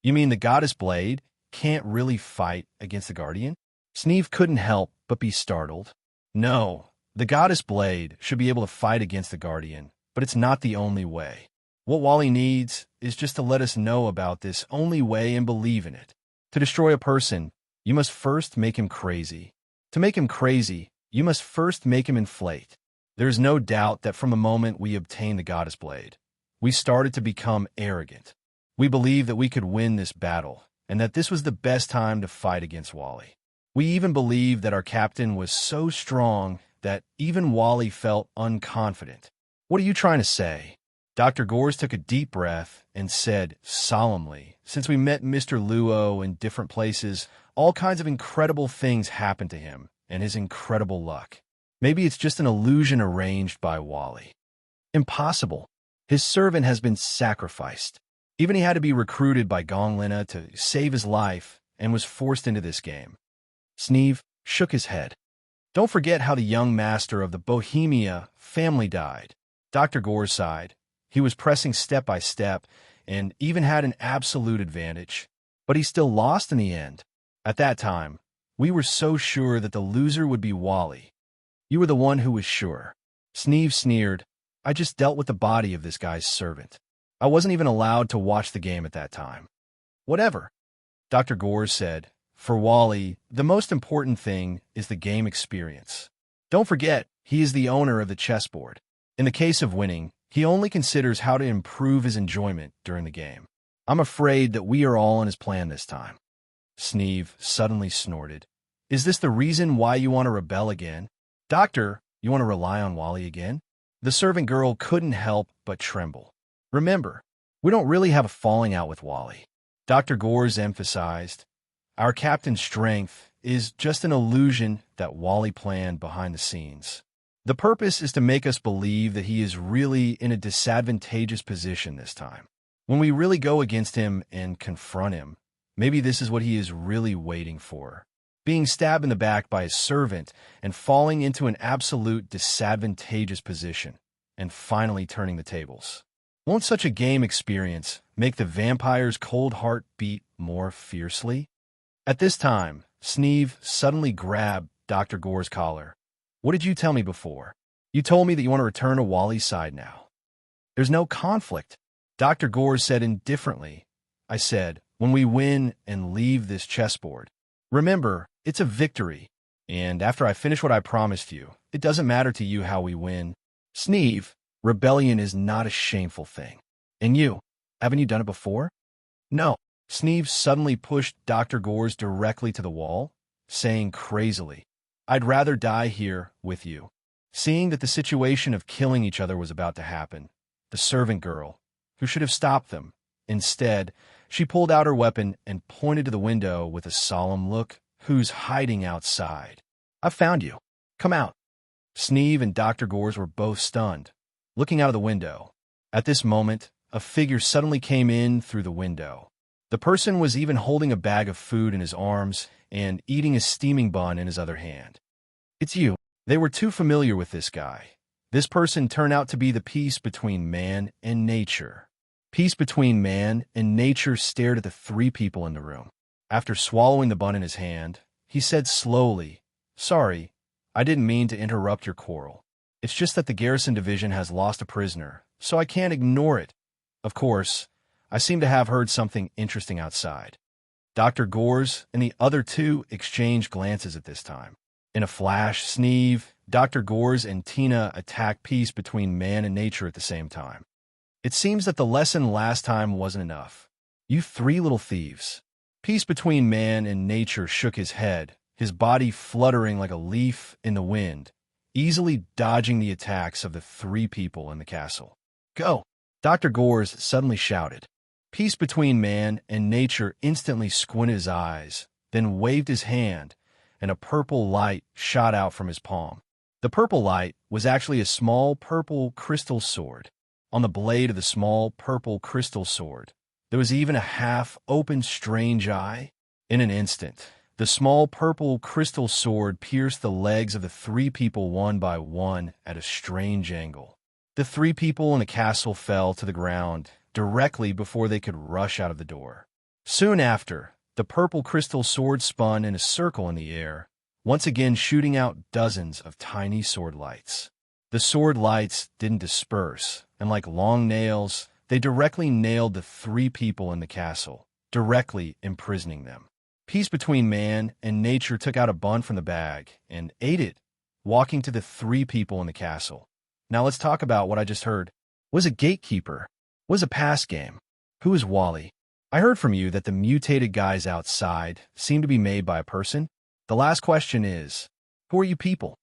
You mean the goddess blade can't really fight against the guardian? Sneeve couldn't help but be startled. No, the goddess blade should be able to fight against the guardian, but it's not the only way. What Wally needs is just to let us know about this only way and believe in it. To destroy a person, you must first make him crazy. To make him crazy, you must first make him inflate. There is no doubt that from the moment we obtained the goddess blade, we started to become arrogant. We believed that we could win this battle, and that this was the best time to fight against Wally. We even believed that our captain was so strong that even Wally felt unconfident. What are you trying to say? Dr. Gores took a deep breath and said solemnly, since we met Mr. Luo in different places, all kinds of incredible things happened to him and his incredible luck. Maybe it's just an illusion arranged by Wally. Impossible. His servant has been sacrificed. Even he had to be recruited by Gonglina to save his life and was forced into this game. Sneeve shook his head. Don't forget how the young master of the Bohemia family died. Dr. Gores sighed. He was pressing step by step and even had an absolute advantage. But he still lost in the end. At that time, we were so sure that the loser would be Wally. You were the one who was sure. Sneeve sneered. I just dealt with the body of this guy's servant. I wasn't even allowed to watch the game at that time. Whatever. Dr. Gores said, for Wally, the most important thing is the game experience. Don't forget, he is the owner of the chessboard. In the case of winning, he only considers how to improve his enjoyment during the game. I'm afraid that we are all on his plan this time. Sneeve suddenly snorted. Is this the reason why you want to rebel again? Doctor, you want to rely on Wally again? The servant girl couldn't help but tremble. Remember, we don't really have a falling out with Wally. Dr. Gores emphasized, our captain's strength is just an illusion that Wally planned behind the scenes. The purpose is to make us believe that he is really in a disadvantageous position this time. When we really go against him and confront him, maybe this is what he is really waiting for. Being stabbed in the back by his servant and falling into an absolute disadvantageous position, and finally turning the tables. Won't such a game experience make the vampire's cold heart beat more fiercely? At this time, Sneeve suddenly grabbed Dr. Gore's collar. What did you tell me before? You told me that you want to return to Wally's side now. There's no conflict, Dr. Gore said indifferently. I said, when we win and leave this chessboard. Remember, it's a victory. And after I finish what I promised you, it doesn't matter to you how we win. Sneeve, rebellion is not a shameful thing. And you, haven't you done it before? No. Sneeve suddenly pushed Dr. Gore's directly to the wall, saying crazily, I'd rather die here with you. Seeing that the situation of killing each other was about to happen, the servant girl, who should have stopped them, instead, she pulled out her weapon and pointed to the window with a solemn look. Who's hiding outside? I've found you. Come out. Sneeve and Dr. Gores were both stunned, looking out of the window. At this moment, a figure suddenly came in through the window. The person was even holding a bag of food in his arms and eating a steaming bun in his other hand. It's you. They were too familiar with this guy. This person turned out to be the peace between man and nature. Peace between man and nature stared at the three people in the room. After swallowing the bun in his hand, he said slowly, Sorry, I didn't mean to interrupt your quarrel. It's just that the garrison division has lost a prisoner, so I can't ignore it. Of course, I seem to have heard something interesting outside. Dr. Gores and the other two exchanged glances at this time. In a flash, Sneeve, Dr. Gores, and Tina attacked peace between man and nature at the same time. It seems that the lesson last time wasn't enough. You three little thieves. Peace between man and nature shook his head, his body fluttering like a leaf in the wind, easily dodging the attacks of the three people in the castle. Go! Dr. Gores suddenly shouted. Peace between man and nature instantly squinted his eyes, then waved his hand, and a purple light shot out from his palm. The purple light was actually a small purple crystal sword. On the blade of the small purple crystal sword, there was even a half-open strange eye. In an instant, the small purple crystal sword pierced the legs of the three people one by one at a strange angle. The three people in the castle fell to the ground directly before they could rush out of the door. Soon after, the purple crystal sword spun in a circle in the air, once again shooting out dozens of tiny sword lights. The sword lights didn't disperse, and like long nails, they directly nailed the three people in the castle, directly imprisoning them. Peace between man and nature took out a bun from the bag and ate it, walking to the three people in the castle. Now let's talk about what I just heard. Was a gatekeeper? Was a pass game? Who is Wally? I heard from you that the mutated guys outside seem to be made by a person. The last question is, who are you people?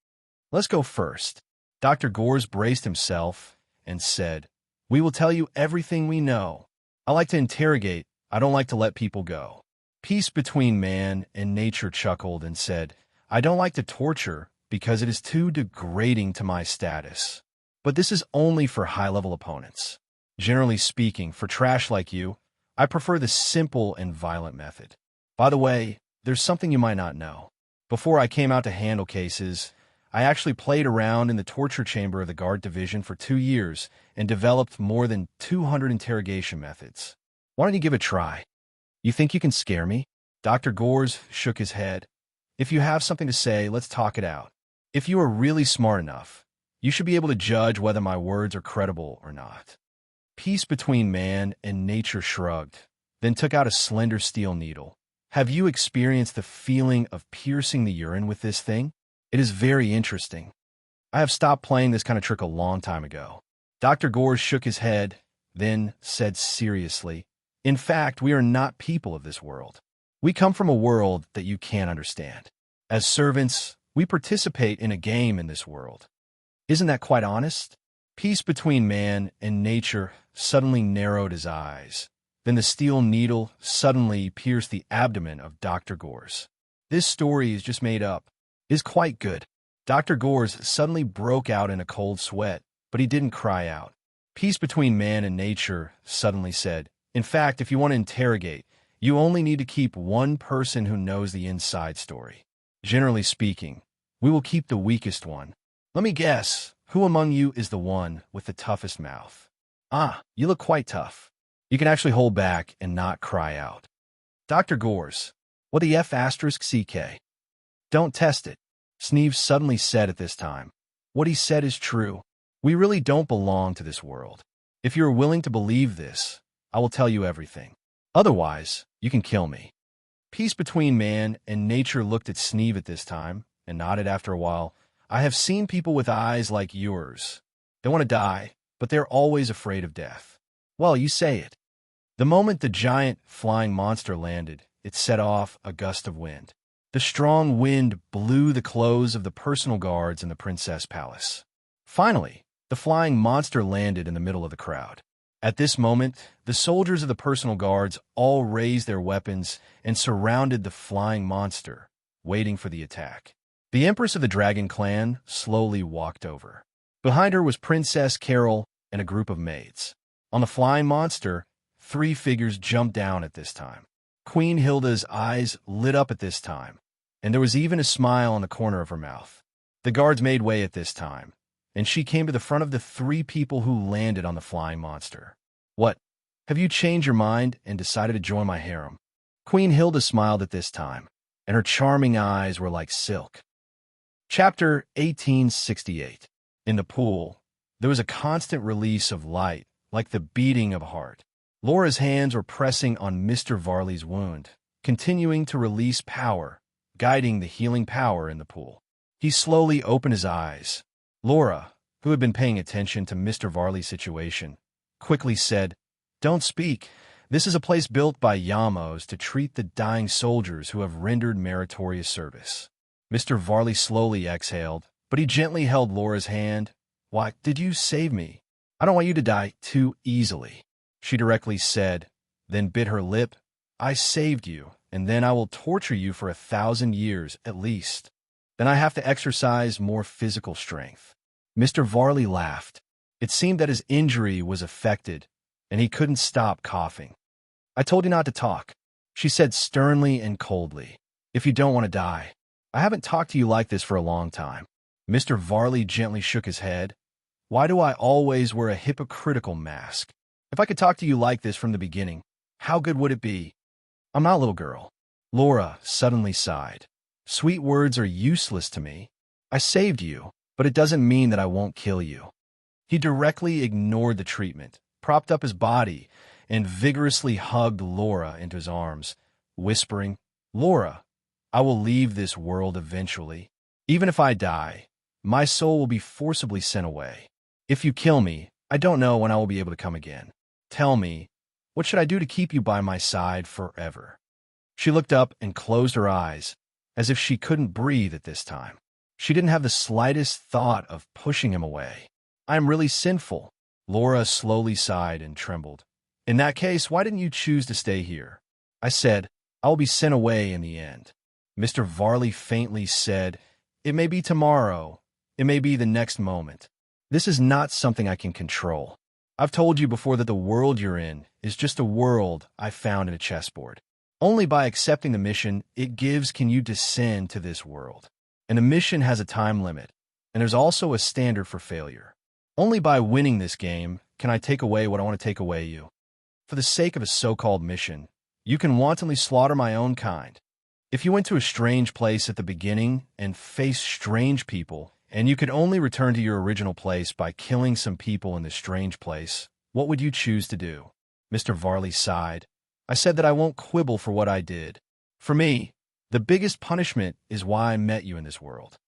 Let's go first. Dr. Gores braced himself and said, We will tell you everything we know. I like to interrogate. I don't like to let people go. Peace between man and nature chuckled and said, I don't like to torture because it is too degrading to my status. But this is only for high-level opponents. Generally speaking, for trash like you, I prefer the simple and violent method. By the way, there's something you might not know. Before I came out to handle cases, I actually played around in the torture chamber of the guard division for 2 years and developed more than 200 interrogation methods. Why don't you give it a try? You think you can scare me? Dr. Gores shook his head. If you have something to say, let's talk it out. If you are really smart enough, you should be able to judge whether my words are credible or not. Peace between man and nature shrugged, then took out a slender steel needle. Have you experienced the feeling of piercing the urine with this thing? It is very interesting. I have stopped playing this kind of trick a long time ago. Dr. Gores shook his head, then said seriously, In fact, we are not people of this world. We come from a world that you can't understand. As servants, we participate in a game in this world. Isn't that quite honest? Peace between man and nature suddenly narrowed his eyes. Then the steel needle suddenly pierced the abdomen of Dr. Gores. This story is just made up. It is quite good. Dr. Gores suddenly broke out in a cold sweat, but he didn't cry out. Peace between man and nature suddenly said, In fact, if you want to interrogate, you only need to keep one person who knows the inside story. Generally speaking, we will keep the weakest one. Let me guess, who among you is the one with the toughest mouth? Ah, you look quite tough. You can actually hold back and not cry out. Dr. Gores, What the F asterisk CK? Don't test it. Sneeve suddenly said at this time. What he said is true. We really don't belong to this world. If you are willing to believe this, I will tell you everything. Otherwise, you can kill me. Peace between man and nature looked at Sneeve at this time and nodded after a while. I have seen people with eyes like yours. They want to die, but they're always afraid of death. Well, you say it. The moment the giant flying monster landed, it set off a gust of wind. The strong wind blew the clothes of the personal guards in the princess palace. Finally, the flying monster landed in the middle of the crowd. At this moment, the soldiers of the personal guards all raised their weapons and surrounded the flying monster, waiting for the attack. The Empress of the Dragon Clan slowly walked over. Behind her was Princess Carol and a group of maids. On the flying monster, 3 figures jumped down at this time. Queen Hilda's eyes lit up at this time, and there was even a smile on the corner of her mouth. The guards made way at this time, and she came to the front of the 3 people who landed on the flying monster. What? Have you changed your mind and decided to join my harem? Queen Hilda smiled at this time, and her charming eyes were like silk. Chapter 1868. In the pool, there was a constant release of light, like the beating of a heart. Laura's hands were pressing on Mr. Varley's wound, continuing to release power, guiding the healing power in the pool. He slowly opened his eyes. Laura, who had been paying attention to Mr. Varley's situation, quickly said, "Don't speak. This is a place built by Yamos to treat the dying soldiers who have rendered meritorious service." Mr. Varley slowly exhaled, but he gently held Laura's hand. "Why did you save me? I don't want you to die too easily," she directly said, then bit her lip. "I saved you, and then I will torture you for 1,000 years at least. Then I have to exercise more physical strength." Mr. Varley laughed. It seemed that his injury was affected, and he couldn't stop coughing. "I told you not to talk," she said sternly and coldly. "If you don't want to die. I haven't talked to you like this for a long time." Mr. Varley gently shook his head. "Why do I always wear a hypocritical mask? If I could talk to you like this from the beginning, how good would it be? I'm not a little girl." Laura suddenly sighed. "Sweet words are useless to me. I saved you, but it doesn't mean that I won't kill you." He directly ignored the treatment, propped up his body, and vigorously hugged Laura into his arms, whispering, "Laura, I will leave this world eventually. Even if I die, my soul will be forcibly sent away. If you kill me, I don't know when I will be able to come again. Tell me, what should I do to keep you by my side forever?" She looked up and closed her eyes, as if she couldn't breathe at this time. She didn't have the slightest thought of pushing him away. "I am really sinful." Laura slowly sighed and trembled. "In that case, why didn't you choose to stay here?" I said, "I will be sent away in the end." Mr. Varley faintly said, "It may be tomorrow. It may be the next moment. This is not something I can control. I've told you before that the world you're in is just a world I found in a chessboard. Only by accepting the mission it gives can you descend to this world. And the mission has a time limit, and there's also a standard for failure. Only by winning this game can I take away what I want to take away you. For the sake of a so-called mission, you can wantonly slaughter my own kind. If you went to a strange place at the beginning and faced strange people, and you could only return to your original place by killing some people in this strange place, what would you choose to do?" Mr. Varley sighed. "I said that I won't quibble for what I did. For me, the biggest punishment is why I met you in this world."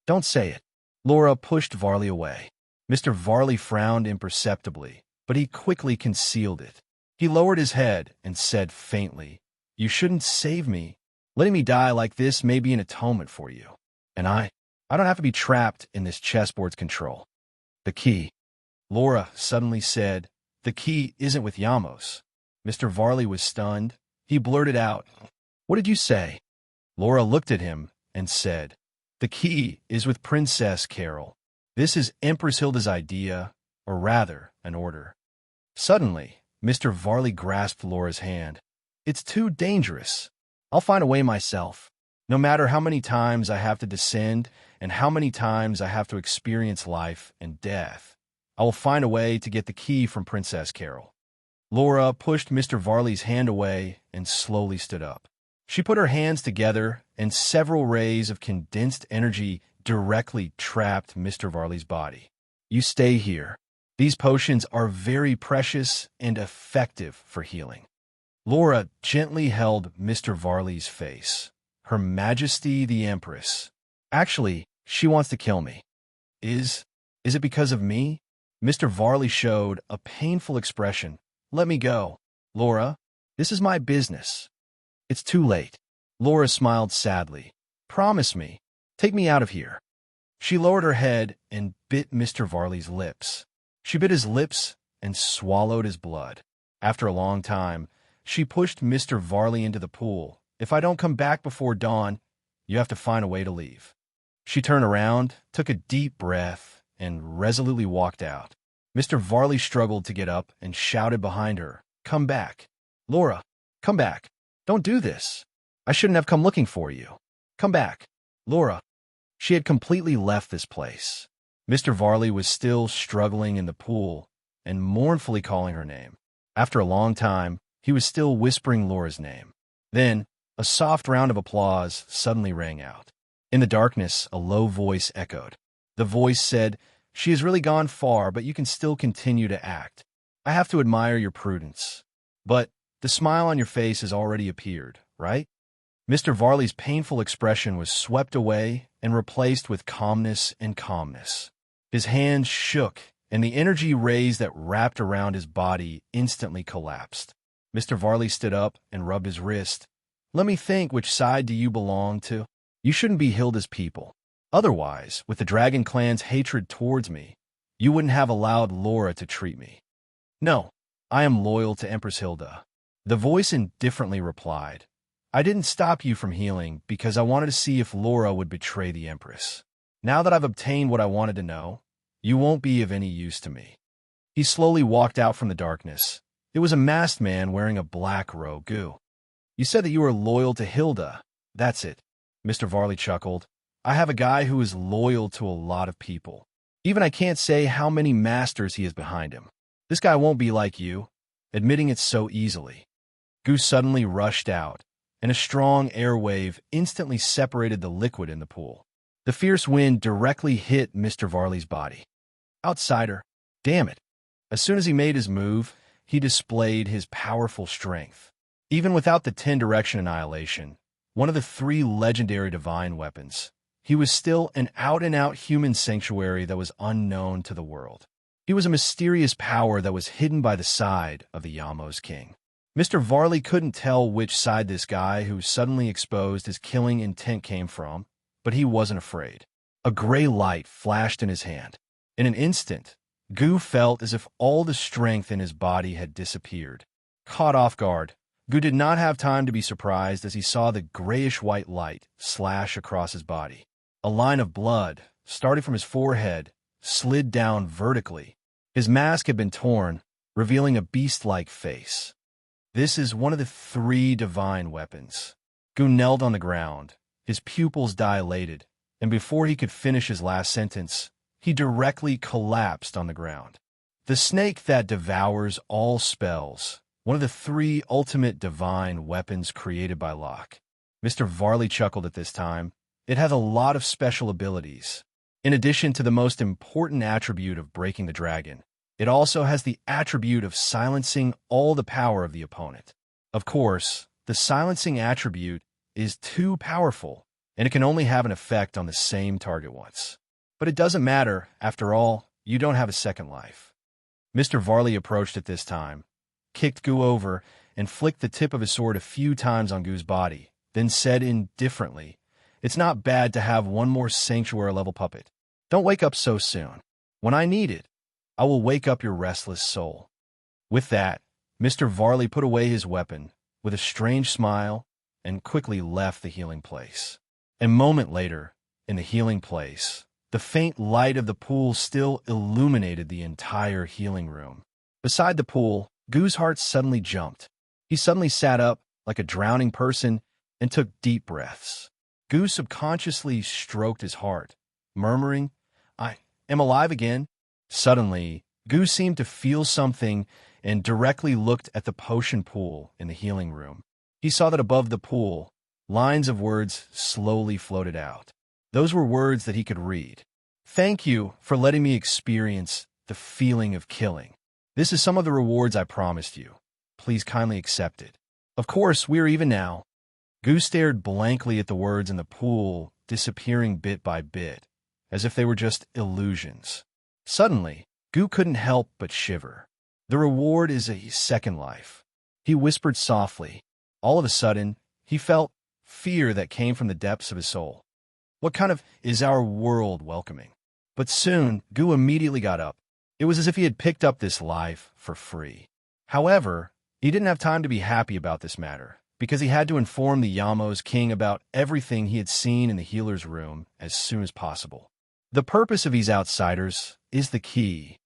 "Don't say it." Laura pushed Varley away. Mr. Varley frowned imperceptibly, but he quickly concealed it. He lowered his head and said faintly, "You shouldn't save me. Letting me die like this may be an atonement for you. And I don't have to be trapped in this chessboard's control. The key." Laura suddenly said, "The key isn't with Yamos." Mr. Varley was stunned. He blurted out, "What did you say?" Laura looked at him and said, "The key is with Princess Carol. This is Empress Hilda's idea, or rather, an order." Suddenly, Mr. Varley grasped Laura's hand. "It's too dangerous. I'll find a way myself. No matter how many times I have to descend and how many times I have to experience life and death, I will find a way to get the key from Princess Carol." Laura pushed Mr. Varley's hand away and slowly stood up. She put her hands together, and several rays of condensed energy directly trapped Mr. Varley's body. You stay here. These potions are very precious and effective for healing. Laura gently held Mr. Varley's face. Her Majesty the Empress. Actually, she wants to kill me. Is it because of me? Mr. Varley showed a painful expression. Let me go. Laura, this is my business. It's too late. Laura smiled sadly. Promise me. Take me out of here. She lowered her head and bit Mr. Varley's lips. She bit his lips and swallowed his blood. After a long time, she pushed Mr. Varley into the pool. If I don't come back before dawn, you have to find a way to leave. She turned around, took a deep breath, and resolutely walked out. Mr. Varley struggled to get up and shouted behind her, Come back. Laura, come back. Don't do this. I shouldn't have come looking for you. Come back. Laura. She had completely left this place. Mr. Varley was still struggling in the pool and mournfully calling her name. After a long time, he was still whispering Laura's name. Then, a soft round of applause suddenly rang out. In the darkness, a low voice echoed. The voice said, She has really gone far, but you can still continue to act. I have to admire your prudence. But the smile on your face has already appeared, right? Mr. Varley's painful expression was swept away and replaced with calmness and calmness. His hands shook, and the energy rays that wrapped around his body instantly collapsed. Mr. Varley stood up and rubbed his wrist. Let me think, which side do you belong to? You shouldn't be Hilda's people. Otherwise, with the Dragon Clan's hatred towards me, you wouldn't have allowed Laura to treat me. No, I am loyal to Empress Hilda. The voice indifferently replied, I didn't stop you from healing because I wanted to see if Laura would betray the Empress. Now that I've obtained what I wanted to know, you won't be of any use to me. He slowly walked out from the darkness. It was a masked man wearing a black robe. Goo. You said that you were loyal to Hilda. That's it. Mr. Varley chuckled. I have a guy who is loyal to a lot of people. Even I can't say how many masters he has behind him. This guy won't be like you, admitting it so easily. Goose suddenly rushed out, and a strong air wave instantly separated the liquid in the pool. The fierce wind directly hit Mr. Varley's body. Outsider. Damn it. As soon as he made his move, he displayed his powerful strength. Even without the 10 direction annihilation, one of the 3 legendary divine weapons, he was still an out-and-out human sanctuary that was unknown to the world. He was a mysterious power that was hidden by the side of the Yamos king. Mr. Varley couldn't tell which side this guy who suddenly exposed his killing intent came from, but he wasn't afraid. A gray light flashed in his hand. In an instant, Gu felt as if all the strength in his body had disappeared. Caught off guard, Gu did not have time to be surprised as he saw the grayish-white light slash across his body. A line of blood, starting from his forehead, slid down vertically. His mask had been torn, revealing a beast-like face. This is one of the 3 divine weapons. Gu knelt on the ground, his pupils dilated, and before he could finish his last sentence, he directly collapsed on the ground. The snake that devours all spells, one of the 3 ultimate divine weapons created by Locke. Mr. Varley chuckled at this time. It has a lot of special abilities. In addition to the most important attribute of breaking the dragon, it also has the attribute of silencing all the power of the opponent. Of course, the silencing attribute is too powerful, and it can only have an effect on the same target once. But it doesn't matter. After all, you don't have a second life. Mr. Varley approached at this time, kicked Gu over, and flicked the tip of his sword a few times on Gu's body, then said indifferently, It's not bad to have one more sanctuary-level puppet. Don't wake up so soon. When I need it, I will wake up your restless soul. With that, Mr. Varley put away his weapon with a strange smile and quickly left the healing place. A moment later, in the healing place, the faint light of the pool still illuminated the entire healing room. Beside the pool, Gu's heart suddenly jumped. He suddenly sat up like a drowning person and took deep breaths. Gu subconsciously stroked his heart, murmuring, I am alive again. Suddenly, Gu seemed to feel something and directly looked at the potion pool in the healing room. He saw that above the pool, Lines of words slowly floated out. Those were words that he could read. Thank you for letting me experience the feeling of killing. This is some of the rewards I promised you. Please kindly accept it. Of course, we are even now. Gu stared blankly at the words in the pool, disappearing bit by bit, as if they were just illusions. Suddenly, Gu couldn't help but shiver. The reward is a second life. He whispered softly. All of a sudden, he felt fear that came from the depths of his soul. What kind of is our world welcoming? But soon, Gu immediately got up. It was as if he had picked up this life for free. However, he didn't have time to be happy about this matter, because he had to inform the Yamo's king about everything he had seen in the healer's room as soon as possible. The purpose of these outsiders is the key.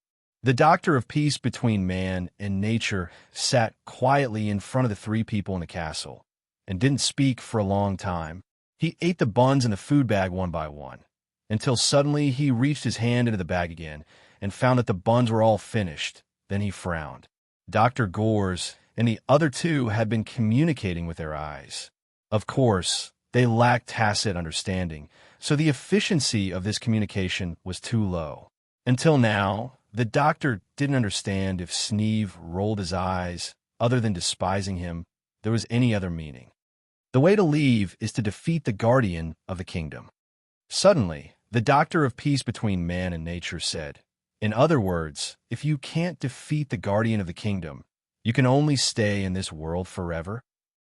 The doctor of peace between man and nature sat quietly in front of the three people in the castle and didn't speak for a long time. He ate the buns in the food bag one by one, until suddenly he reached his hand into the bag again and found that the buns were all finished. Then he frowned. Dr. Gores and the other two had been communicating with their eyes. Of course, they lacked tacit understanding, so the efficiency of this communication was too low. Until now, the doctor didn't understand if Sneeve rolled his eyes, other than despising him, there was any other meaning. The way to leave is to defeat the guardian of the kingdom. Suddenly, the doctor of peace between man and nature said, in other words, if you can't defeat the guardian of the kingdom, you can only stay in this world forever.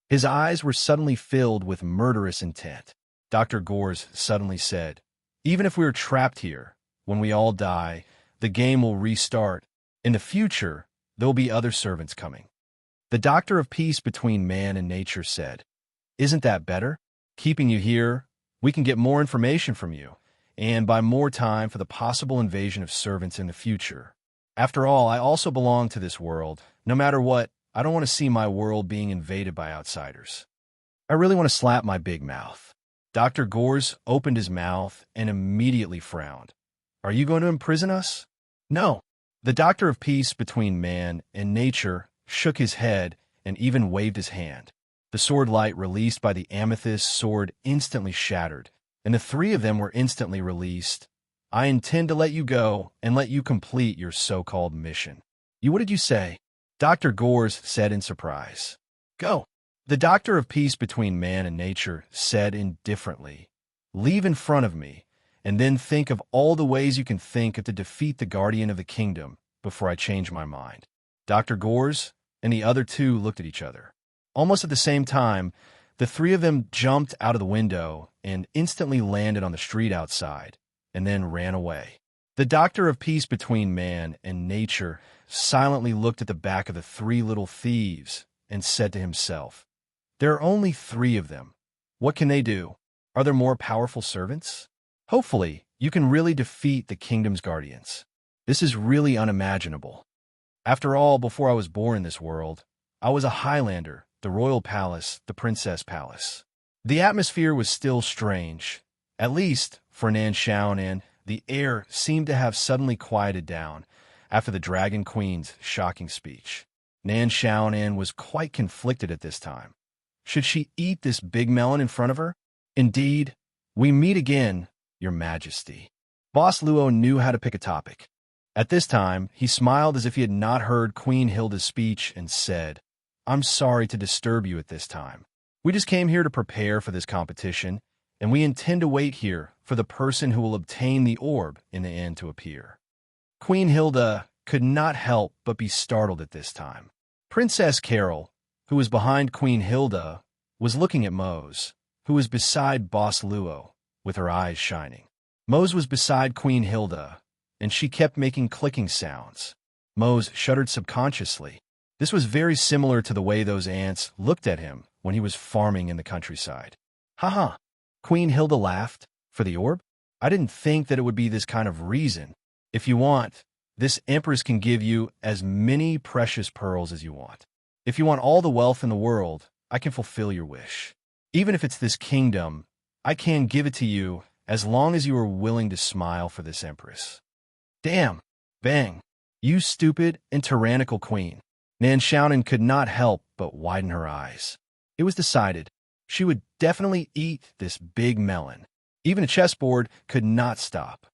His eyes were suddenly filled with murderous intent. Dr. Gores suddenly said, even if we are trapped here, when we all die, the game will restart. In the future, there will be other servants coming. The doctor of peace between man and nature said, isn't that better? Keeping you here, we can get more information from you, and buy more time for the possible invasion of servants in the future. After all, I also belong to this world. No matter what, I don't want to see my world being invaded by outsiders. I really want to slap my big mouth. Dr. Gores opened his mouth and immediately frowned. Are you going to imprison us? No. The doctor of peace between man and nature shook his head and even waved his hand. The sword light released by the amethyst sword instantly shattered, and the three of them were instantly released. I intend to let you go and let you complete your so-called mission. What did you say? Dr. Gores said in surprise. Go. The doctor of peace between man and nature said indifferently, leave in front of me, and then think of all the ways you can think of to defeat the guardian of the kingdom before I change my mind. Dr. Gores and the other two looked at each other. Almost at the same time, the three of them jumped out of the window and instantly landed on the street outside, and then ran away. The doctor of peace between man and nature silently looked at the back of the three little thieves and said to himself, there are only three of them. What can they do? Are there more powerful servants? Hopefully, you can really defeat the kingdom's guardians. This is really unimaginable. After all, before I was born in this world, I was a Highlander, the royal palace, the princess palace. The atmosphere was still strange. At least, for Nan Xiaonan, the air seemed to have suddenly quieted down after the Dragon Queen's shocking speech. Nan Xiaonan was quite conflicted at this time. Should she eat this big melon in front of her? Indeed, we meet again, Your Majesty. Boss Luo knew how to pick a topic. At this time, he smiled as if he had not heard Queen Hilda's speech and said, I'm sorry to disturb you at this time. We just came here to prepare for this competition, and we intend to wait here for the person who will obtain the orb in the end to appear. Queen Hilda could not help but be startled at this time. Princess Carol, who was behind Queen Hilda, was looking at Mose, who was beside Boss Luo, with her eyes shining. Mose was beside Queen Hilda, and she kept making clicking sounds. Mose shuddered subconsciously. This was very similar to the way those ants looked at him when he was farming in the countryside. Ha! Queen Hilda laughed. For the orb? I didn't think that it would be this kind of reason. If you want, this empress can give you as many precious pearls as you want. If you want all the wealth in the world, I can fulfill your wish. Even if it's this kingdom, I can give it to you as long as you are willing to smile for this empress. Damn! Bang! You stupid and tyrannical queen. Nan Xiaonan could not help but widen her eyes. It was decided she would definitely eat this big melon. Even a chessboard could not stop.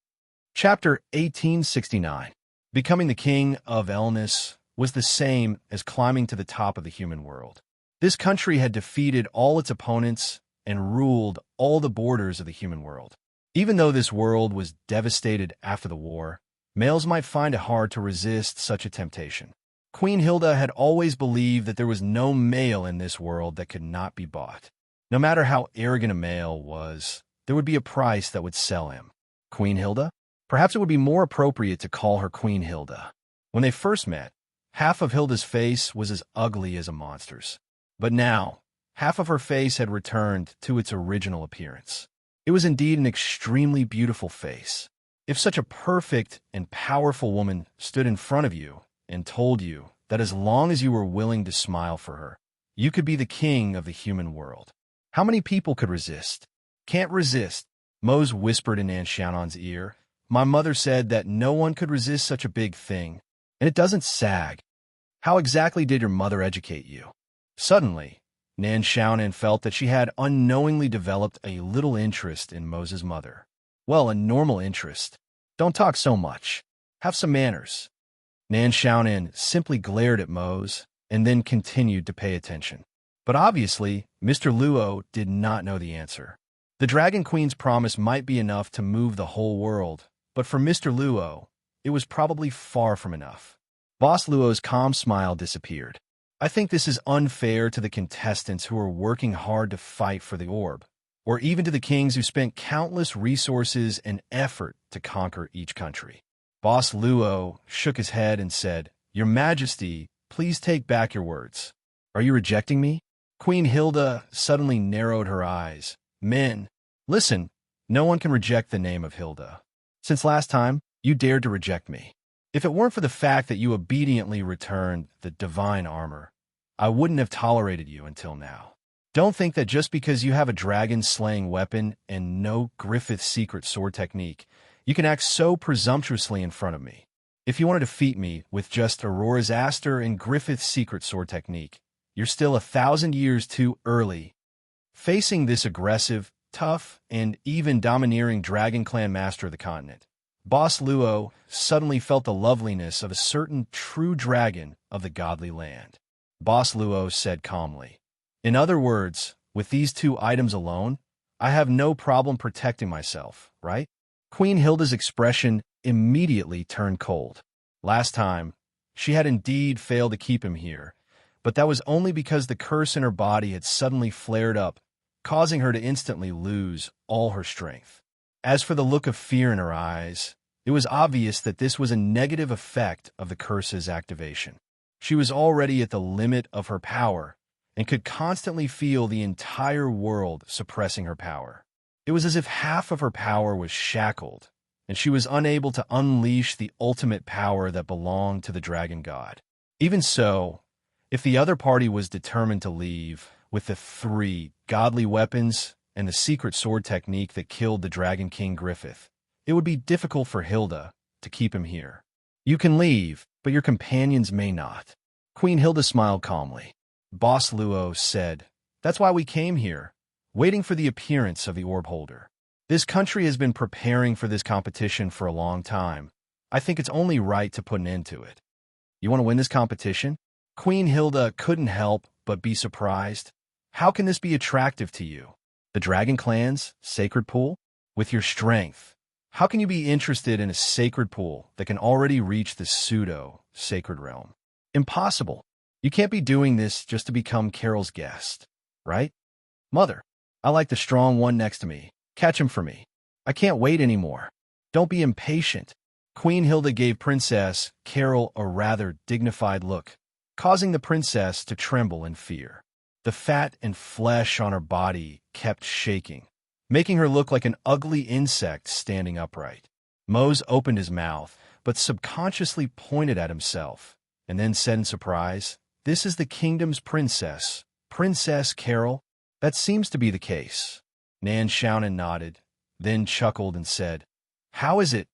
Chapter 1869. Becoming the king of Elnis was the same as climbing to the top of the human world. This country had defeated all its opponents and ruled all the borders of the human world. Even though this world was devastated after the war, males might find it hard to resist such a temptation. Queen Hilda had always believed that there was no male in this world that could not be bought. No matter how arrogant a male was, there would be a price that would sell him. Queen Hilda? Perhaps it would be more appropriate to call her Queen Hilda. When they first met, half of Hilda's face was as ugly as a monster's. But now, half of her face had returned to its original appearance. It was indeed an extremely beautiful face. If such a perfect and powerful woman stood in front of you and told you that as long as you were willing to smile for her, you could be the king of the human world, how many people could resist? Can't resist, Mose whispered in Nan Shannon's ear. My mother said that no one could resist such a big thing, and it doesn't sag. How exactly did your mother educate you? Suddenly, Nan Shannon felt that she had unknowingly developed a little interest in Mose's mother. Well, a normal interest. Don't talk so much. Have some manners. Nan Shannon simply glared at Mose and then continued to pay attention. But obviously, Mr. Luo did not know the answer. The Dragon Queen's promise might be enough to move the whole world, but for Mr. Luo, it was probably far from enough. Boss Luo's calm smile disappeared. I think this is unfair to the contestants who are working hard to fight for the orb, or even to the kings who spent countless resources and effort to conquer each country. Boss Luo shook his head and said, Your Majesty, please take back your words. Are you rejecting me? Queen Hilda suddenly narrowed her eyes. Men, listen, no one can reject the name of Hilda. Since last time, you dared to reject me. If it weren't for the fact that you obediently returned the divine armor, I wouldn't have tolerated you until now. Don't think that just because you have a dragon-slaying weapon and no Griffith's secret sword technique, you can act so presumptuously in front of me. If you want to defeat me with just Aurora's Aster and Griffith's secret sword technique, you're still 1,000 years too early. Facing this aggressive, tough, and even domineering Dragon Clan master of the continent, Boss Luo suddenly felt the loveliness of a certain true dragon of the godly land. Boss Luo said calmly, In other words, with these two items alone, I have no problem protecting myself, right? Queen Hilda's expression immediately turned cold. Last time, she had indeed failed to keep him here, but that was only because the curse in her body had suddenly flared up, causing her to instantly lose all her strength. As for the look of fear in her eyes, it was obvious that this was a negative effect of the curse's activation. She was already at the limit of her power and could constantly feel the entire world suppressing her power. It was as if half of her power was shackled, and she was unable to unleash the ultimate power that belonged to the dragon god. Even so, if the other party was determined to leave with the 3 godly weapons and the secret sword technique that killed the Dragon King Griffith, it would be difficult for Hilda to keep him here. You can leave, but your companions may not. Queen Hilda smiled calmly. Boss Luo said, That's why we came here, waiting for the appearance of the orb holder. This country has been preparing for this competition for a long time. I think it's only right to put an end to it. You want to win this competition? Queen Hilda couldn't help but be surprised. How can this be attractive to you? The Dragon Clan's sacred pool? With your strength, how can you be interested in a sacred pool that can already reach the pseudo-sacred realm? Impossible. You can't be doing this just to become Carol's guest, right? Mother, I like the strong one next to me. Catch him for me. I can't wait anymore. Don't be impatient. Queen Hilda gave Princess Carol a rather dignified look, causing the princess to tremble in fear. The fat and flesh on her body kept shaking, making her look like an ugly insect standing upright. Mose opened his mouth, but subconsciously pointed at himself, and then said in surprise, This is the kingdom's princess, Princess Carol. That seems to be the case. Nan Shannon nodded, then chuckled and said, How is it?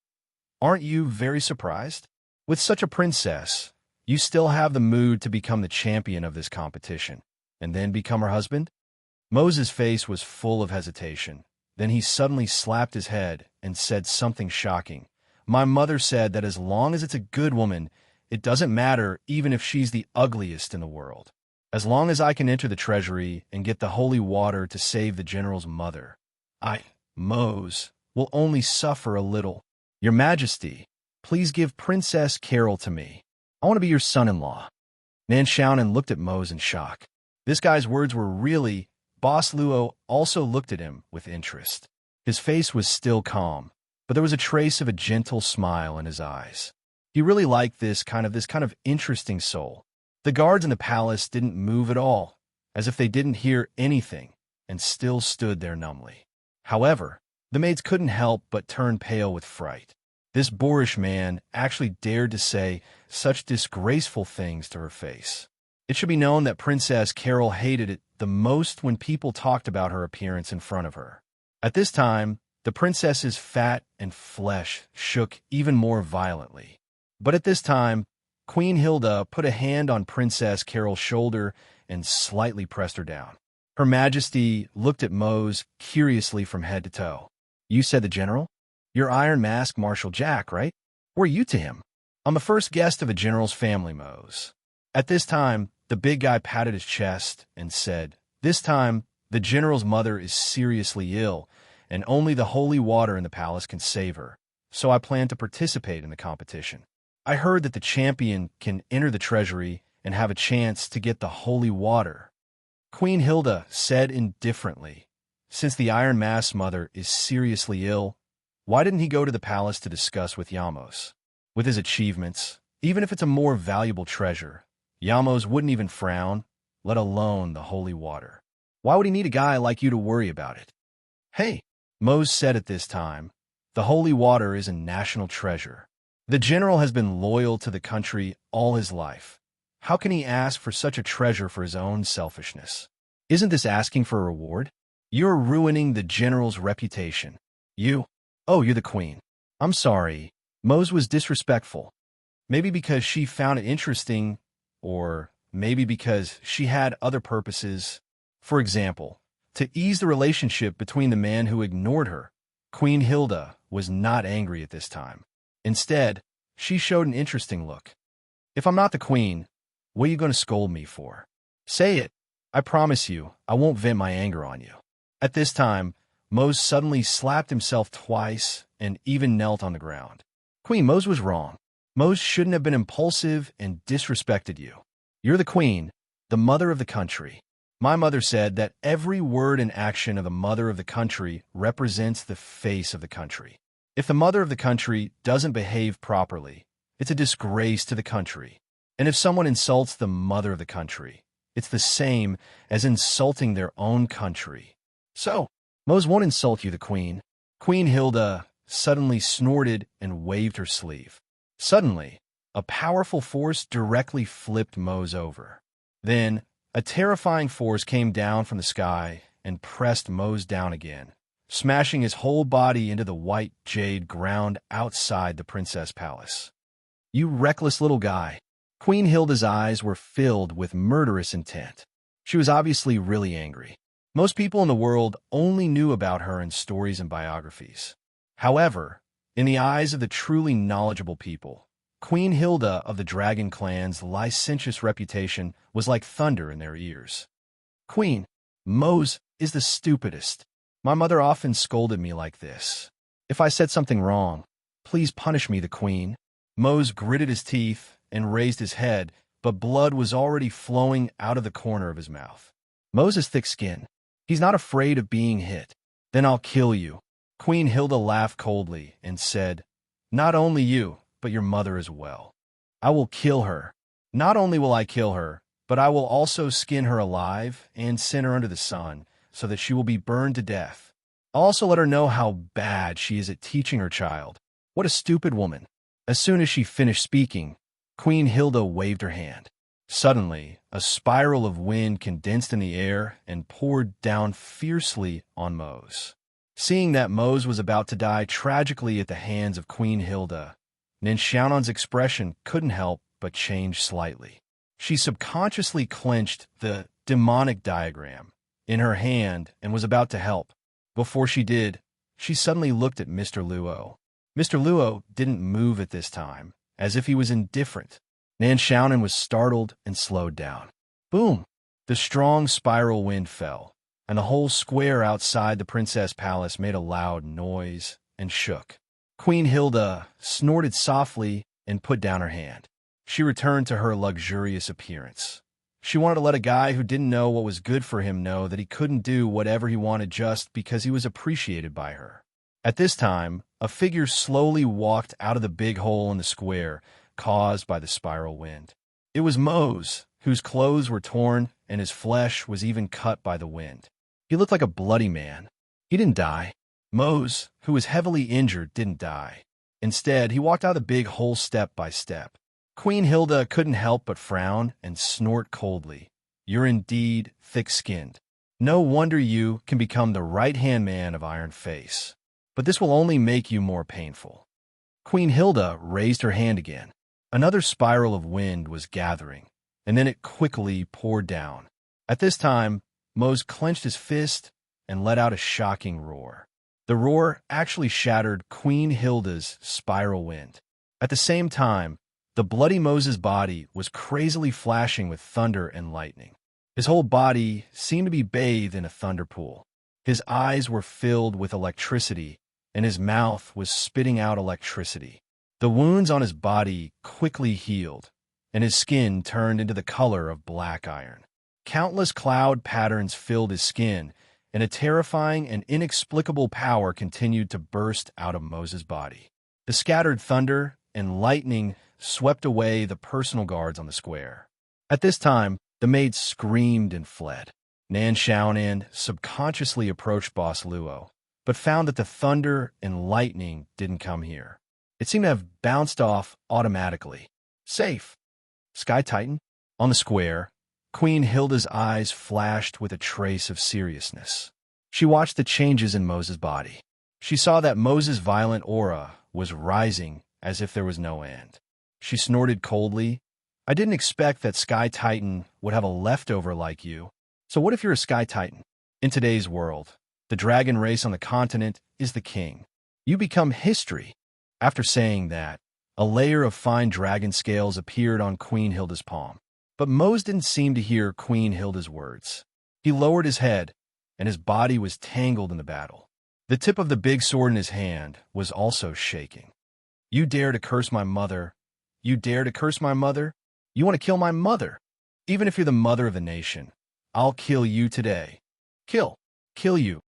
Aren't you very surprised? With such a princess, you still have the mood to become the champion of this competition, and then become her husband? Moses' face was full of hesitation. Then he suddenly slapped his head and said something shocking. My mother said that as long as it's a good woman, it doesn't matter even if she's the ugliest in the world. As long as I can enter the treasury and get the holy water to save the general's mother, Mose, will only suffer a little. Your Majesty, please give Princess Carol to me. I want to be your son-in-law. Nan Xiaonan looked at Mose in shock. This guy's words were really... Boss Luo also looked at him with interest. His face was still calm, but there was a trace of a gentle smile in his eyes. He really liked this kind of interesting soul. The guards in the palace didn't move at all, as if they didn't hear anything, and still stood there numbly. However, the maids couldn't help but turn pale with fright. This boorish man actually dared to say such disgraceful things to her face. It should be known that Princess Carol hated it the most when people talked about her appearance in front of her. At this time, the princess's fat and flesh shook even more violently. But at this time, Queen Hilda put a hand on Princess Carol's shoulder and slightly pressed her down. Her Majesty looked at Mose curiously from head to toe. You said the general? You're Iron Mask Marshal Jack, right? Who are you to him? I'm the first guest of a general's family, Mose. At this time, the big guy patted his chest and said, This time, the general's mother is seriously ill, and only the holy water in the palace can save her, so I plan to participate in the competition. I heard that the champion can enter the treasury and have a chance to get the holy water. Queen Hilda said indifferently, Since the Iron Mask's mother is seriously ill, why didn't he go to the palace to discuss with Yamos? With his achievements, even if it's a more valuable treasure, Yamos wouldn't even frown, let alone the holy water. Why would he need a guy like you to worry about it? Hey, Mose said at this time, the holy water is a national treasure. The general has been loyal to the country all his life. How can he ask for such a treasure for his own selfishness? Isn't this asking for a reward? You're ruining the general's reputation. You're the queen. I'm sorry. Mose was disrespectful. Maybe because she found it interesting, or maybe because she had other purposes. For example, to ease the relationship between the man who ignored her. Queen Hilda was not angry at this time. Instead, she showed an interesting look. If I'm not the queen, what are you going to scold me for? Say it. I promise you, I won't vent my anger on you. At this time, Mose suddenly slapped himself twice and even knelt on the ground. Queen, Mose was wrong. Mose shouldn't have been impulsive and disrespected you. You're the queen, the mother of the country. My mother said that every word and action of the mother of the country represents the face of the country. If the mother of the country doesn't behave properly, it's a disgrace to the country. And if someone insults the mother of the country, it's the same as insulting their own country. So, Mose won't insult you, the queen. Queen Hilda suddenly snorted and waved her sleeve. Suddenly, a powerful force directly flipped Mose over. Then, a terrifying force came down from the sky and pressed Mose down again, smashing his whole body into the white jade ground outside the princess palace. You reckless little guy. Queen Hilda's eyes were filled with murderous intent. She was obviously really angry. Most people in the world only knew about her in stories and biographies. However, in the eyes of the truly knowledgeable people, Queen Hilda of the Dragon Clan's licentious reputation was like thunder in their ears. Queen, Mose is the stupidest. My mother often scolded me like this. If I said something wrong, please punish me, the queen. Mose gritted his teeth and raised his head, but blood was already flowing out of the corner of his mouth. Mose is thick-skinned. He's not afraid of being hit. Then I'll kill you. Queen Hilda laughed coldly and said, Not only you, but your mother as well. I will kill her. Not only will I kill her, but I will also skin her alive and send her under the sun, so that she will be burned to death. I'll also let her know how bad she is at teaching her child. What a stupid woman. As soon as she finished speaking, Queen Hilda waved her hand. Suddenly, a spiral of wind condensed in the air and poured down fiercely on Mose. Seeing that Mose was about to die tragically at the hands of Queen Hilda, Nan Xiaonan's expression couldn't help but change slightly. She subconsciously clenched the demonic diagram in her hand and was about to help. Before she did, she suddenly looked at Mr. Luo. Mr. Luo didn't move at this time, as if he was indifferent. Nan Xiaonan was startled and slowed down. Boom! The strong spiral wind fell, and the whole square outside the princess palace made a loud noise and shook. Queen Hilda snorted softly and put down her hand. She returned to her luxurious appearance. She wanted to let a guy who didn't know what was good for him know that he couldn't do whatever he wanted just because he was appreciated by her. At this time, a figure slowly walked out of the big hole in the square caused by the spiral wind. It was Mose, whose clothes were torn and his flesh was even cut by the wind. He looked like a bloody man. He didn't die. Mose, who was heavily injured, didn't die. Instead, he walked out of the big hole step by step. Queen Hilda couldn't help but frown and snort coldly. You're indeed thick-skinned. No wonder you can become the right-hand man of Iron Face. But this will only make you more painful. Queen Hilda raised her hand again. Another spiral of wind was gathering, and then it quickly poured down. At this time, Mose clenched his fist and let out a shocking roar. The roar actually shattered Queen Hilda's spiral wind. At the same time, the bloody Mose's body was crazily flashing with thunder and lightning. His whole body seemed to be bathed in a thunder pool. His eyes were filled with electricity, and his mouth was spitting out electricity. The wounds on his body quickly healed, and his skin turned into the color of black iron. Countless cloud patterns filled his skin, and a terrifying and inexplicable power continued to burst out of Moses' body. The scattered thunder and lightning swept away the personal guards on the square. At this time, the maids screamed and fled. Nan Xiaonan subconsciously approached Boss Luo, but found that the thunder and lightning didn't come here. It seemed to have bounced off automatically. Safe. Sky Titan? On the square, Queen Hilda's eyes flashed with a trace of seriousness. She watched the changes in Moses' body. She saw that Moses' violent aura was rising as if there was no end. She snorted coldly. I didn't expect that Sky Titan would have a leftover like you. So what if you're a Sky Titan? In today's world, the dragon race on the continent is the king. You become history. After saying that, a layer of fine dragon scales appeared on Queen Hilda's palm. But Mose didn't seem to hear Queen Hilda's words. He lowered his head, and his body was tangled in the battle. The tip of the big sword in his hand was also shaking. You dare to curse my mother? You dare to curse my mother? You want to kill my mother? Even if you're the mother of a nation, I'll kill you today. Kill. Kill you.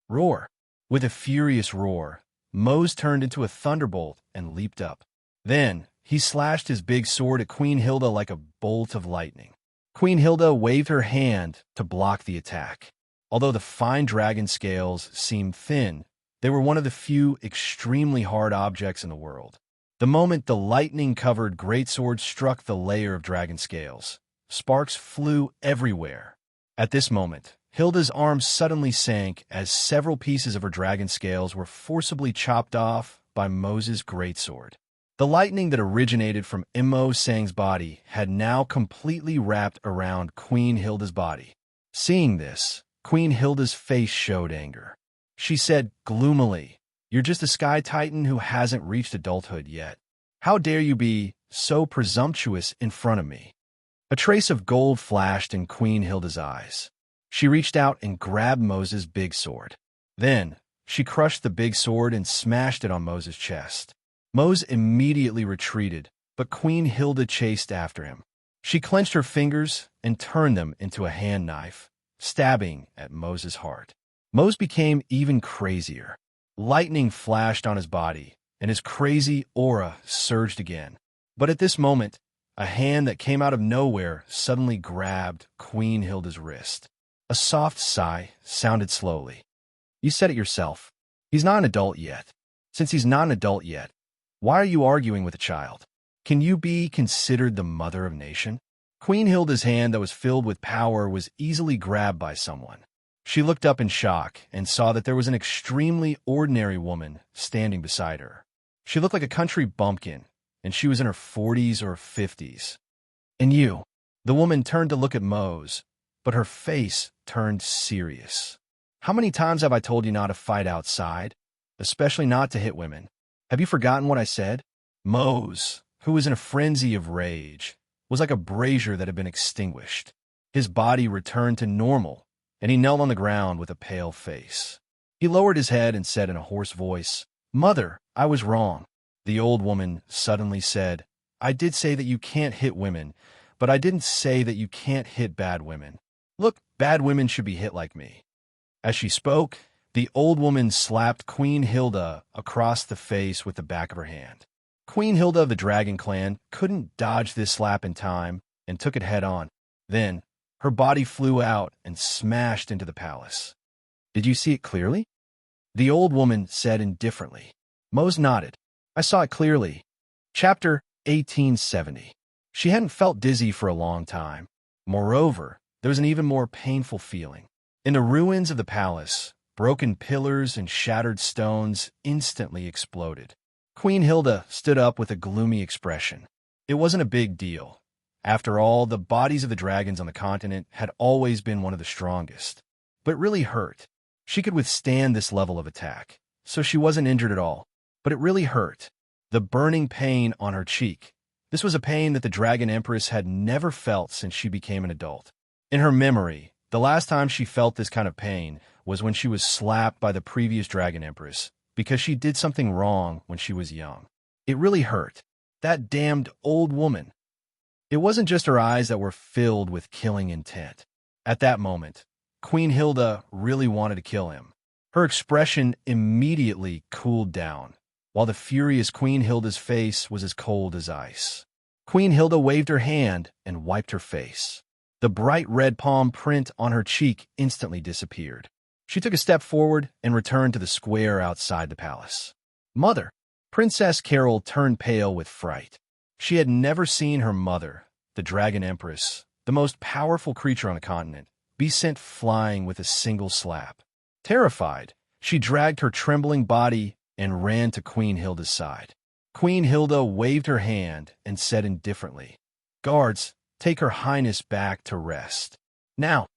Roar. With a furious roar, Mose turned into a thunderbolt and leaped up. Then, he slashed his big sword at Queen Hilda like a bolt of lightning. Queen Hilda waved her hand to block the attack. Although the fine dragon scales seemed thin, they were one of the few extremely hard objects in the world. The moment the lightning-covered greatsword struck the layer of dragon scales, sparks flew everywhere. At this moment, Hilda's arm suddenly sank as several pieces of her dragon scales were forcibly chopped off by Moses' greatsword. The lightning that originated from Immo Sang's body had now completely wrapped around Queen Hilda's body. Seeing this, Queen Hilda's face showed anger. She said gloomily, "You're just a Sky Titan who hasn't reached adulthood yet. How dare you be so presumptuous in front of me?" A trace of gold flashed in Queen Hilda's eyes. She reached out and grabbed Moses' big sword. Then, she crushed the big sword and smashed it on Moses' chest. Mose immediately retreated, but Queen Hilda chased after him. She clenched her fingers and turned them into a hand knife, stabbing at Moses' heart. Mose became even crazier. Lightning flashed on his body, and his crazy aura surged again. But at this moment, a hand that came out of nowhere suddenly grabbed Queen Hilda's wrist. A soft sigh sounded slowly. You said it yourself. He's not an adult yet. Since he's not an adult yet, why are you arguing with a child? Can you be considered the mother of a nation? Queen Hilda's hand that was filled with power was easily grabbed by someone. She looked up in shock and saw that there was an extremely ordinary woman standing beside her. She looked like a country bumpkin, and she was in her 40s or 50s. And you? The woman turned to look at Mose, but her face turned serious. "How many times have I told you not to fight outside? Especially not to hit women. Have you forgotten what I said?" Mose, who was in a frenzy of rage, was like a brazier that had been extinguished. His body returned to normal, and he knelt on the ground with a pale face. He lowered his head and said in a hoarse voice, "Mother, I was wrong." The old woman suddenly said, "I did say that you can't hit women, but I didn't say that you can't hit bad women. Look, bad women should be hit like me." As she spoke, the old woman slapped Queen Hilda across the face with the back of her hand. Queen Hilda of the Dragon Clan couldn't dodge this slap in time and took it head on. Then, her body flew out and smashed into the palace. "Did you see it clearly?" the old woman said indifferently. Mose nodded. "I saw it clearly." Chapter 1870. She hadn't felt dizzy for a long time. Moreover, there was an even more painful feeling. In the ruins of the palace, broken pillars and shattered stones instantly exploded. Queen Hilda stood up with a gloomy expression. It wasn't a big deal. After all, the bodies of the dragons on the continent had always been one of the strongest. But it really hurt. She could withstand this level of attack, so she wasn't injured at all. But it really hurt. The burning pain on her cheek. This was a pain that the Dragon Empress had never felt since she became an adult. In her memory, the last time she felt this kind of pain was when she was slapped by the previous Dragon Empress because she did something wrong when she was young. It really hurt. That damned old woman. It wasn't just her eyes that were filled with killing intent. At that moment, Queen Hilda really wanted to kill him. Her expression immediately cooled down, while the furious Queen Hilda's face was as cold as ice. Queen Hilda waved her hand and wiped her face. The bright red palm print on her cheek instantly disappeared. She took a step forward and returned to the square outside the palace. "Mother!" Princess Carol turned pale with fright. She had never seen her mother, the Dragon Empress, the most powerful creature on the continent, be sent flying with a single slap. Terrified, she dragged her trembling body and ran to Queen Hilda's side. Queen Hilda waved her hand and said indifferently, "Guards, take Her Highness back to rest." "Now."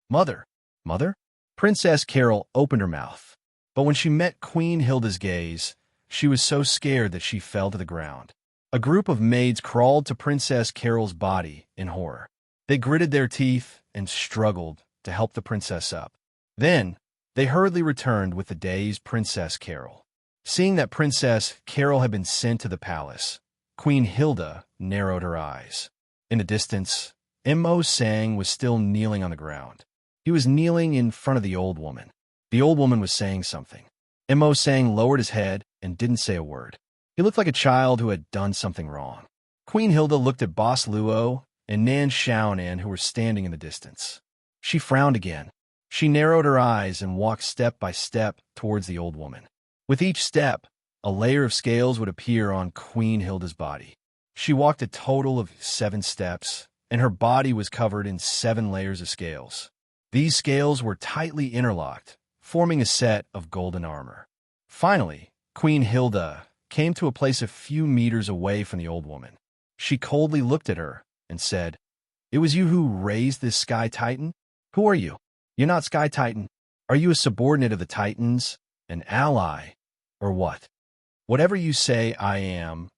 "Mother." "Mother?" Princess Carol opened her mouth, but when she met Queen Hilda's gaze, she was so scared that she fell to the ground. A group of maids crawled to Princess Carol's body in horror. They gritted their teeth and struggled to help the princess up. Then, they hurriedly returned with the dazed Princess Carol. Seeing that Princess Carol had been sent to the palace, Queen Hilda narrowed her eyes. In the distance, Mo Sang was still kneeling on the ground. He was kneeling in front of the old woman. The old woman was saying something. Mo Sang lowered his head and didn't say a word. He looked like a child who had done something wrong. Queen Hilda looked at Boss Luo and Nan Xiaonan, who were standing in the distance. She frowned again. She narrowed her eyes and walked step by step towards the old woman. With each step, a layer of scales would appear on Queen Hilda's body. She walked a total of 7 steps, and her body was covered in 7 layers of scales. These scales were tightly interlocked, forming a set of golden armor. Finally, Queen Hilda came to a place a few meters away from the old woman. She coldly looked at her and said, "It was you who raised this Sky Titan? Who are you? You're not Sky Titan. Are you a subordinate of the Titans, an ally, or what?" "Whatever you say I am,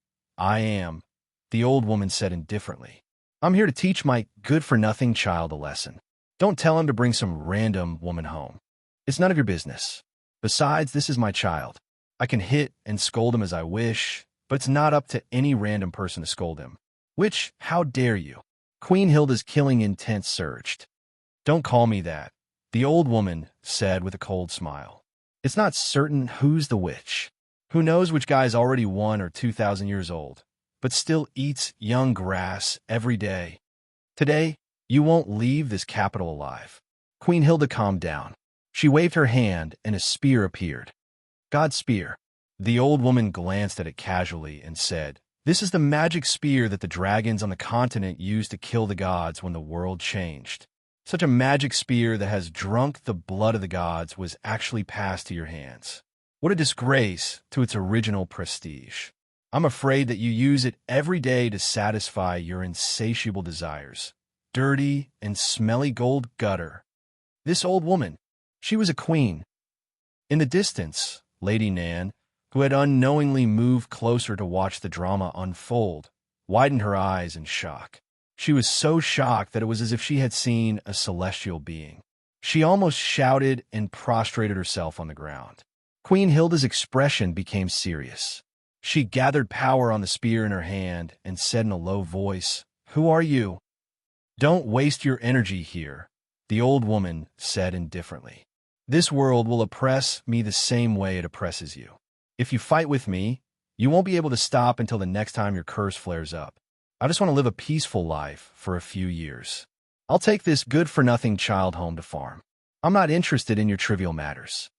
the old woman said indifferently. "I'm here to teach my good-for-nothing child a lesson. Don't tell him to bring some random woman home. It's none of your business. Besides, this is my child. I can hit and scold him as I wish, but it's not up to any random person to scold him. Which, how dare you?" Queen Hilda's killing intent surged. "Don't call me that," the old woman said with a cold smile. "It's not certain who's the witch. Who knows which guy's already 1 or 2,000 years old, but still eats young grass every day. Today, you won't leave this capital alive." Queen Hilda calmed down. She waved her hand and a spear appeared. "God's spear." The old woman glanced at it casually and said, "This is the magic spear that the dragons on the continent used to kill the gods when the world changed. Such a magic spear that has drunk the blood of the gods was actually passed to your hands. What a disgrace to its original prestige. I'm afraid that you use it every day to satisfy your insatiable desires. dirty and smelly gold gutter. This old woman, she was a queen. In the distance, Lady Nan, who had unknowingly moved closer to watch the drama unfold, widened her eyes in shock. She was so shocked that it was as if she had seen a celestial being. She almost shouted and prostrated herself on the ground. Queen Hilda's expression became serious. She gathered power on the spear in her hand and said in a low voice, "Who are you?" "Don't waste your energy here," the old woman said indifferently. "This world will oppress me the same way it oppresses you. If you fight with me, you won't be able to stop until the next time your curse flares up. I just want to live a peaceful life for a few years. I'll take this good-for-nothing child home to farm. I'm not interested in your trivial matters.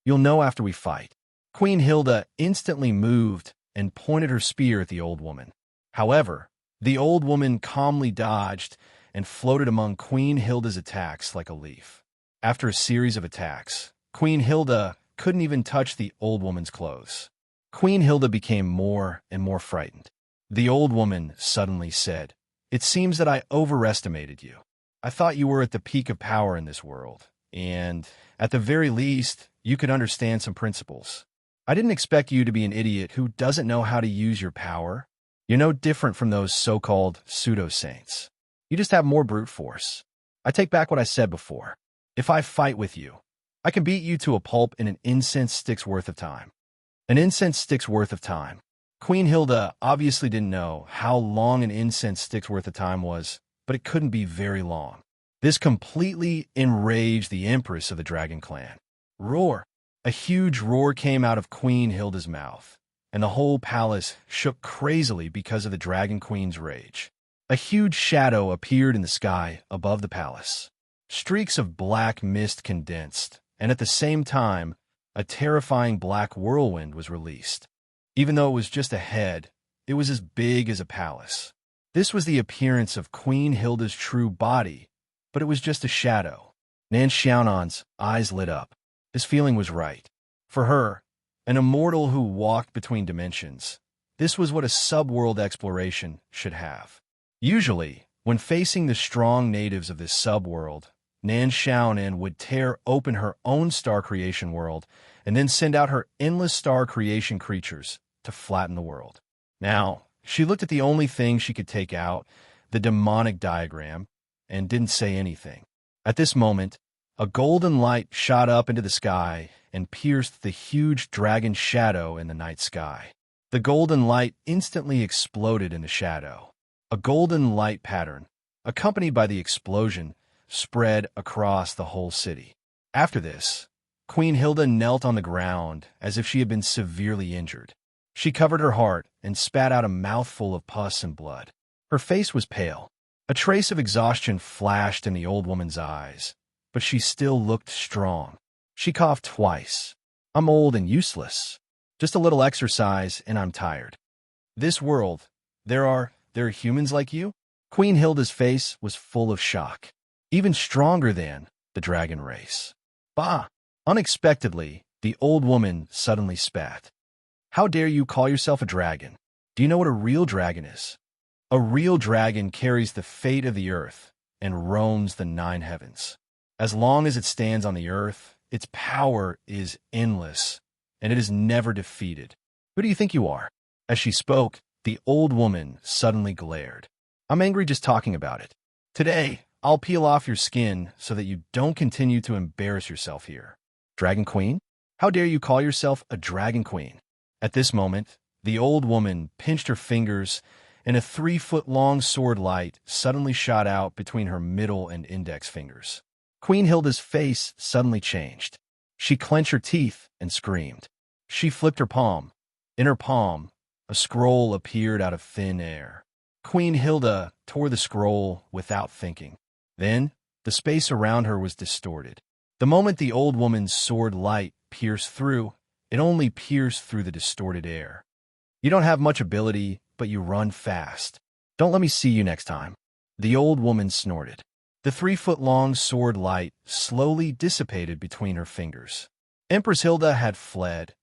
You'll know after we fight." Queen Hilda instantly moved and pointed her spear at the old woman. However, the old woman calmly dodged and floated among Queen Hilda's attacks like a leaf. After a series of attacks, Queen Hilda couldn't even touch the old woman's clothes. Queen Hilda became more and more frightened. The old woman suddenly said, "It seems that I overestimated you. I thought you were at the peak of power in this world, and, at the very least, you could understand some principles. I didn't expect you to be an idiot who doesn't know how to use your power. You're no different from those so-called pseudo-saints. You just have more brute force. I take back what I said before. If I fight with you, I can beat you to a pulp in an incense stick's worth of time." An incense stick's worth of time. Queen Hilda obviously didn't know how long an incense stick's worth of time was, but it couldn't be very long. This completely enraged the Empress of the Dragon Clan. Roar! A huge roar came out of Queen Hilda's mouth, and the whole palace shook crazily because of the Dragon Queen's rage. A huge shadow appeared in the sky above the palace. Streaks of black mist condensed, and at the same time, a terrifying black whirlwind was released. Even though it was just a head, it was as big as a palace. This was the appearance of Queen Hilda's true body, but it was just a shadow. Nan Xiaonan's eyes lit up. This feeling was right. For her, an immortal who walked between dimensions, this was what a subworld exploration should have. Usually, when facing the strong natives of this subworld, Nan Xiaonan would tear open her own star creation world and then send out her endless star creation creatures to flatten the world. Now, she looked at the only thing she could take out, the demonic diagram, and didn't say anything. At this moment, a golden light shot up into the sky and pierced the huge dragon shadow in the night sky. The golden light instantly exploded in the shadow. A golden light pattern, accompanied by the explosion, spread across the whole city. After this, Queen Hilda knelt on the ground as if she had been severely injured. She covered her heart and spat out a mouthful of pus and blood. Her face was pale. A trace of exhaustion flashed in the old woman's eyes, but she still looked strong. She coughed twice. "I'm old and useless. Just a little exercise and I'm tired. This world, there are humans like you?" Queen Hilda's face was full of shock. Even stronger than the dragon race. "Bah!" Unexpectedly, the old woman suddenly spat. "How dare you call yourself a dragon? Do you know what a real dragon is? A real dragon carries the fate of the earth and roams the 9 heavens. As long as it stands on the earth, its power is endless, and it is never defeated. Who do you think you are?" As she spoke, the old woman suddenly glared. "I'm angry just talking about it. Today, I'll peel off your skin so that you don't continue to embarrass yourself here. Dragon Queen? How dare you call yourself a Dragon Queen?" At this moment, the old woman pinched her fingers, and a 3-foot-long sword light suddenly shot out between her middle and index fingers. Queen Hilda's face suddenly changed. She clenched her teeth and screamed. She flipped her palm. In her palm, a scroll appeared out of thin air. Queen Hilda tore the scroll without thinking. Then, the space around her was distorted. The moment the old woman's sword light pierced through, it only pierced through the distorted air. "You don't have much ability, but you run fast. Don't let me see you next time." The old woman snorted. The 3-foot-long sword light slowly dissipated between her fingers. Empress Hilda had fled.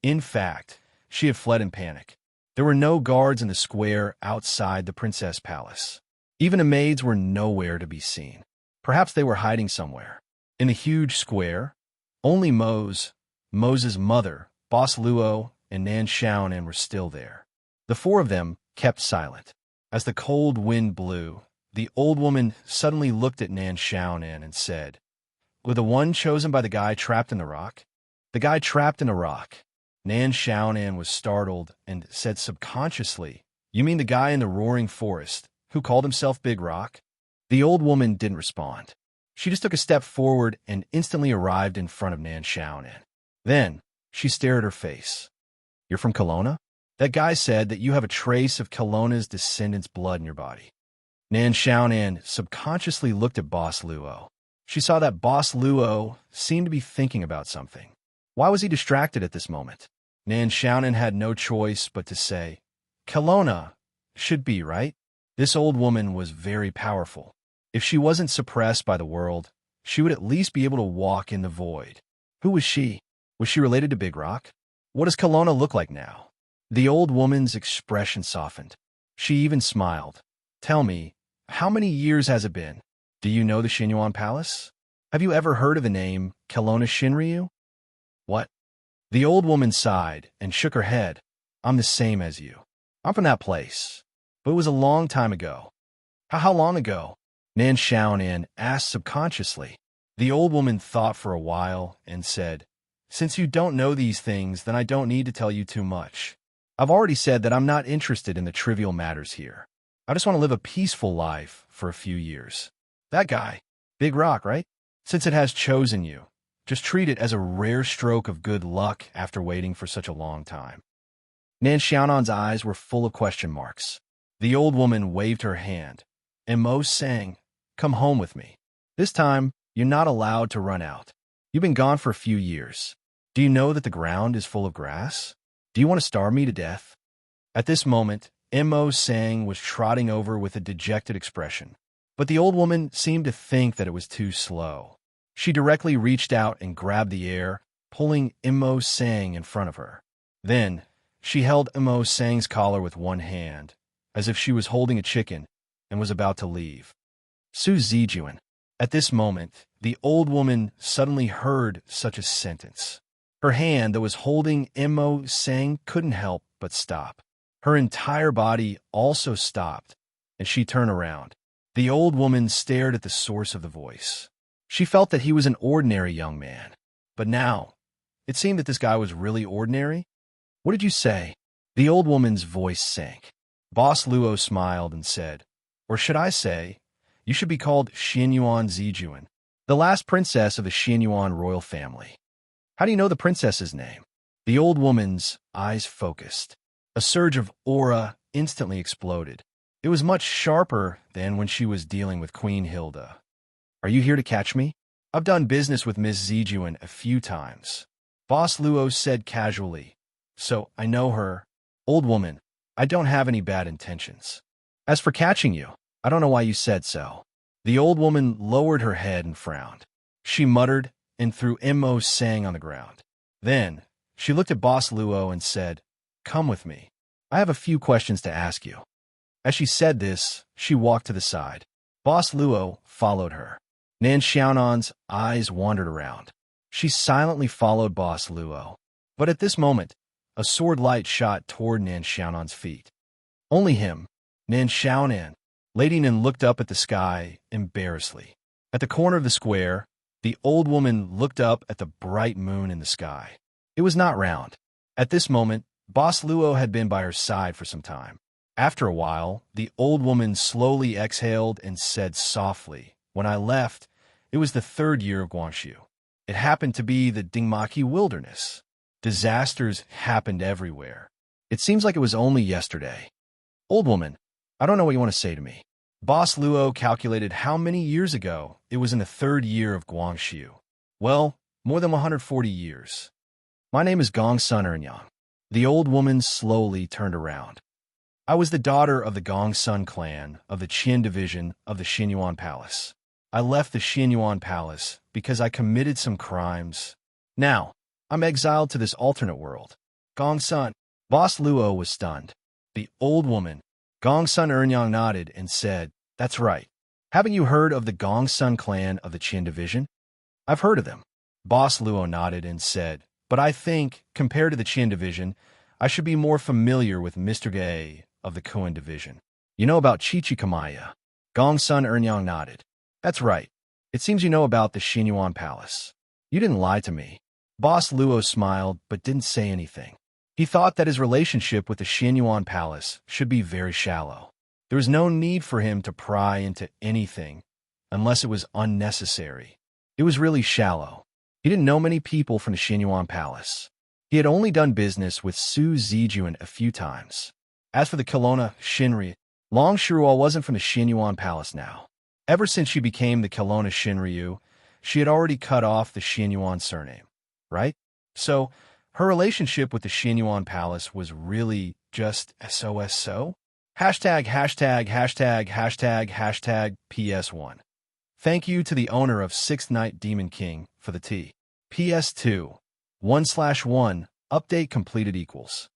In fact, she had fled in panic. There were no guards in the square outside the princess palace. Even the maids were nowhere to be seen. Perhaps they were hiding somewhere. In the huge square, only Mose's mother, Boss Luo, and Nan Xiaonan were still there. The four of them kept silent. As the cold wind blew, the old woman suddenly looked at Nan Xiaonan and said, "Were the one chosen by the guy trapped in the rock?" The guy trapped in the rock. Nan Xiaonan was startled and said subconsciously, "You mean the guy in the roaring forest who called himself Big Rock?" The old woman didn't respond. She just took a step forward and instantly arrived in front of Nan Xiaonan. Then she stared at her face. "You're from Kelowna? That guy said that you have a trace of Kelowna's descendants' blood in your body." Nan Xiaonan subconsciously looked at Boss Luo. She saw that Boss Luo seemed to be thinking about something. Why was he distracted at this moment? Nan Xiaonan had no choice but to say, "Kelowna should be, right?" This old woman was very powerful. If she wasn't suppressed by the world, she would at least be able to walk in the void. Who was she? Was she related to Big Rock? What does Kelowna look like now? The old woman's expression softened. She even smiled. "Tell me, how many years has it been? Do you know the Xinyuan Palace? Have you ever heard of the name Kelowna Shinryu?" "What?" The old woman sighed and shook her head. "I'm the same as you. I'm from that place. But it was a long time ago." How long ago?" Nan Xiaonan asked subconsciously. The old woman thought for a while and said, "Since you don't know these things, then I don't need to tell you too much. I've already said that I'm not interested in the trivial matters here. I just want to live a peaceful life for a few years." "That guy, Big Rock, right? Since it has chosen you, just treat it as a rare stroke of good luck after waiting for such a long time." Nan Xiaonan's eyes were full of question marks. The old woman waved her hand, and Mo sang, "Come home with me. This time, you're not allowed to run out. You've been gone for a few years. Do you know that the ground is full of grass? Do you want to starve me to death?" At this moment, Mo Sang was trotting over with a dejected expression. But the old woman seemed to think that it was too slow. She directly reached out and grabbed the air, pulling Mo Sang in front of her. Then, she held Mo Sang's collar with one hand, as if she was holding a chicken, and was about to leave. Su Zijuan. At this moment, the old woman suddenly heard such a sentence. Her hand that was holding Mo Sang couldn't help but stop. Her entire body also stopped, and she turned around. The old woman stared at the source of the voice. She felt that he was an ordinary young man. But now, it seemed that this guy was really ordinary. "What did you say?" The old woman's voice sank. Boss Luo smiled and said, "Or should I say, you should be called Xinyuan Zijuan, the last princess of the Xinyuan royal family." "How do you know the princess's name?" The old woman's eyes focused. A surge of aura instantly exploded. It was much sharper than when she was dealing with Queen Hilda. "Are you here to catch me? I've done business with Miss Zijuan a few times." Boss Luo said casually, "So I know her." "Old woman, I don't have any bad intentions. As for catching you, I don't know why you said so." The old woman lowered her head and frowned. She muttered and threw Mo Sang on the ground. Then, she looked at Boss Luo and said, "Come with me. I have a few questions to ask you." As she said this, she walked to the side. Boss Luo followed her. Nan Xiaonan's eyes wandered around. She silently followed Boss Luo. But at this moment, a sword light shot toward Nan Xiaonan's feet. Only him, Nan Xiaonan. Lady Nan looked up at the sky embarrassedly. At the corner of the square, the old woman looked up at the bright moon in the sky. It was not round. At this moment, Boss Luo had been by her side for some time. After a while, the old woman slowly exhaled and said softly, "When I left, it was the 3rd year of Guangxu. It happened to be the Dingmaki wilderness. Disasters happened everywhere. It seems like it was only yesterday." "Old woman, I don't know what you want to say to me." Boss Luo calculated how many years ago it was in the 3rd year of Guangxu. "Well, more than 140 years. My name is Gong Sun Ernyang." The old woman slowly turned around. "I was the daughter of the Gong Sun clan of the Qin division of the Xinyuan Palace. I left the Xinyuan Palace because I committed some crimes. Now, I'm exiled to this alternate world." "Gong Sun." Boss Luo was stunned. The old woman, Gong Sun Ernyang, nodded and said, That's right. Haven't you heard of the Gongsun clan of the Qin division? I've heard of them. Boss Luo nodded and said, but I think, compared to the Qin division, I should be more familiar with Mr. Gay of the Kuan division. You know about Chichikamaya? Gongsun Ernyang nodded. That's right. It seems you know about the Xinyuan Palace. You didn't lie to me. Boss Luo smiled but didn't say anything. He thought that his relationship with the Xinyuan Palace should be very shallow. There was no need for him to pry into anything unless it was unnecessary. It was really shallow. He didn't know many people from the Xinyuan Palace. He had only done business with Su Zijuan a few times. As for the Kelowna Shinryu, Long Shiruo wasn't from the Xinyuan Palace now. Ever since she became the Kelowna Shinryu, she had already cut off the Xinyuan surname, right? So, her relationship with the Xinyuan Palace was really just SOS-so? ######## PS1. Thank you to the owner of Sixth Night Demon King for the tea. PS2. 1/1. Update completed equals.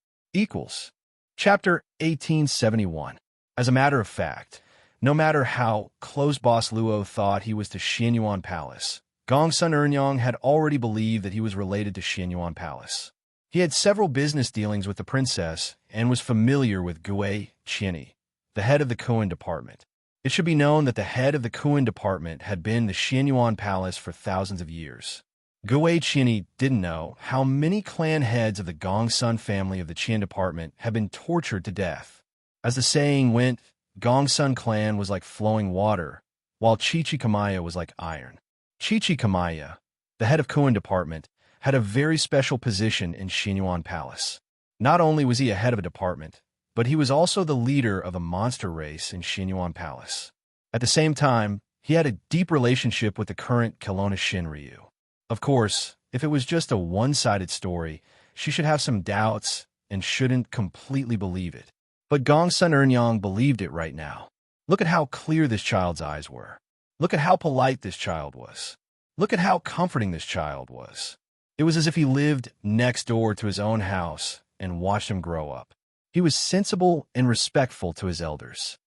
Chapter 1871. As a matter of fact, no matter how close Boss Luo thought he was to Xinyuan Palace, Gongsun Ernyang had already believed that he was related to Xinyuan Palace. He had several business dealings with the princess and was familiar with Gui Qiani, the head of the Kuan department. It should be known that the head of the Kuan department had been the Xinyuan Palace for thousands of years. Gui Qiani didn't know how many clan heads of the Gongsun family of the Qian department had been tortured to death. As the saying went, Gongsun clan was like flowing water, while Chichikamaya was like iron. Chichikamaya, the head of Kuan department, had a very special position in Xinyuan Palace. Not only was he a head of a department, but he was also the leader of a monster race in Xinyuan Palace. At the same time, he had a deep relationship with the current Kelowna Shinryu. Of course, if it was just a one-sided story, she should have some doubts and shouldn't completely believe it. But Gongsun Ernyang believed it right now. Look at how clear this child's eyes were. Look at how polite this child was. Look at how comforting this child was. It was as if he lived next door to his own house and watched him grow up. He was sensible and respectful to his elders.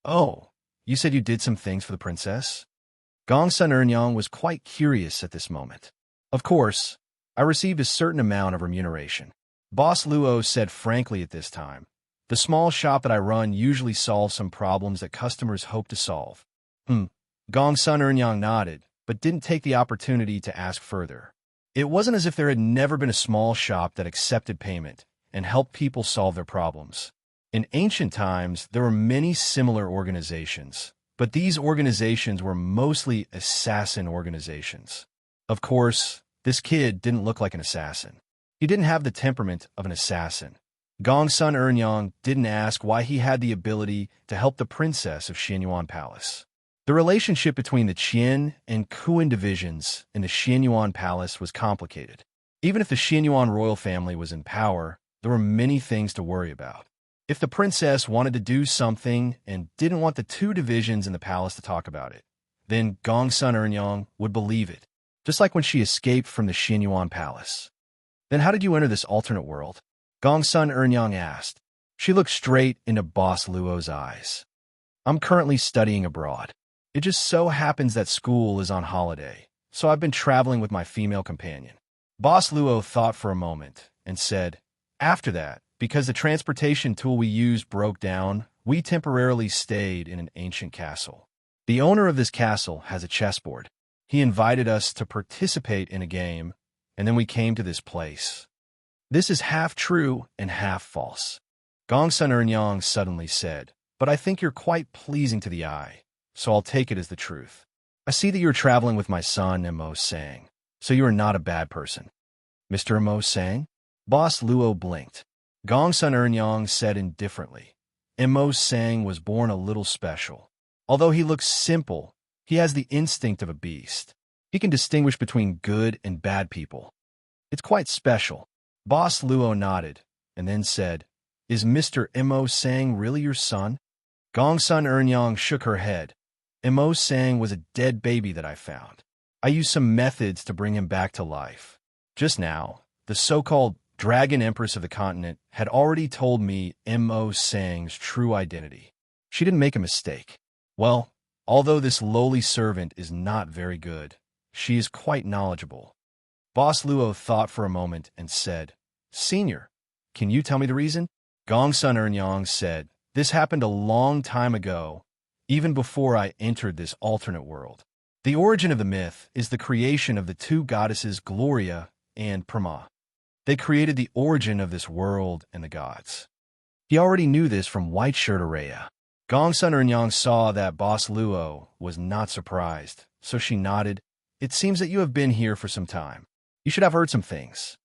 Oh, you said you did some things for the princess? Gongsun Ernyang was quite curious at this moment. Of course, I received a certain amount of remuneration. Boss Luo said frankly at this time. The small shop that I run usually solves some problems that customers hope to solve. Gongsun Ernyang nodded, but didn't take the opportunity to ask further. It wasn't as if there had never been a small shop that accepted payment and helped people solve their problems. In ancient times, there were many similar organizations, but these organizations were mostly assassin organizations. Of course, this kid didn't look like an assassin. He didn't have the temperament of an assassin. Gongsun Ernyang didn't ask why he had the ability to help the princess of Xinyuan Palace. The relationship between the Qian and Kuan divisions in the Xinyuan Palace was complicated. Even if the Xinyuan royal family was in power, there were many things to worry about. If the princess wanted to do something and didn't want the two divisions in the palace to talk about it, then Gongsun Ernyang would believe it, just like when she escaped from the Xinyuan Palace. Then how did you enter this alternate world? Gongsun Ernyang asked. She looked straight into Boss Luo's eyes. I'm currently studying abroad. It just so happens that school is on holiday, so I've been traveling with my female companion. Boss Luo thought for a moment and said, after that, because the transportation tool we used broke down, we temporarily stayed in an ancient castle. The owner of this castle has a chessboard. He invited us to participate in a game, and then we came to this place. This is half true and half false. Gongsun Ernyang suddenly said, but I think you're quite pleasing to the eye, so I'll take it as the truth. I see that you're traveling with my son, Mo Sang, so you are not a bad person. Mr. Mo Sang? Boss Luo blinked. Gongsun Ernyang said indifferently, Mo Sang was born a little special. Although he looks simple, he has the instinct of a beast. He can distinguish between good and bad people. It's quite special. Boss Luo nodded, and then said, is Mr. Mo Sang really your son? Gongsun Ernyang shook her head. Mo Sang was a dead baby that I found. I used some methods to bring him back to life. Just now, the so-called Dragon Empress of the continent had already told me Mo Sang's true identity. She didn't make a mistake. Well, although this lowly servant is not very good, she is quite knowledgeable. Boss Luo thought for a moment and said, Senior, can you tell me the reason? Gongsun Ernyang said, This happened a long time ago, even before I entered this alternate world. The origin of the myth is the creation of the two goddesses Gloria and Prama. They created the origin of this world and the gods. He already knew this from White Shirt Araya. Gongsun Ernyang saw that Boss Luo was not surprised, so she nodded. It seems that you have been here for some time. You should have heard some things.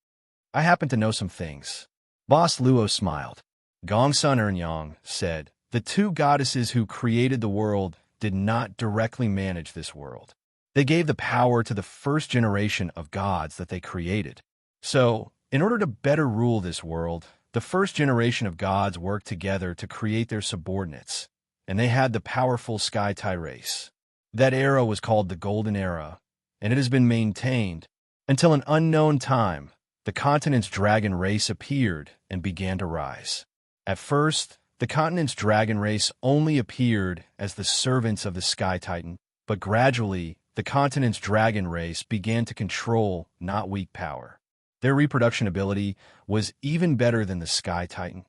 I happen to know some things. Boss Luo smiled. Gongsun Ernyang said, The two goddesses who created the world did not directly manage this world. They gave the power to the first generation of gods that they created. So, in order to better rule this world, the first generation of gods worked together to create their subordinates, and they had the powerful Sky Tai race. That era was called the Golden Era, and it has been maintained until an unknown time. The continent's dragon race appeared and began to rise. At first, the continent's dragon race only appeared as the servants of the Sky Titan, but gradually, the continent's dragon race began to control not weak power. Their reproduction ability was even better than the Sky Titan.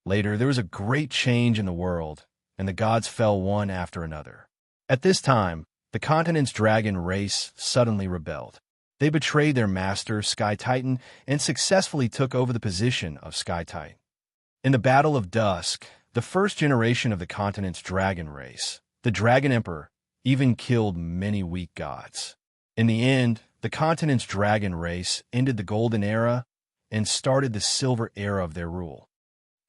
Later, there was a great change in the world, and the gods fell one after another. At this time, the continent's dragon race suddenly rebelled. They betrayed their master, Sky Titan, and successfully took over the position of Sky Titan. In the Battle of Dusk, the first generation of the continent's dragon race, the Dragon Emperor, even killed many weak gods. In the end, the continent's dragon race ended the Golden Era and started the Silver Era of their rule.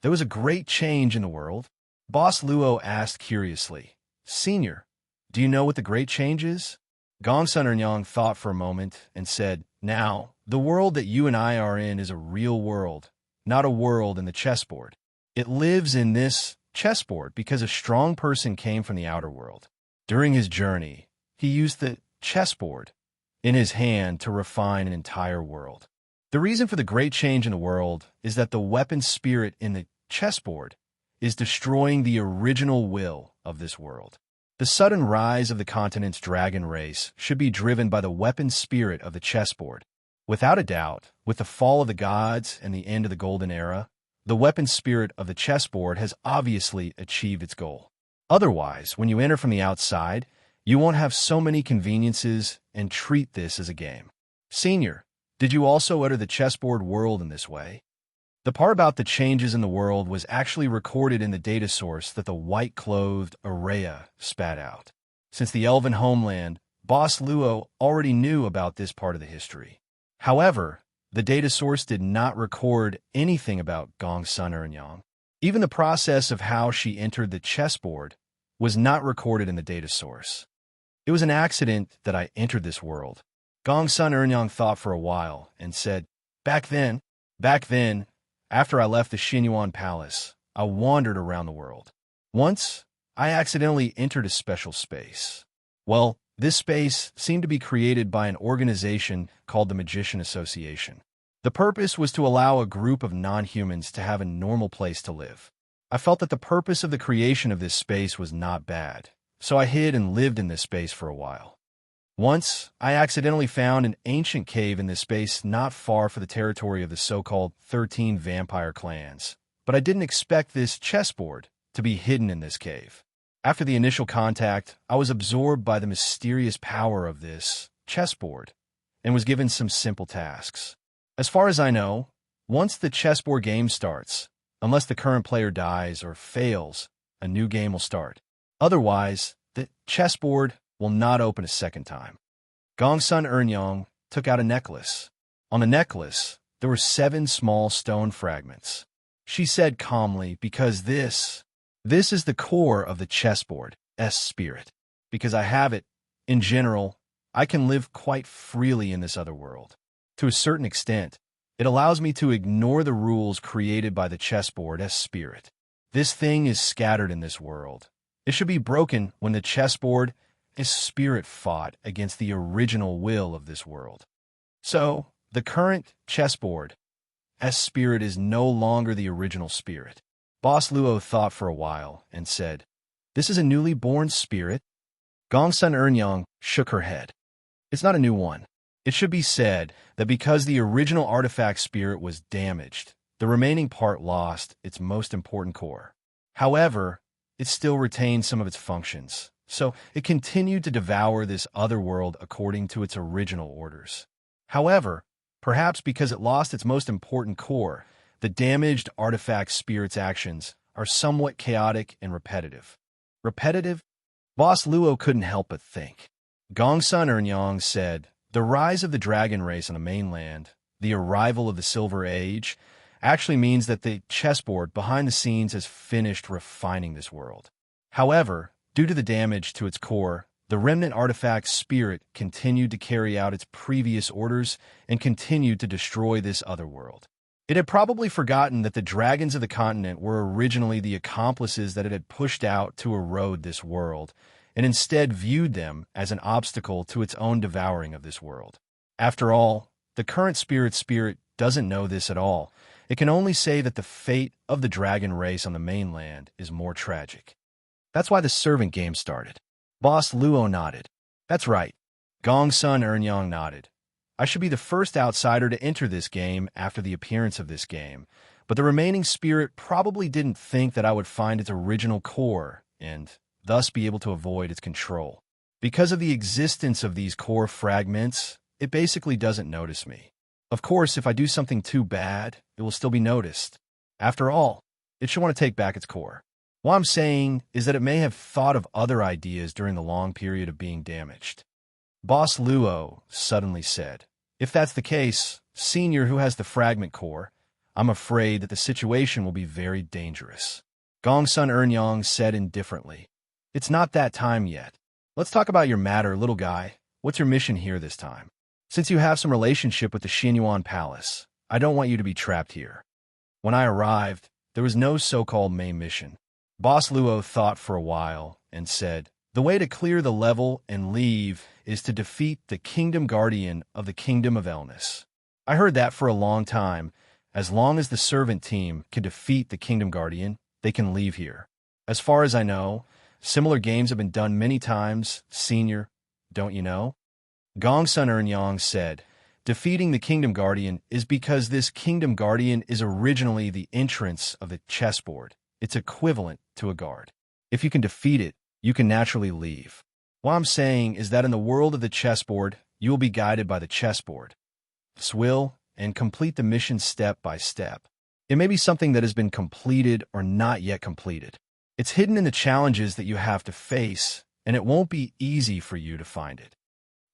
There was a great change in the world. Boss Luo asked curiously, Senior, do you know what the great change is? Gongsun Ernyang thought for a moment and said, Now, the world that you and I are in is a real world, not a world in the chessboard. It lives in this chessboard because a strong person came from the outer world. During his journey, he used the chessboard in his hand to refine an entire world. The reason for the great change in the world is that the weapon spirit in the chessboard is destroying the original will of this world. The sudden rise of the continent's dragon race should be driven by the weapon spirit of the chessboard. Without a doubt, with the fall of the gods and the end of the Golden Era, the weapon spirit of the chessboard has obviously achieved its goal. Otherwise, when you enter from the outside, you won't have so many conveniences and treat this as a game. Senior, did you also utter the chessboard world in this way? The part about the changes in the world was actually recorded in the data source that the white-clothed Araya spat out. Since the elven homeland, Boss Luo already knew about this part of the history. However, the data source did not record anything about Gongsun Ernyang. Even the process of how she entered the chessboard was not recorded in the data source. It was an accident that I entered this world. Gongsun Ernyang thought for a while and said, Back then, after I left the Xinyuan Palace, I wandered around the world. Once, I accidentally entered a special space. Well, this space seemed to be created by an organization called the Magician Association. The purpose was to allow a group of non-humans to have a normal place to live. I felt that the purpose of the creation of this space was not bad, so I hid and lived in this space for a while. Once, I accidentally found an ancient cave in this space not far from the territory of the so-called 13 vampire clans, but I didn't expect this chessboard to be hidden in this cave. After the initial contact, I was absorbed by the mysterious power of this chessboard and was given some simple tasks. As far as I know, once the chessboard game starts, unless the current player dies or fails, a new game will start. Otherwise, the chessboard will not open a second time. Gongsun Ernyang took out a necklace. On the necklace, there were 7 small stone fragments. She said calmly, because this is the core of the chessboard's spirit. Because I have it, in general, I can live quite freely in this other world. To a certain extent, it allows me to ignore the rules created by the chessboard's spirit. This thing is scattered in this world. It should be broken when the chessboard his spirit fought against the original will of this world. So, the current chessboard spirit is no longer the original spirit. Boss Luo thought for a while and said, This is a newly born spirit? Gongsun Ernyang shook her head. It's not a new one. It should be said that because the original artifact spirit was damaged, the remaining part lost its most important core. However, it still retained some of its functions, so it continued to devour this other world according to its original orders. However, perhaps because it lost its most important core, the damaged artifact spirit's actions are somewhat chaotic and repetitive. Repetitive? Boss Luo couldn't help but think. Gongsun Ernyang said, the rise of the dragon race on the mainland, the arrival of the Silver Age, actually means that the chessboard behind the scenes has finished refining this world. However, due to the damage to its core, the remnant artifact spirit continued to carry out its previous orders and continued to destroy this other world. It had probably forgotten that the dragons of the continent were originally the accomplices that it had pushed out to erode this world, and instead viewed them as an obstacle to its own devouring of this world. After all, the current spirit doesn't know this at all. It can only say that the fate of the dragon race on the mainland is more tragic. That's why the servant game started. Boss Luo nodded. That's right. Gongsun Ernyang nodded. I should be the first outsider to enter this game after the appearance of this game, but the remaining spirit probably didn't think that I would find its original core and thus be able to avoid its control. Because of the existence of these core fragments, it basically doesn't notice me. Of course, if I do something too bad, it will still be noticed. After all, it should want to take back its core. What I'm saying is that it may have thought of other ideas during the long period of being damaged. Boss Luo suddenly said, if that's the case, Senior who has the fragment core, I'm afraid that the situation will be very dangerous. Gongsun Ernyang said indifferently, it's not that time yet. Let's talk about your matter, little guy. What's your mission here this time? Since you have some relationship with the Xinyuan Palace, I don't want you to be trapped here. When I arrived, there was no so-called main mission. Boss Luo thought for a while and said, the way to clear the level and leave is to defeat the Kingdom Guardian of the Kingdom of Elness. I heard that for a long time. As long as the servant team can defeat the Kingdom Guardian, they can leave here. As far as I know, similar games have been done many times, Senior, don't you know? Gongsun Ernyang said, defeating the Kingdom Guardian is because this Kingdom Guardian is originally the entrance of the chessboard. It's equivalent to a guard. If you can defeat it, you can naturally leave. What I'm saying is that in the world of the chessboard, you will be guided by the chessboard. Swill and complete the mission step by step. It may be something that has been completed or not yet completed. It's hidden in the challenges that you have to face, and it won't be easy for you to find it.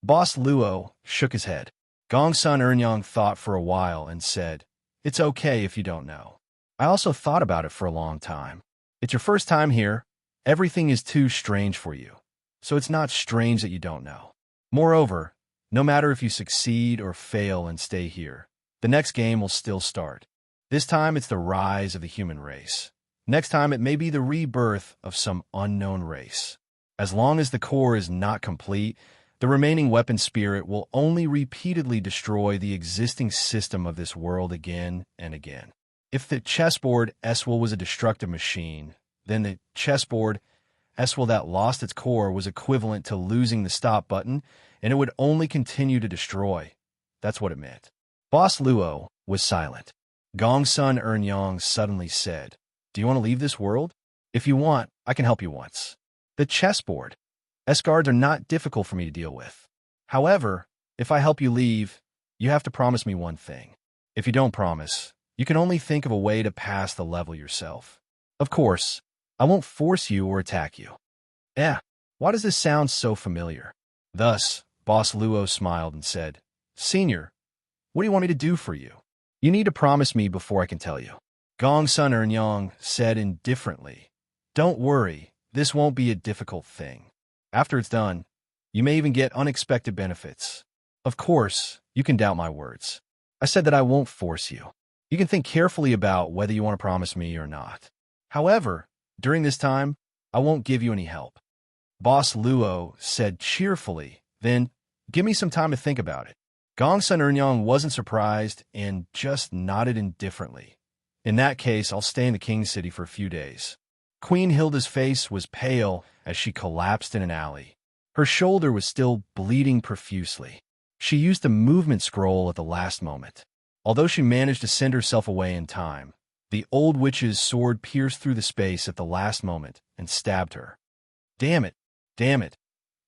Boss Luo shook his head. Gongsun Ernyang thought for a while and said, it's okay if you don't know. I also thought about it for a long time. It's your first time here. Everything is too strange for you, so it's not strange that you don't know. Moreover, no matter if you succeed or fail and stay here, the next game will still start. This time it's the rise of the human race. Next time it may be the rebirth of some unknown race. As long as the core is not complete, the remaining weapon spirit will only repeatedly destroy the existing system of this world again and again. If the chessboard Eswell was a destructive machine, then the chessboard Eswell that lost its core was equivalent to losing the stop button, and it would only continue to destroy. That's what it meant. Boss Luo was silent. Gongsun Ernyang suddenly said, do you want to leave this world? If you want, I can help you once. The chessboard S-guards are not difficult for me to deal with. However, if I help you leave, you have to promise me one thing. If you don't promise, you can only think of a way to pass the level yourself. Of course, I won't force you or attack you. Why does this sound so familiar? Thus, Boss Luo smiled and said, Senior, what do you want me to do for you? You need to promise me before I can tell you. Gongsun Ernyang said indifferently, don't worry, this won't be a difficult thing. After it's done, you may even get unexpected benefits. Of course, you can doubt my words. I said that I won't force you. You can think carefully about whether you want to promise me or not. However, during this time, I won't give you any help. Boss Luo said cheerfully, then give me some time to think about it. Gongsun Ernyang wasn't surprised and just nodded indifferently. In that case, I'll stay in the King's City for a few days. Queen Hilda's face was pale as she collapsed in an alley. Her shoulder was still bleeding profusely. She used the movement scroll at the last moment. Although she managed to send herself away in time, the old witch's sword pierced through the space at the last moment and stabbed her. Damn it! Damn it!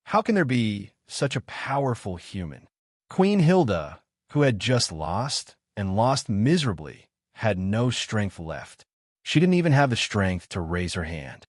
How can there be such a powerful human? Queen Hilda, who had just lost, and lost miserably, had no strength left. She didn't even have the strength to raise her hand.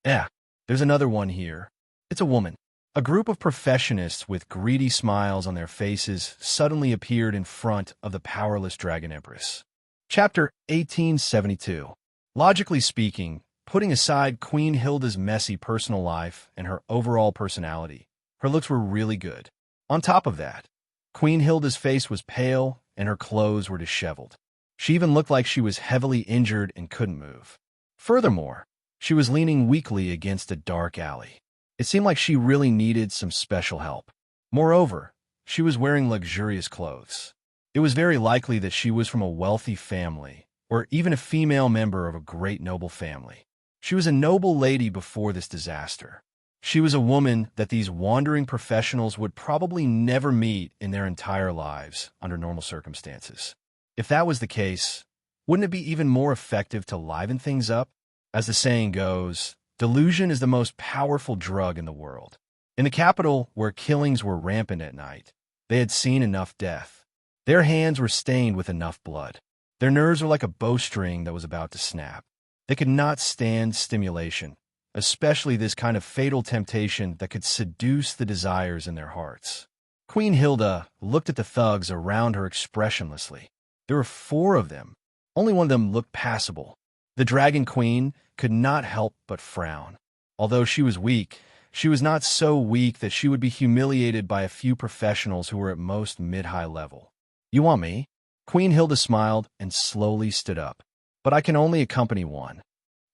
There's another one here. It's a woman. A group of professionists with greedy smiles on their faces suddenly appeared in front of the powerless Dragon Empress. Chapter 1872. Logically speaking, putting aside Queen Hilda's messy personal life and her overall personality, her looks were really good. On top of that, Queen Hilda's face was pale and her clothes were disheveled. She even looked like she was heavily injured and couldn't move. Furthermore, she was leaning weakly against a dark alley. It seemed like she really needed some special help. Moreover, she was wearing luxurious clothes. It was very likely that she was from a wealthy family, or even a female member of a great noble family. She was a noble lady before this disaster. She was a woman that these wandering professionals would probably never meet in their entire lives under normal circumstances. If that was the case, wouldn't it be even more effective to liven things up? As the saying goes, delusion is the most powerful drug in the world. In the capital, where killings were rampant at night, they had seen enough death. Their hands were stained with enough blood. Their nerves were like a bowstring that was about to snap. They could not stand stimulation, especially this kind of fatal temptation that could seduce the desires in their hearts. Queen Hilda looked at the thugs around her expressionlessly. There were 4 of them. Only one of them looked passable. The Dragon Queen could not help but frown. Although she was weak, she was not so weak that she would be humiliated by a few professionals who were at most mid-high level. You want me? Queen Hilda smiled and slowly stood up. But I can only accompany one.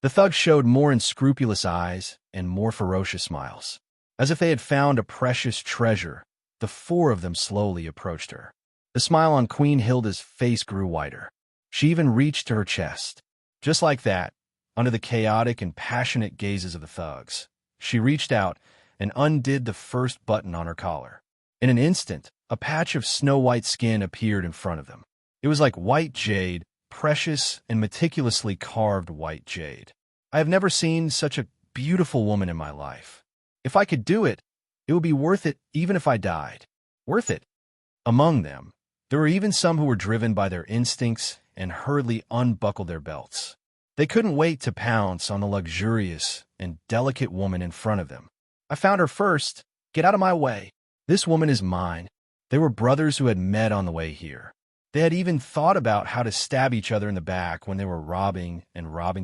The thugs showed more unscrupulous eyes and more ferocious smiles. As if they had found a precious treasure, the 4 of them slowly approached her. The smile on Queen Hilda's face grew wider. She even reached to her chest. Just like that, under the chaotic and passionate gazes of the thugs, she reached out and undid the first button on her collar. In an instant, a patch of snow-white skin appeared in front of them. It was like white jade, precious and meticulously carved white jade. I have never seen such a beautiful woman in my life. If I could do it, it would be worth it even if I died. Worth it. Among them, there were even some who were driven by their instincts and hurriedly unbuckled their belts. They couldn't wait to pounce on the luxurious and delicate woman in front of them. I found her first. Get out of my way. This woman is mine. They were brothers who had met on the way here. They had even thought about how to stab each other in the back when they were robbing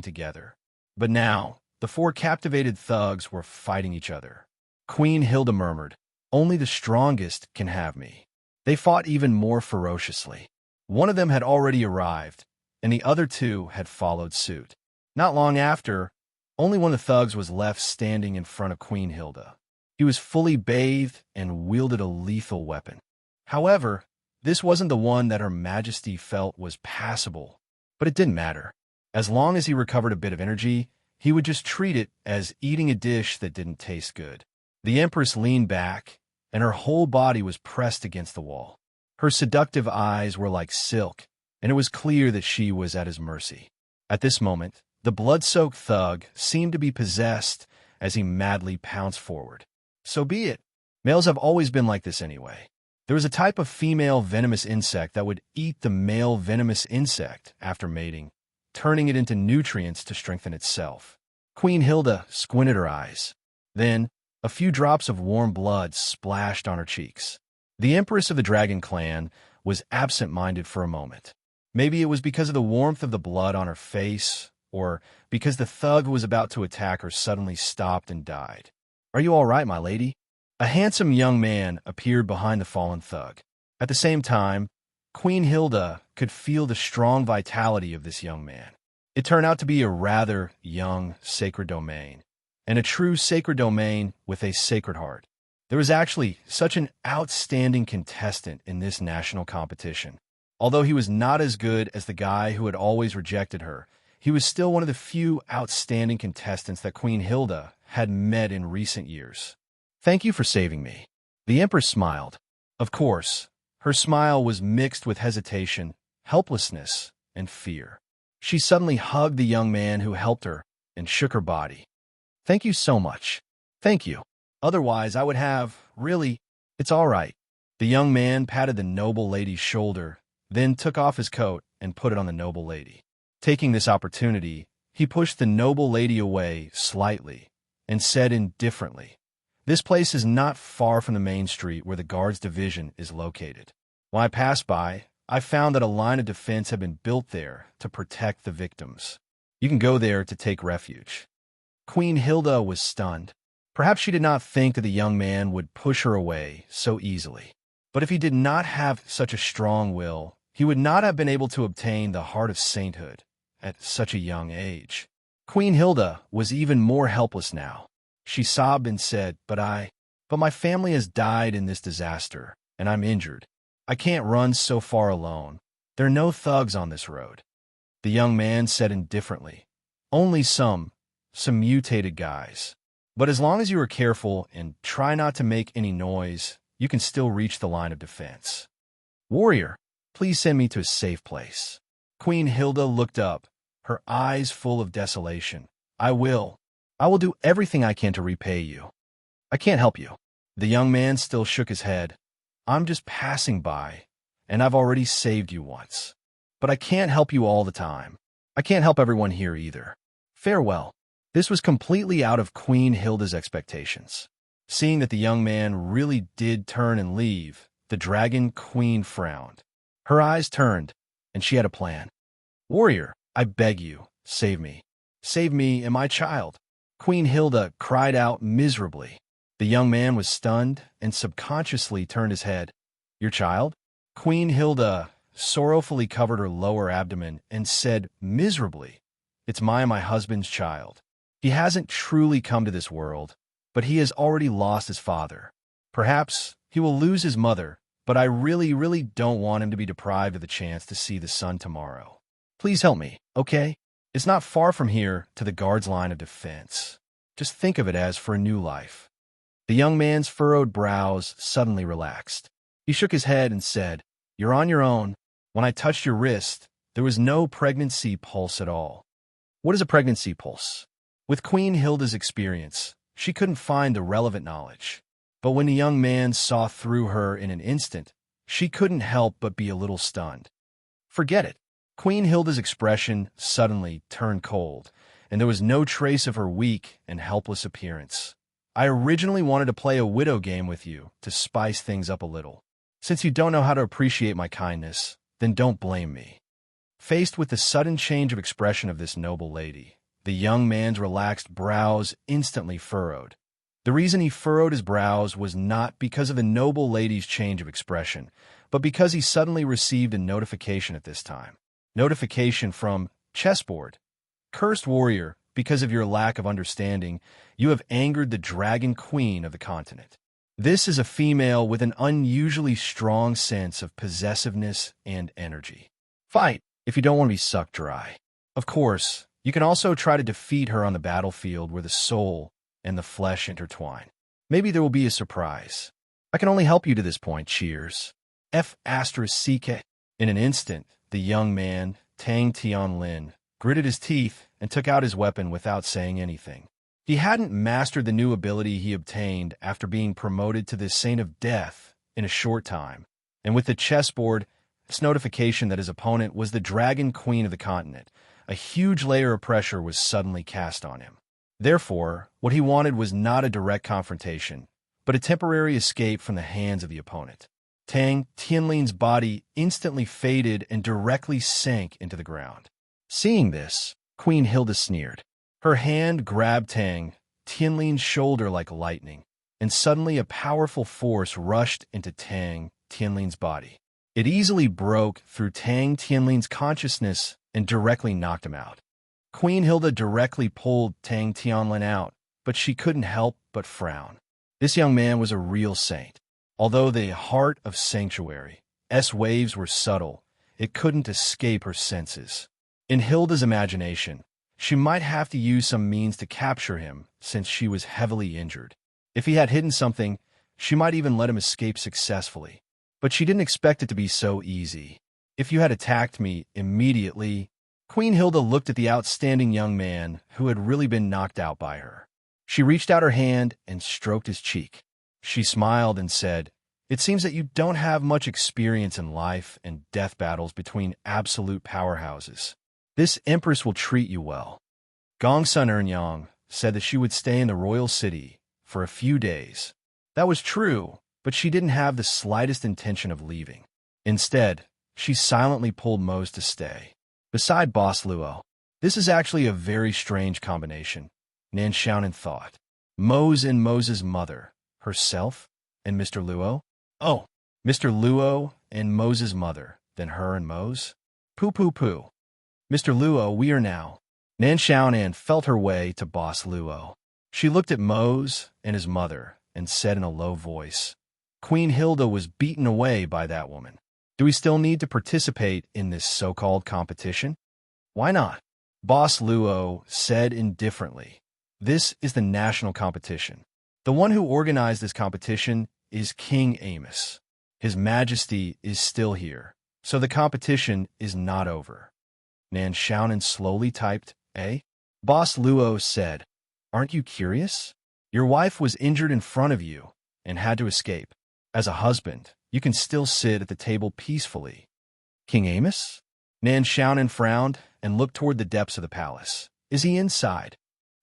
together. But now, the 4 captivated thugs were fighting each other. Queen Hilda murmured, "Only the strongest can have me." They fought even more ferociously. One of them had already arrived, and the other 2 had followed suit. Not long after, only one of the thugs was left standing in front of Queen Hilda. He was fully bathed and wielded a lethal weapon. However, this wasn't the one that Her Majesty felt was passable, but it didn't matter. As long as he recovered a bit of energy, he would just treat it as eating a dish that didn't taste good. The Empress leaned back, and her whole body was pressed against the wall. Her seductive eyes were like silk, and it was clear that she was at his mercy. At this moment, the blood-soaked thug seemed to be possessed as he madly pounced forward. So be it. Males have always been like this anyway. There was a type of female venomous insect that would eat the male venomous insect after mating, turning it into nutrients to strengthen itself. Queen Hilda squinted her eyes. Then, a few drops of warm blood splashed on her cheeks. The Empress of the Dragon Clan was absent-minded for a moment. Maybe it was because of the warmth of the blood on her face, or because the thug who was about to attack her suddenly stopped and died. "Are you all right, my lady?" A handsome young man appeared behind the fallen thug. At the same time, Queen Hilda could feel the strong vitality of this young man. It turned out to be a rather young sacred domain, and a true sacred domain with a sacred heart. There was actually such an outstanding contestant in this national competition. Although he was not as good as the guy who had always rejected her, he was still one of the few outstanding contestants that Queen Hilda had met in recent years. "Thank you for saving me." The Empress smiled. Of course, her smile was mixed with hesitation, helplessness, and fear. She suddenly hugged the young man who helped her and shook her body. "Thank you so much. Thank you. Otherwise, I would have, really, it's all right." The young man patted the noble lady's shoulder, then took off his coat and put it on the noble lady. Taking this opportunity, he pushed the noble lady away slightly and said indifferently, "This place is not far from the main street where the guards division is located. When I passed by, I found that a line of defense had been built there to protect the victims. You can go there to take refuge." Queen Hilda was stunned. Perhaps she did not think that the young man would push her away so easily. But if he did not have such a strong will, he would not have been able to obtain the heart of sainthood at such a young age. Queen Hilda was even more helpless now. She sobbed and said, But my family has died in this disaster, and I'm injured. I can't run so far alone. There are no thugs on this road." The young man said indifferently, "Only some mutated guys. But as long as you are careful and try not to make any noise, you can still reach the line of defense. Warrior, please send me to a safe place." Queen Hilda looked up, her eyes full of desolation. I will do everything I can to repay you. I can't help you." The young man still shook his head. "I'm just passing by, and I've already saved you once. But I can't help you all the time. I can't help everyone here either. Farewell." This was completely out of Queen Hilda's expectations. Seeing that the young man really did turn and leave, the Dragon Queen frowned. Her eyes turned, and she had a plan. "Warrior, I beg you, save me. Save me and my child." Queen Hilda cried out miserably. The young man was stunned and subconsciously turned his head. "Your child?" Queen Hilda sorrowfully covered her lower abdomen and said miserably, "It's my husband's child. He hasn't truly come to this world, but he has already lost his father. Perhaps he will lose his mother, but I really, really don't want him to be deprived of the chance to see the sun tomorrow. Please help me, okay? It's not far from here to the guards' line of defense. Just think of it as for a new life." The young man's furrowed brows suddenly relaxed. He shook his head and said, "You're on your own. When I touched your wrist, there was no pregnancy pulse at all." What is a pregnancy pulse? With Queen Hilda's experience, she couldn't find the relevant knowledge. But when the young man saw through her in an instant, she couldn't help but be a little stunned. Forget it. Queen Hilda's expression suddenly turned cold, and there was no trace of her weak and helpless appearance. "I originally wanted to play a widow game with you to spice things up a little. Since you don't know how to appreciate my kindness, then don't blame me." Faced with the sudden change of expression of this noble lady, the young man's relaxed brows instantly furrowed. The reason he furrowed his brows was not because of the noble lady's change of expression, but because he suddenly received a notification at this time. Notification from Chessboard. "Cursed warrior, because of your lack of understanding, you have angered the Dragon Queen of the continent. This is a female with an unusually strong sense of possessiveness and energy. Fight if you don't want to be sucked dry. Of course, you can also try to defeat her on the battlefield where the soul and the flesh intertwine. Maybe there will be a surprise. I can only help you to this point, cheers. F***. In an instant, the young man, Tang Tianlin, gritted his teeth and took out his weapon without saying anything. He hadn't mastered the new ability he obtained after being promoted to the Saint of Death in a short time, and with the chessboard, its notification that his opponent was the Dragon Queen of the continent, a huge layer of pressure was suddenly cast on him. Therefore, what he wanted was not a direct confrontation, but a temporary escape from the hands of the opponent. Tang Tianlin's body instantly faded and directly sank into the ground. Seeing this, Queen Hilda sneered. Her hand grabbed Tang Tianlin's shoulder like lightning, and suddenly a powerful force rushed into Tang Tianlin's body. It easily broke through Tang Tianlin's consciousness and directly knocked him out. Queen Hilda directly pulled Tang Tianlin out, but she couldn't help but frown. This young man was a real saint. Although the heart of sanctuary, waves were subtle, it couldn't escape her senses. In Hilda's imagination, she might have to use some means to capture him since she was heavily injured. If he had hidden something, she might even let him escape successfully. But she didn't expect it to be so easy. If you had attacked me immediately, Queen Hilda looked at the outstanding young man who had really been knocked out by her. She reached out her hand and stroked his cheek. She smiled and said, "It seems that you don't have much experience in life and death battles between absolute powerhouses. This empress will treat you well." Gongsun Ernyang said that she would stay in the royal city for a few days. That was true, but she didn't have the slightest intention of leaving. Instead, she silently pulled Mose to stay. Beside Boss Luo, this is actually a very strange combination, Nan Xiaonan thought. Mose and Mose's mother, herself, and Mr. Luo? Oh, Mr. Luo and Mose's mother, then her and Mose? Poo. Mr. Luo, we are now. Nan Xiaonan felt her way to Boss Luo. She looked at Mose and his mother and said in a low voice, "Queen Hilda was beaten away by that woman. Do we still need to participate in this so-called competition?" "Why not?" Boss Luo said indifferently. "This is the national competition. The one who organized this competition is King Amos. His Majesty is still here, so the competition is not over." Nan Xiaonan slowly typed, "Eh?" Boss Luo said, "Aren't you curious? Your wife was injured in front of you and had to escape. As a husband, you can still sit at the table peacefully." "King Amos?" Nan Xiaonan frowned and looked toward the depths of the palace. "Is he inside?"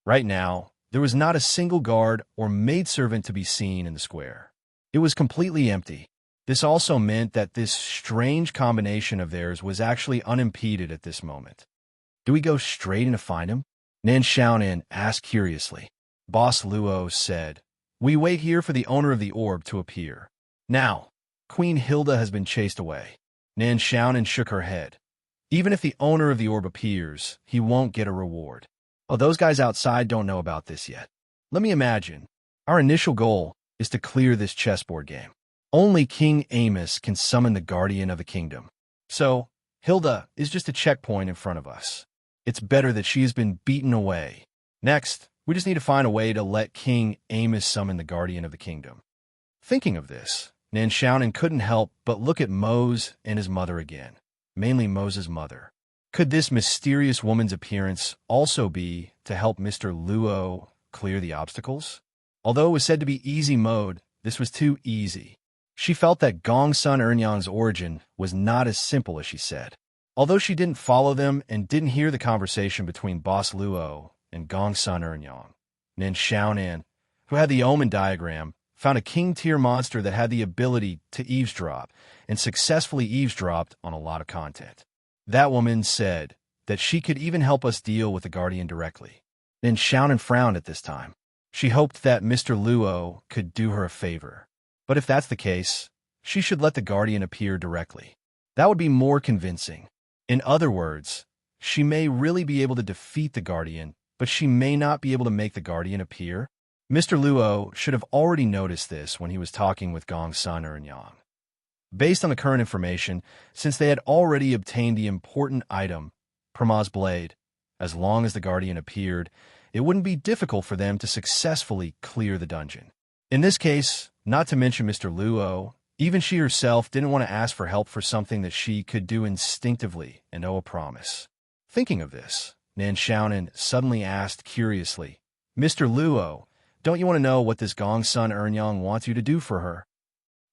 Right now, there was not a single guard or maidservant to be seen in the square. It was completely empty. This also meant that this strange combination of theirs was actually unimpeded at this moment. "Do we go straight in to find him?" Nan Xiaonan asked curiously. Boss Luo said, "We wait here for the owner of the orb to appear." Now, Queen Hilda has been chased away. Nan Xiaonan shook her head. Even if the owner of the orb appears, he won't get a reward. Oh, those guys outside don't know about this yet. Let me imagine. Our initial goal is to clear this chessboard game. Only King Amos can summon the Guardian of the Kingdom. So, Hilda is just a checkpoint in front of us. It's better that she has been beaten away. Next, we just need to find a way to let King Amos summon the Guardian of the Kingdom. Thinking of this, Nan Xiaonan couldn't help but look at Mose and his mother again, mainly Mose's mother. Could this mysterious woman's appearance also be to help Mr. Luo clear the obstacles? Although it was said to be easy mode, this was too easy. She felt that Gongsun Ernyang's origin was not as simple as she said. Although she didn't follow them and didn't hear the conversation between Boss Luo and Gongsun Ernyang, Nan Xiaonan, who had the omen diagram, found a king-tier monster that had the ability to eavesdrop and successfully eavesdropped on a lot of content. That woman said that she could even help us deal with the Guardian directly. Nan Xiaonan frowned at this time. She hoped that Mr. Luo could do her a favor. But if that's the case, she should let the Guardian appear directly. That would be more convincing. In other words, she may really be able to defeat the Guardian, but she may not be able to make the Guardian appear. Mr. Luo should have already noticed this when he was talking with Gongsun Ernyang. Based on the current information, since they had already obtained the important item, Prama's Blade, as long as the Guardian appeared, it wouldn't be difficult for them to successfully clear the dungeon. In this case, not to mention Mr. Luo, even she herself didn't want to ask for help for something that she could do instinctively and owe a promise. Thinking of this, Nan Xiaonan suddenly asked curiously, "Mr. Luo, don't you want to know what this Gongsun Ernyang wants you to do for her?"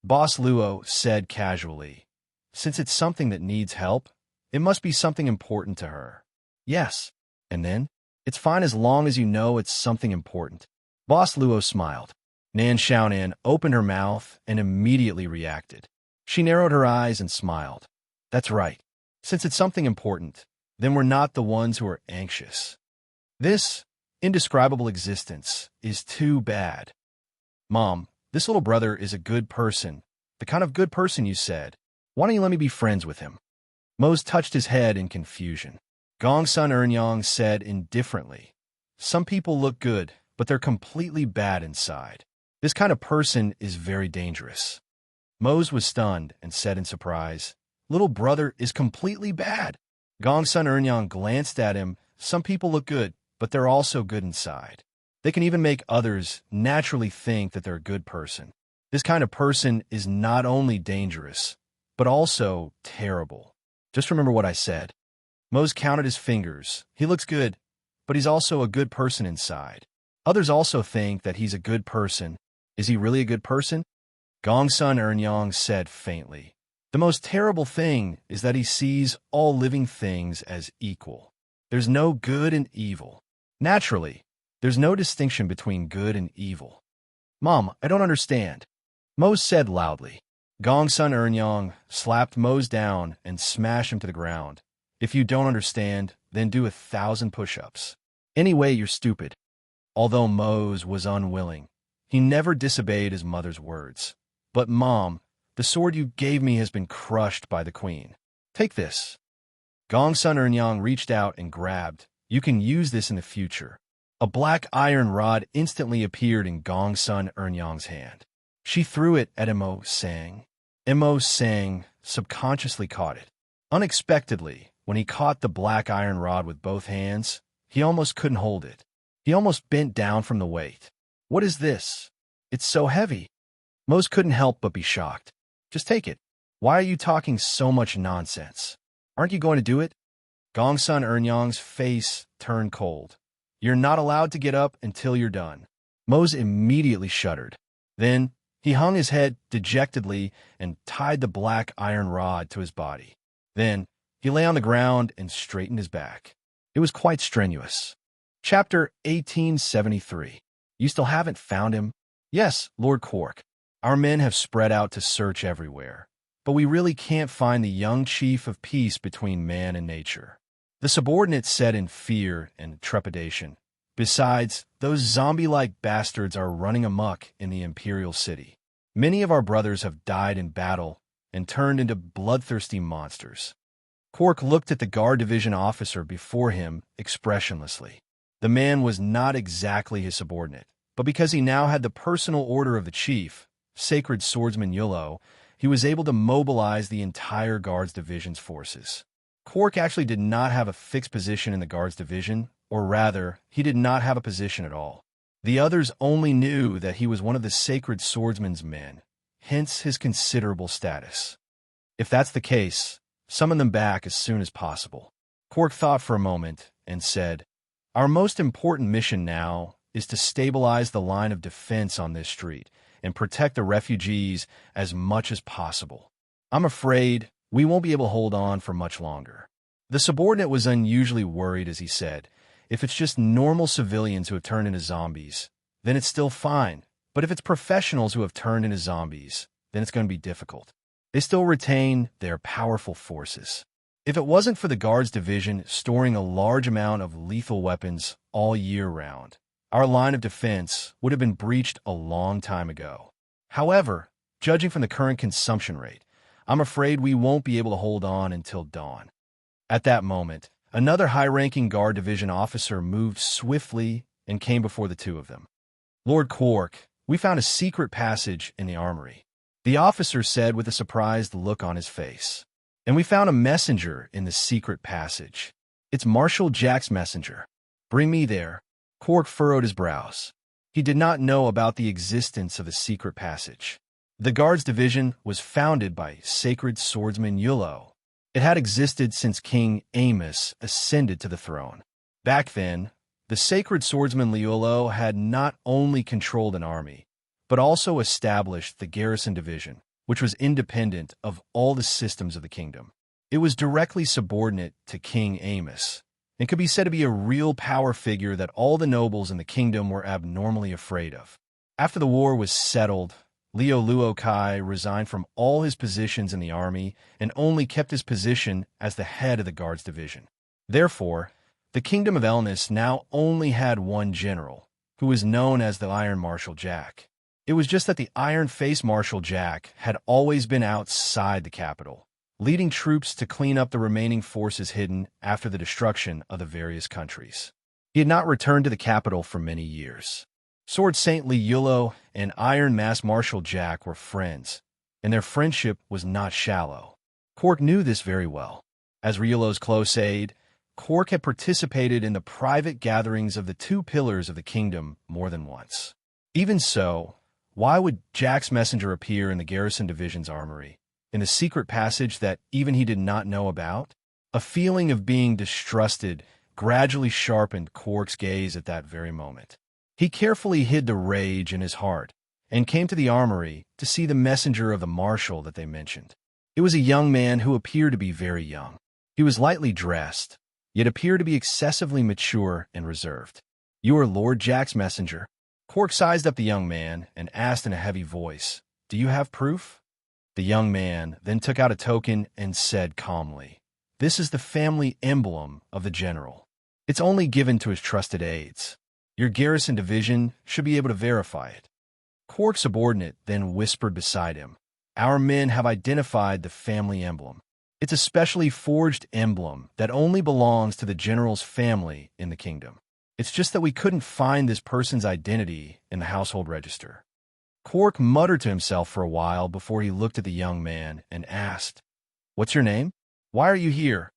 Boss Luo said casually, "Since it's something that needs help, it must be something important to her." "Yes." And then, "It's fine as long as you know it's something important." Boss Luo smiled. Nan Xiaonan opened her mouth and immediately reacted. She narrowed her eyes and smiled. "That's right. Since it's something important, then we're not the ones who are anxious. This indescribable existence is too bad. Mom, this little brother is a good person, the kind of good person you said. Why don't you let me be friends with him?" Mose touched his head in confusion. Gongsun Ernyang said indifferently, "Some people look good, but they're completely bad inside. This kind of person is very dangerous." Mose was stunned and said in surprise, "Little brother is completely bad. Gongsun Ernyang glanced at him. Some people look good, but they're also good inside. They can even make others naturally think that they're a good person. This kind of person is not only dangerous, but also terrible. Just remember what I said. Mose counted his fingers. He looks good, but he's also a good person inside. Others also think that he's a good person. Is he really a good person? Gongsun Ernyang said faintly. The most terrible thing is that he sees all living things as equal. There's no good and evil. Naturally, there's no distinction between good and evil. Mom, I don't understand. Mose said loudly. Gongsun Ernyang slapped Mose down and smashed him to the ground. If you don't understand, then do 1,000 push-ups. Anyway, you're stupid. Although Mose was unwilling, he never disobeyed his mother's words. But Mom, the sword you gave me has been crushed by the queen. Take this. Gongsun Ernyang reached out and grabbed. You can use this in the future. A black iron rod instantly appeared in Gongsun Ernyang's hand. She threw it at Emo Sang. Emo Sang subconsciously caught it. Unexpectedly, when he caught the black iron rod with both hands, he almost couldn't hold it. He almost bent down from the weight. What is this? It's so heavy. Mose couldn't help but be shocked. Just take it. Why are you talking so much nonsense? Aren't you going to do it? Gongsun Ernyang's face turned cold. You're not allowed to get up until you're done. Mose immediately shuddered. Then he hung his head dejectedly and tied the black iron rod to his body. Then he lay on the ground and straightened his back. It was quite strenuous. Chapter 1873. You still haven't found him? Yes, Lord Quark. Our men have spread out to search everywhere, but we really can't find the young chief of peace between man and nature. The subordinates said in fear and trepidation. Besides, those zombie-like bastards are running amok in the Imperial City. Many of our brothers have died in battle and turned into bloodthirsty monsters. Quark looked at the Guard Division officer before him expressionlessly. The man was not exactly his subordinate, but because he now had the personal order of the chief, Sacred Swordsman Yulo, he was able to mobilize the entire Guards Division's forces. Quark actually did not have a fixed position in the Guards Division, or rather, he did not have a position at all. The others only knew that he was one of the Sacred Swordsman's men, hence his considerable status. If that's the case, summon them back as soon as possible. Quark thought for a moment and said, Our most important mission now is to stabilize the line of defense on this street and protect the refugees as much as possible. I'm afraid we won't be able to hold on for much longer. The subordinate was unusually worried as he said, If it's just normal civilians who have turned into zombies, then it's still fine. But if it's professionals who have turned into zombies, then it's going to be difficult. They still retain their powerful forces. If it wasn't for the Guards Division storing a large amount of lethal weapons all year round, our line of defense would have been breached a long time ago. However, judging from the current consumption rate, I'm afraid we won't be able to hold on until dawn. At that moment, another high-ranking Guard Division officer moved swiftly and came before the two of them. Lord Quark, we found a secret passage in the armory, the officer said with a surprised look on his face. And we found a messenger in the secret passage. It's Marshal Jack's messenger. Bring me there. Quark furrowed his brows. He did not know about the existence of the secret passage. The Guards Division was founded by Sacred Swordsman Yulo. It had existed since King Amos ascended to the throne. Back then, the Sacred Swordsman Yulo had not only controlled an army, but also established the Garrison Division, which was independent of all the systems of the kingdom. It was directly subordinate to King Amos, and could be said to be a real power figure that all the nobles in the kingdom were abnormally afraid of. After the war was settled, Leo Luokai resigned from all his positions in the army and only kept his position as the head of the Guards Division. Therefore, the Kingdom of Elnis now only had one general, who was known as the Iron Marshal Jack. It was just that the Iron Face Marshal Jack had always been outside the capital, leading troops to clean up the remaining forces hidden after the destruction of the various countries. He had not returned to the capital for many years. Sword Saintly Yulo and Iron Mass Marshal Jack were friends, and their friendship was not shallow. Quark knew this very well. As Riolo's close aide, Cork had participated in the private gatherings of the two pillars of the kingdom more than once. Even so, why would Jack's messenger appear in the garrison division's armory, in a secret passage that even he did not know about? A feeling of being distrusted gradually sharpened Cork's gaze at that very moment. He carefully hid the rage in his heart and came to the armory to see the messenger of the marshal that they mentioned. It was a young man who appeared to be very young. He was lightly dressed, yet appeared to be excessively mature and reserved. "You are Lord Jack's messenger?" Cork sized up the young man and asked in a heavy voice, "Do you have proof?" The young man then took out a token and said calmly, "This is the family emblem of the general. It's only given to his trusted aides. Your garrison division should be able to verify it." Cork's subordinate then whispered beside him, "Our men have identified the family emblem. It's a specially forged emblem that only belongs to the general's family in the kingdom. It's just that we couldn't find this person's identity in the household register." Cork muttered to himself for a while before he looked at the young man and asked, "What's your name? Why are you here?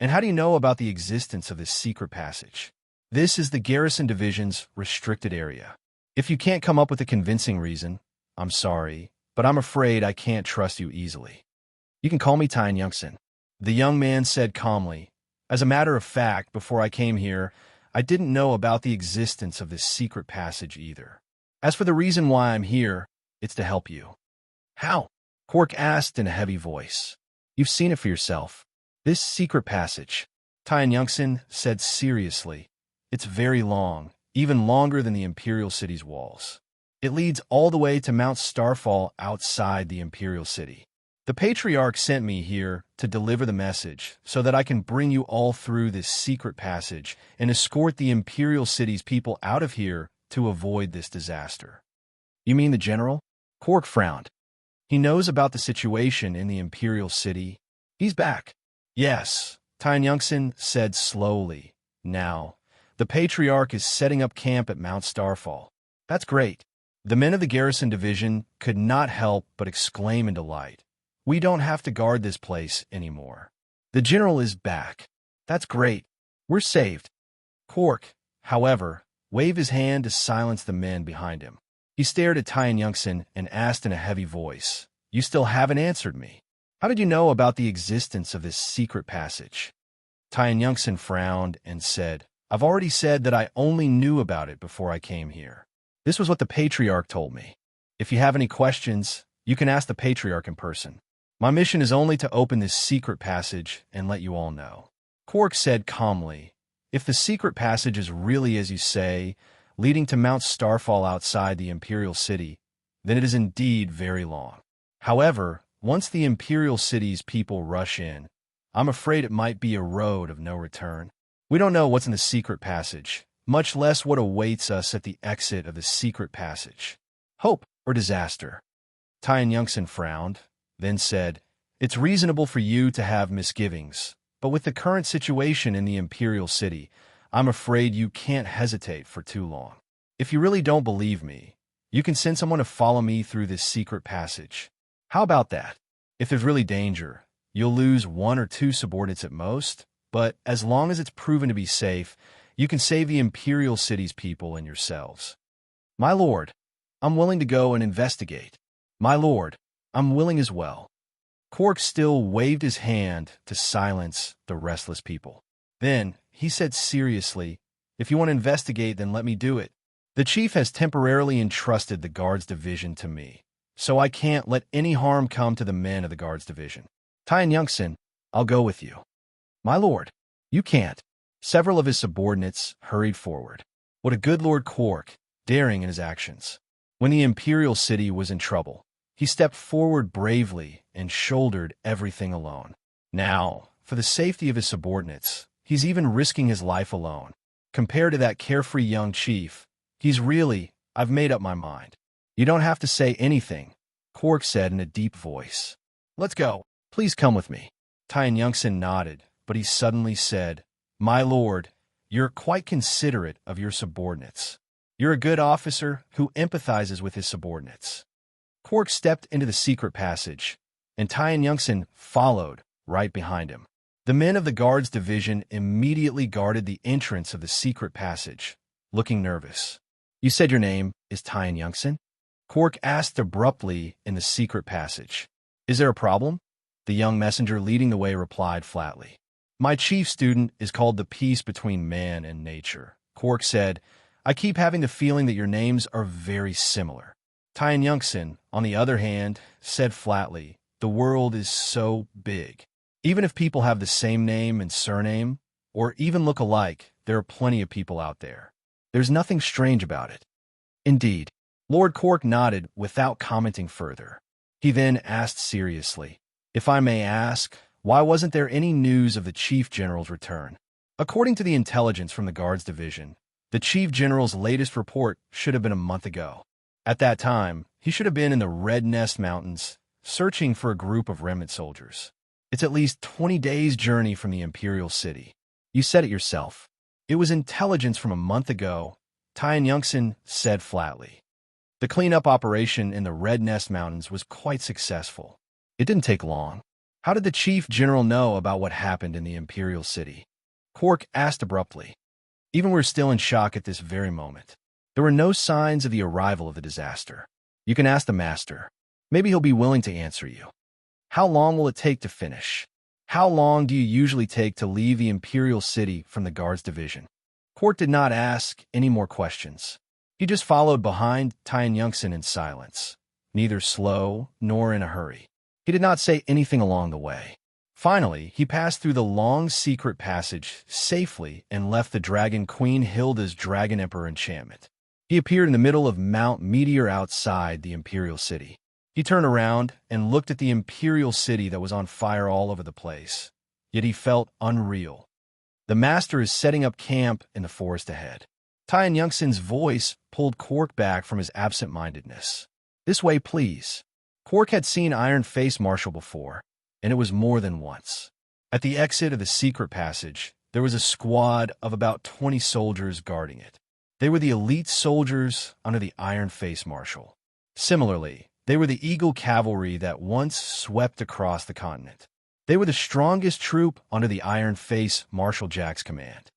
And how do you know about the existence of this secret passage? This is the garrison division's restricted area. If you can't come up with a convincing reason, I'm sorry, but I'm afraid I can't trust you easily. You can call me Tyn Youngson," the young man said calmly. "As a matter of fact, before I came here, I didn't know about the existence of this secret passage either. As for the reason why I'm here, it's to help you." "How?" Cork asked in a heavy voice. "You've seen it for yourself. This secret passage," Tyn Youngson said seriously, "it's very long, even longer than the Imperial City's walls. It leads all the way to Mount Starfall outside the Imperial City. The Patriarch sent me here to deliver the message so that I can bring you all through this secret passage and escort the Imperial City's people out of here to avoid this disaster." "You mean the general?" Cork frowned. "He knows about the situation in the Imperial City. He's back." "Yes," Tyn Youngson said slowly. "Now, the Patriarch is setting up camp at Mount Starfall." "That's great." The men of the garrison division could not help but exclaim in delight. "We don't have to guard this place anymore. The general is back. That's great. We're saved." Cork, however, waved his hand to silence the men behind him. He stared at Tyn Youngson and asked in a heavy voice, "You still haven't answered me. How did you know about the existence of this secret passage?" Tyn Youngson frowned and said, "I've already said that I only knew about it before I came here. This was what the Patriarch told me. If you have any questions, you can ask the Patriarch in person. My mission is only to open this secret passage and let you all know." Cork said calmly, "If the secret passage is really as you say, leading to Mount Starfall outside the Imperial City, then it is indeed very long. However, once the Imperial City's people rush in, I'm afraid it might be a road of no return. We don't know what's in the secret passage, much less what awaits us at the exit of the secret passage. Hope or disaster." Tyn Youngson frowned, then said, "It's reasonable for you to have misgivings, but with the current situation in the Imperial City, I'm afraid you can't hesitate for too long. If you really don't believe me, you can send someone to follow me through this secret passage. How about that? If there's really danger, you'll lose 1 or 2 subordinates at most, but as long as it's proven to be safe, you can save the Imperial City's people and yourselves." "My lord, I'm willing to go and investigate." "My lord, I'm willing as well." Cork still waved his hand to silence the restless people. Then he said seriously, "If you want to investigate, then let me do it. The chief has temporarily entrusted the Guards Division to me, so I can't let any harm come to the men of the Guards Division. Tyn Youngson, I'll go with you." "My lord, you can't." Several of his subordinates hurried forward. What a good Lord Cork, daring in his actions. When the Imperial City was in trouble, he stepped forward bravely and shouldered everything alone. Now, for the safety of his subordinates, he's even risking his life alone. Compared to that carefree young chief, he's really, "I've made up my mind." "You don't have to say anything," Cork said in a deep voice. "Let's go. Please come with me." Tyn Youngson nodded, but he suddenly said, "My lord, you're quite considerate of your subordinates. You're a good officer who empathizes with his subordinates." Cork stepped into the secret passage, and Tyn Youngson followed right behind him. The men of the guards division immediately guarded the entrance of the secret passage, looking nervous. "You said your name is Tyan Youngson?" Cork asked abruptly in the secret passage. "Is there a problem?" The young messenger leading the way replied flatly. "My chief student is called the peace between man and nature," Cork said. "I keep having the feeling that your names are very similar." Tyan Youngson, on the other hand, said flatly, "The world is so big. Even if people have the same name and surname, or even look alike, there are plenty of people out there. There's nothing strange about it." "Indeed." Lord Cork nodded without commenting further. He then asked seriously, "If I may ask, why wasn't there any news of the Chief General's return?" According to the intelligence from the Guards Division, the Chief General's latest report should have been a month ago. At that time, he should have been in the Red Nest Mountains, searching for a group of remnant soldiers. It's at least 20 days' journey from the Imperial City. "You said it yourself. It was intelligence from a month ago," Tyan Youngson said flatly. The cleanup operation in the Red Nest Mountains was quite successful. It didn't take long. "How did the Chief General know about what happened in the Imperial City?" Cork asked abruptly. "Even we're still in shock at this very moment. There were no signs of the arrival of the disaster. You can ask the Master. Maybe he'll be willing to answer you." "How long will it take to finish? How long do you usually take to leave the Imperial City from the Guards Division?" Cork did not ask any more questions. He just followed behind Tyan Youngson in silence, neither slow nor in a hurry. He did not say anything along the way. Finally, he passed through the long secret passage safely and left the Dragon Queen Hilda's Dragon Emperor enchantment. He appeared in the middle of Mount Meteor outside the Imperial City. He turned around and looked at the Imperial City that was on fire all over the place. Yet he felt unreal. "The Master is setting up camp in the forest ahead." Tyan Youngson's voice pulled Cork back from his absent-mindedness. "This way, please." Cork had seen Iron Face Marshal before, and it was more than once. At the exit of the secret passage, there was a squad of about 20 soldiers guarding it. They were the elite soldiers under the Iron Face Marshal. Similarly, they were the Eagle Cavalry that once swept across the continent. They were the strongest troop under the Iron Face Marshal Jack's command.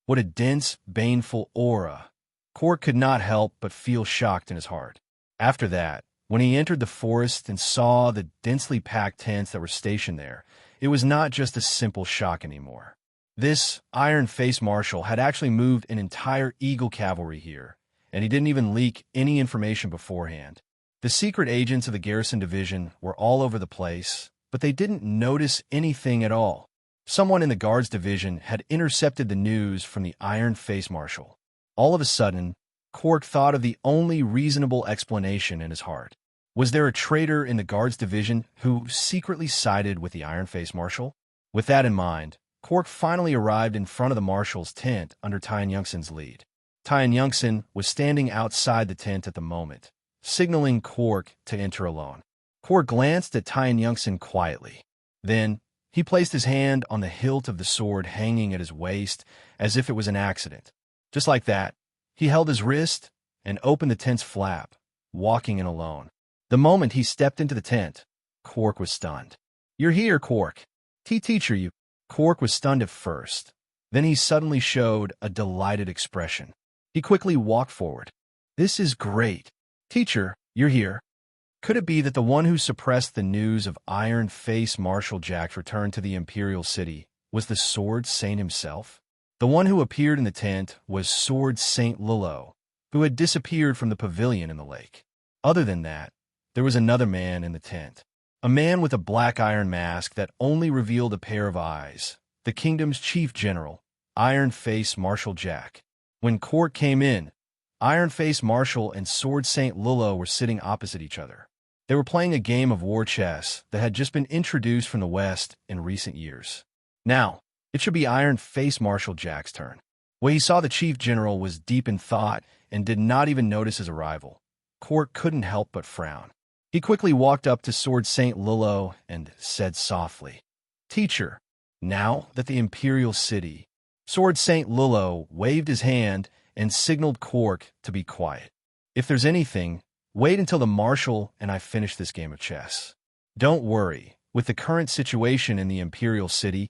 What a dense, baneful aura. Cork could not help but feel shocked in his heart. After that, when he entered the forest and saw the densely packed tents that were stationed there, it was not just a simple shock anymore. This Iron Face Marshal had actually moved an entire Eagle Cavalry here, and he didn't even leak any information beforehand. The secret agents of the Garrison Division were all over the place, but they didn't notice anything at all. Someone in the Guards Division had intercepted the news from the Iron Face Marshal. All of a sudden, Cork thought of the only reasonable explanation in his heart. Was there a traitor in the Guards Division who secretly sided with the Iron Face Marshal? With that in mind, Cork finally arrived in front of the Marshal's tent under Tyan Youngson's lead. Tyan Youngson was standing outside the tent at the moment, signaling Cork to enter alone. Cork glanced at Tyan Youngson quietly. Then, he placed his hand on the hilt of the sword hanging at his waist as if it was an accident. Just like that, he held his wrist and opened the tent's flap, walking in alone. The moment he stepped into the tent, Cork was stunned. "You're here, Cork. Teacher, you..." Cork was stunned at first. Then he suddenly showed a delighted expression. He quickly walked forward. "This is great. Teacher, you're here." Could it be that the one who suppressed the news of Iron Face Marshal Jack's return to the Imperial City was the Sword Saint himself? The one who appeared in the tent was Sword Saint Lillo, who had disappeared from the pavilion in the lake. Other than that, there was another man in the tent. A man with a black iron mask that only revealed a pair of eyes. The kingdom's chief general, Iron Face Marshal Jack. When Cork came in, Iron Face Marshal and Sword Saint Lillo were sitting opposite each other. They were playing a game of war chess that had just been introduced from the West in recent years. Now, it should be Iron Face Marshal Jack's turn. When he saw the chief general was deep in thought and did not even notice his arrival, Cork couldn't help but frown. He quickly walked up to Sword Saint Lillo and said softly, "Teacher, now that the Imperial City..." Sword Saint Lillo waved his hand and signaled Cork to be quiet. "If there's anything, wait until the Marshal and I finish this game of chess. Don't worry, with the current situation in the Imperial City,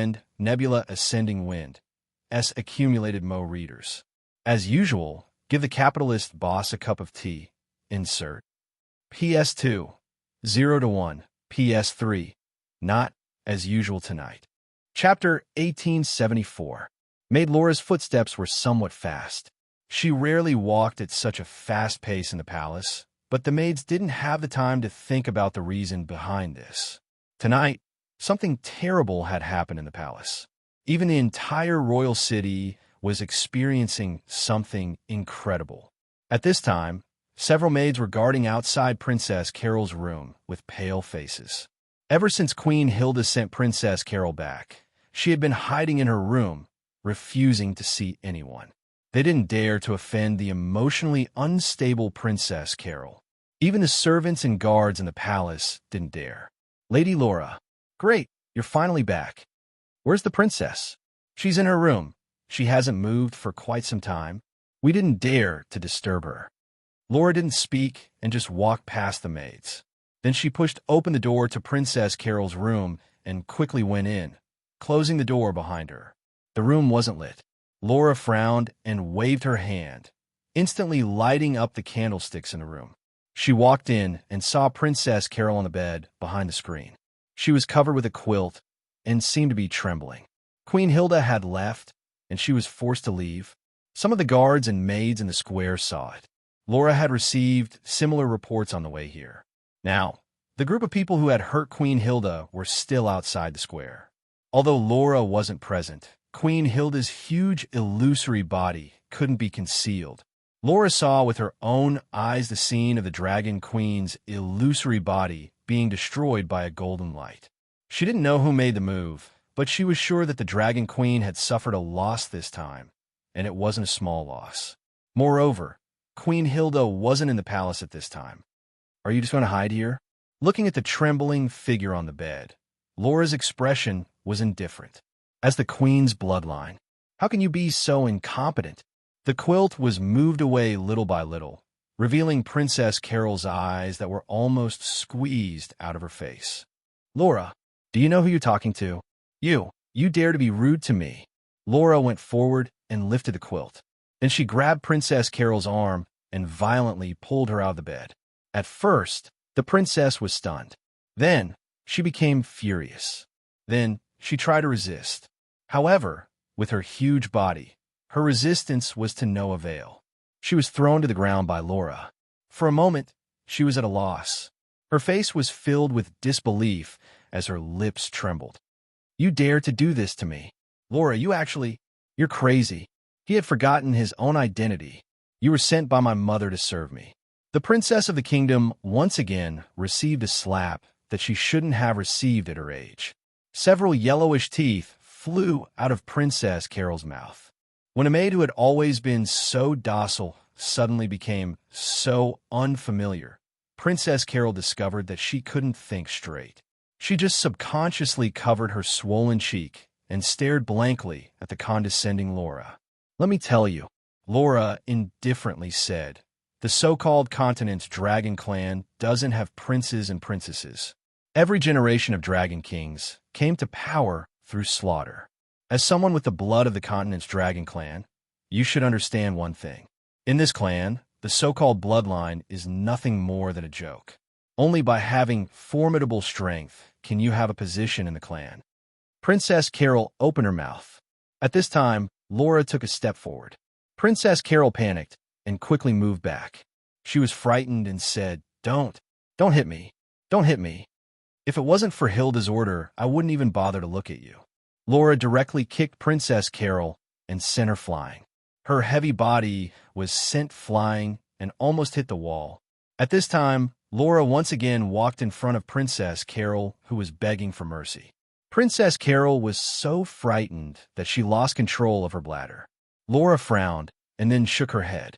friend, Nebula Ascending Wind, S accumulated Mo readers. As usual, give the capitalist boss a cup of tea. Insert. PS2. 0 to 1. PS3. Not as usual tonight. Chapter 1874. Maid Laura's footsteps were somewhat fast. She rarely walked at such a fast pace in the palace, but the maids didn't have the time to think about the reason behind this. Tonight, something terrible had happened in the palace. Even the entire royal city was experiencing something incredible. At this time, several maids were guarding outside Princess Carol's room with pale faces. Ever since Queen Hilda sent Princess Carol back, she had been hiding in her room, refusing to see anyone. They didn't dare to offend the emotionally unstable Princess Carol. Even the servants and guards in the palace didn't dare. Lady Laura, great, you're finally back. Where's the princess? She's in her room. She hasn't moved for quite some time. We didn't dare to disturb her. Laura didn't speak and just walked past the maids. Then she pushed open the door to Princess Carol's room and quickly went in, closing the door behind her. The room wasn't lit. Laura frowned and waved her hand, instantly lighting up the candlesticks in the room. She walked in and saw Princess Carol on the bed behind the screen. She was covered with a quilt and seemed to be trembling. Queen Hilda had left, and she was forced to leave. Some of the guards and maids in the square saw it. Laura had received similar reports on the way here. Now, the group of people who had hurt Queen Hilda were still outside the square. Although Laura wasn't present, Queen Hilda's huge illusory body couldn't be concealed. Laura saw with her own eyes the scene of the Dragon Queen's illusory body being destroyed by a golden light. She didn't know who made the move, but she was sure that the Dragon Queen had suffered a loss this time, and it wasn't a small loss. Moreover, Queen Hilda wasn't in the palace at this time. Are you just going to hide here? Looking at the trembling figure on the bed, Laura's expression was indifferent. As the Queen's bloodline, how can you be so incompetent? The quilt was moved away little by little, revealing Princess Carol's eyes that were almost squeezed out of her face. Laura, do you know who you're talking to? You dare to be rude to me. Laura went forward and lifted the quilt. Then she grabbed Princess Carol's arm and violently pulled her out of the bed. At first, the princess was stunned. Then, she became furious. Then, she tried to resist. However, with her huge body, her resistance was to no avail. She was thrown to the ground by Laura. For a moment, she was at a loss. Her face was filled with disbelief as her lips trembled. You dare to do this to me? Laura, you're crazy. He had forgotten his own identity. You were sent by my mother to serve me. The princess of the kingdom once again received a slap that she shouldn't have received at her age. Several yellowish teeth flew out of Princess Carol's mouth. When a maid who had always been so docile suddenly became so unfamiliar, Princess Carol discovered that she couldn't think straight. She just subconsciously covered her swollen cheek and stared blankly at the condescending Laura. Let me tell you, Laura indifferently said, the so-called continent's dragon clan doesn't have princes and princesses. Every generation of dragon kings came to power through slaughter. As someone with the blood of the continent's dragon clan, you should understand one thing. In this clan, the so-called bloodline is nothing more than a joke. Only by having formidable strength can you have a position in the clan. Princess Carol opened her mouth. At this time, Laura took a step forward. Princess Carol panicked and quickly moved back. She was frightened and said, Don't hit me. Don't hit me. If it wasn't for Hilda's order, I wouldn't even bother to look at you. Laura directly kicked Princess Carol and sent her flying. Her heavy body was sent flying and almost hit the wall. At this time, Laura once again walked in front of Princess Carol, who was begging for mercy. Princess Carol was so frightened that she lost control of her bladder. Laura frowned and then shook her head.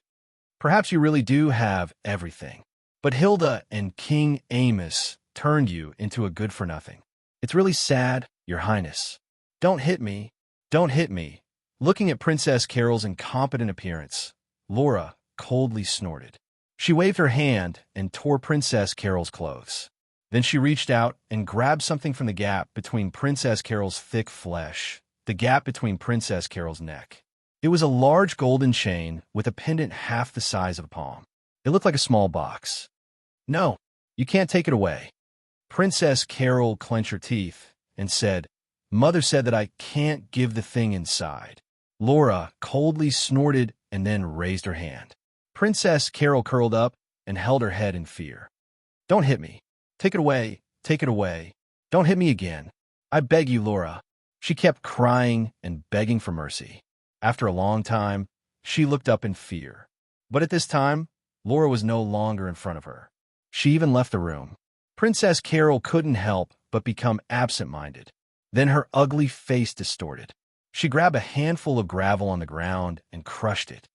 Perhaps you really do have everything. But Hilda and King Amos turned you into a good-for-nothing. It's really sad, Your Highness. Don't hit me. Don't hit me. Looking at Princess Carol's incompetent appearance, Laura coldly snorted. She waved her hand and tore Princess Carol's clothes. Then she reached out and grabbed something from the gap between Princess Carol's thick flesh, the gap between Princess Carol's neck. It was a large golden chain with a pendant half the size of a palm. It looked like a small box. No, you can't take it away. Princess Carol clenched her teeth and said, Mother said that I can't give the thing inside. Laura coldly snorted and then raised her hand. Princess Carol curled up and held her head in fear. Don't hit me. Take it away. Take it away. Don't hit me again. I beg you, Laura. She kept crying and begging for mercy. After a long time, she looked up in fear. But at this time, Laura was no longer in front of her. She even left the room. Princess Carol couldn't help but become absent-minded. Then her ugly face distorted. She grabbed a handful of gravel on the ground and crushed it.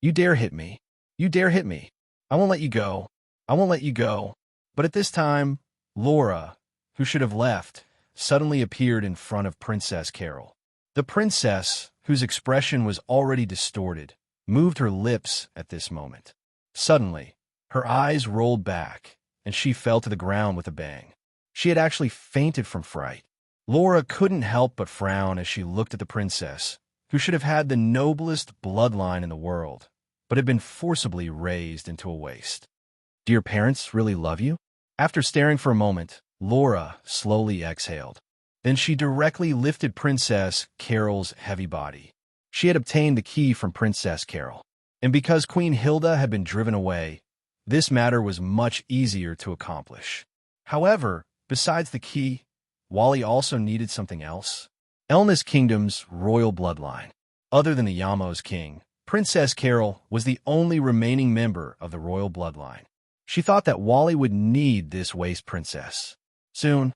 You dare hit me. You dare hit me. I won't let you go. I won't let you go. But at this time, Laura, who should have left, suddenly appeared in front of Princess Carol. The princess, whose expression was already distorted, moved her lips at this moment. Suddenly, her eyes rolled back, and she fell to the ground with a bang. She had actually fainted from fright. Laura couldn't help but frown as she looked at the princess, who should have had the noblest bloodline in the world, but had been forcibly raised into a waste. Do your parents really love you? After staring for a moment, Laura slowly exhaled. Then she directly lifted Princess Carol's heavy body. She had obtained the key from Princess Carol. And because Queen Hilda had been driven away, this matter was much easier to accomplish. However, besides the key, Wally also needed something else. Elna's kingdom's royal bloodline. Other than the Yamos king, Princess Carol was the only remaining member of the royal bloodline. She thought that Wally would need this waste princess. Soon,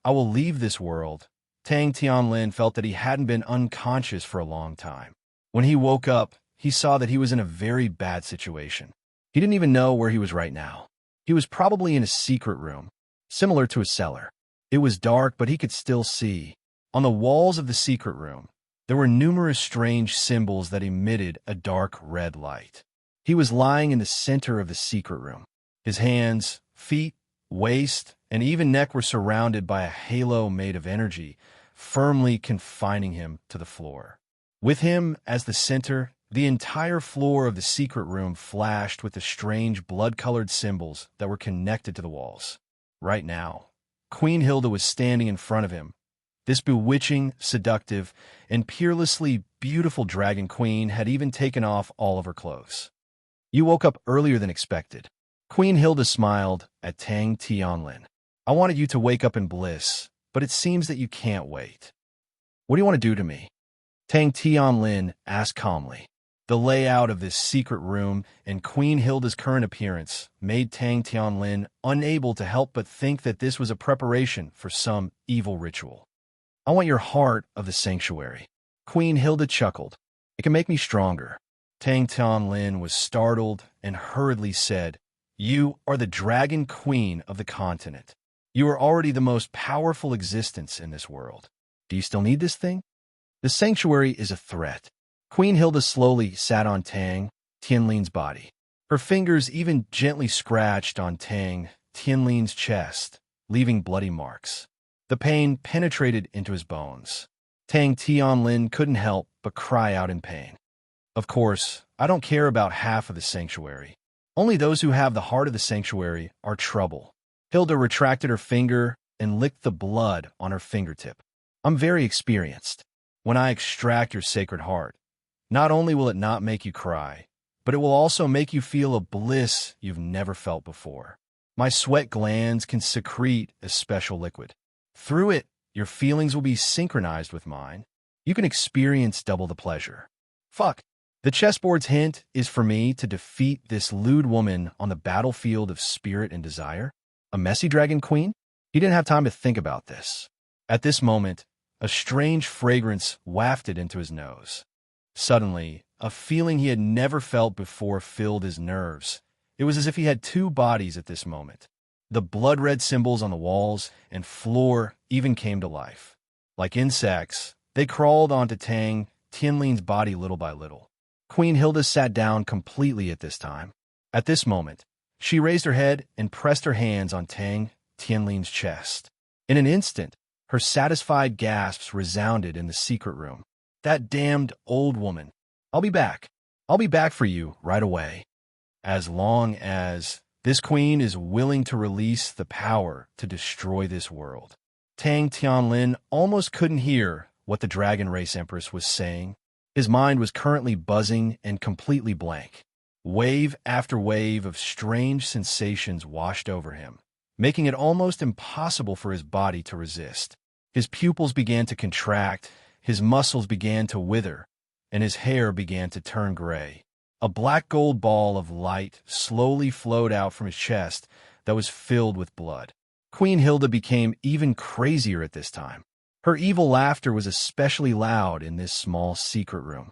I will leave this world. Tang Tianlin felt that he hadn't been unconscious for a long time. When he woke up, he saw that he was in a very bad situation. He didn't even know where he was right now. He was probably in a secret room, similar to a cellar. It was dark, but he could still see. On the walls of the secret room, there were numerous strange symbols that emitted a dark red light. He was lying in the center of the secret room. His hands, feet, waist, and even neck were surrounded by a halo made of energy, firmly confining him to the floor. With him as the center, the entire floor of the secret room flashed with the strange blood-colored symbols that were connected to the walls. Right now, Queen Hilda was standing in front of him. This bewitching, seductive, and peerlessly beautiful dragon queen had even taken off all of her clothes. You woke up earlier than expected. Queen Hilda smiled at Tang Tianlin. I wanted you to wake up in bliss, but it seems that you can't wait. What do you want to do to me? Tang Tianlin asked calmly. The layout of this secret room and Queen Hilda's current appearance made Tang Tianlin unable to help but think that this was a preparation for some evil ritual. I want your heart of the sanctuary. Queen Hilda chuckled. It can make me stronger. Tang Tianlin was startled and hurriedly said, You are the dragon queen of the continent. You are already the most powerful existence in this world. Do you still need this thing? The sanctuary is a threat. Queen Hilda slowly sat on Tang Tianlin's body. Her fingers even gently scratched on Tang Tianlin's chest, leaving bloody marks. The pain penetrated into his bones. Tang Tianlin couldn't help but cry out in pain. Of course, I don't care about half of the sanctuary. Only those who have the heart of the sanctuary are trouble. Hilda retracted her finger and licked the blood on her fingertip. I'm very experienced. When I extract your sacred heart, not only will it not make you cry, but it will also make you feel a bliss you've never felt before. My sweat glands can secrete a special liquid. Through it, your feelings will be synchronized with mine. You can experience double the pleasure. Fuck. The chessboard's hint is for me to defeat this lewd woman on the battlefield of spirit and desire. A messy dragon queen? He didn't have time to think about this. At this moment, a strange fragrance wafted into his nose. Suddenly, a feeling he had never felt before filled his nerves. It was as if he had two bodies at this moment. The blood-red symbols on the walls and floor even came to life. Like insects, they crawled onto Tang Tianlin's body little by little. Queen Hilda sat down completely at this time. At this moment, she raised her head and pressed her hands on Tang Tianlin's chest. In an instant, her satisfied gasps resounded in the secret room. That damned old woman. I'll be back. I'll be back for you right away. As long as this queen is willing to release the power to destroy this world. Tang Tianlin almost couldn't hear what the Dragon Race Empress was saying. His mind was currently buzzing and completely blank. Wave after wave of strange sensations washed over him, making it almost impossible for his body to resist. His pupils began to contract, his muscles began to wither, and his hair began to turn gray. A black gold ball of light slowly flowed out from his chest that was filled with blood. Queen Hilda became even crazier at this time. Her evil laughter was especially loud in this small secret room.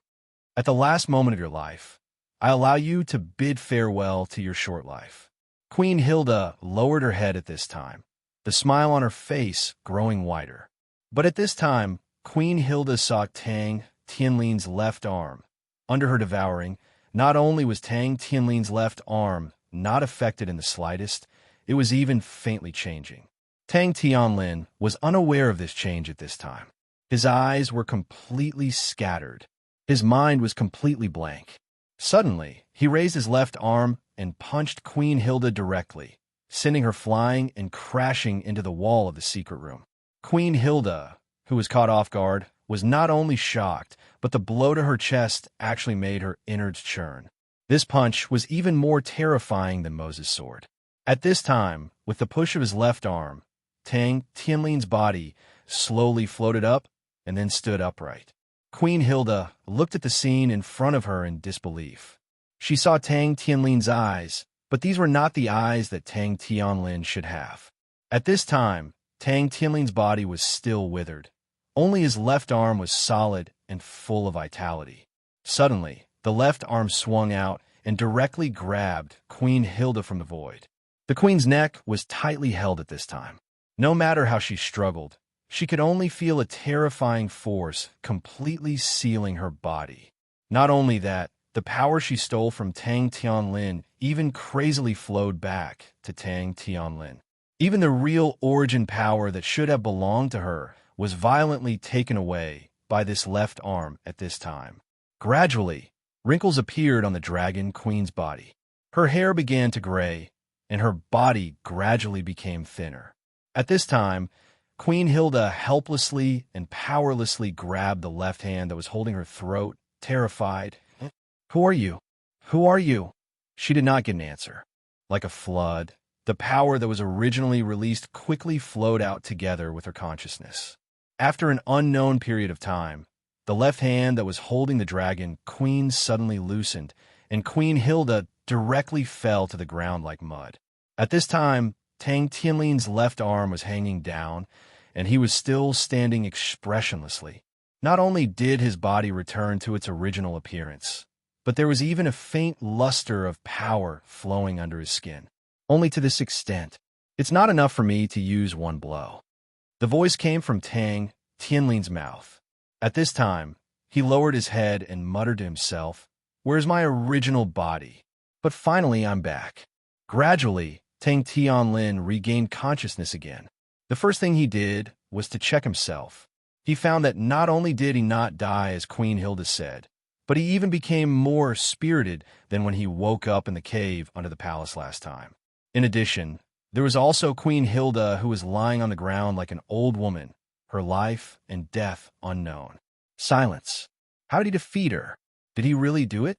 At the last moment of your life, I allow you to bid farewell to your short life. Queen Hilda lowered her head at this time, the smile on her face growing wider. But at this time, Queen Hilda saw Tang Tianlin's left arm. Under her devouring, not only was Tang Tianlin's left arm not affected in the slightest, it was even faintly changing. Tang Tianlin was unaware of this change at this time. His eyes were completely scattered. His mind was completely blank. Suddenly, he raised his left arm and punched Queen Hilda directly, sending her flying and crashing into the wall of the secret room. Queen Hilda, who was caught off guard, was not only shocked, but the blow to her chest actually made her innards churn. This punch was even more terrifying than Moses' sword. At this time, with the push of his left arm, Tang Tianlin's body slowly floated up and then stood upright. Queen Hilda looked at the scene in front of her in disbelief. She saw Tang Tianlin's eyes, but these were not the eyes that Tang Tianlin should have. At this time, Tang Tianlin's body was still withered. Only his left arm was solid and full of vitality. Suddenly, the left arm swung out and directly grabbed Queen Hilda from the void. The queen's neck was tightly held at this time. No matter how she struggled, she could only feel a terrifying force completely sealing her body. Not only that, the power she stole from Tang Tianlin even crazily flowed back to Tang Tianlin. Even the real origin power that should have belonged to her was violently taken away by this left arm at this time. Gradually, wrinkles appeared on the dragon queen's body. Her hair began to gray, and her body gradually became thinner. At this time, Queen Hilda helplessly and powerlessly grabbed the left hand that was holding her throat, terrified. "Who are you? Who are you?" She did not get an answer. Like a flood, the power that was originally released quickly flowed out together with her consciousness. After an unknown period of time, the left hand that was holding the dragon queen suddenly loosened, and Queen Hilda directly fell to the ground like mud. At this time, Tang Tianlin's left arm was hanging down, and he was still standing expressionlessly. Not only did his body return to its original appearance, but there was even a faint luster of power flowing under his skin. Only to this extent. "It's not enough for me to use one blow." The voice came from Tang Tianlin's mouth. At this time, he lowered his head and muttered to himself, "Where's my original body? But finally I'm back." Gradually, Tang Tianlin regained consciousness again. The first thing he did was to check himself. He found that not only did he not die as Queen Hilda said, but he even became more spirited than when he woke up in the cave under the palace last time. In addition, there was also Queen Hilda, who was lying on the ground like an old woman, her life and death unknown. Silence. How did he defeat her? Did he really do it?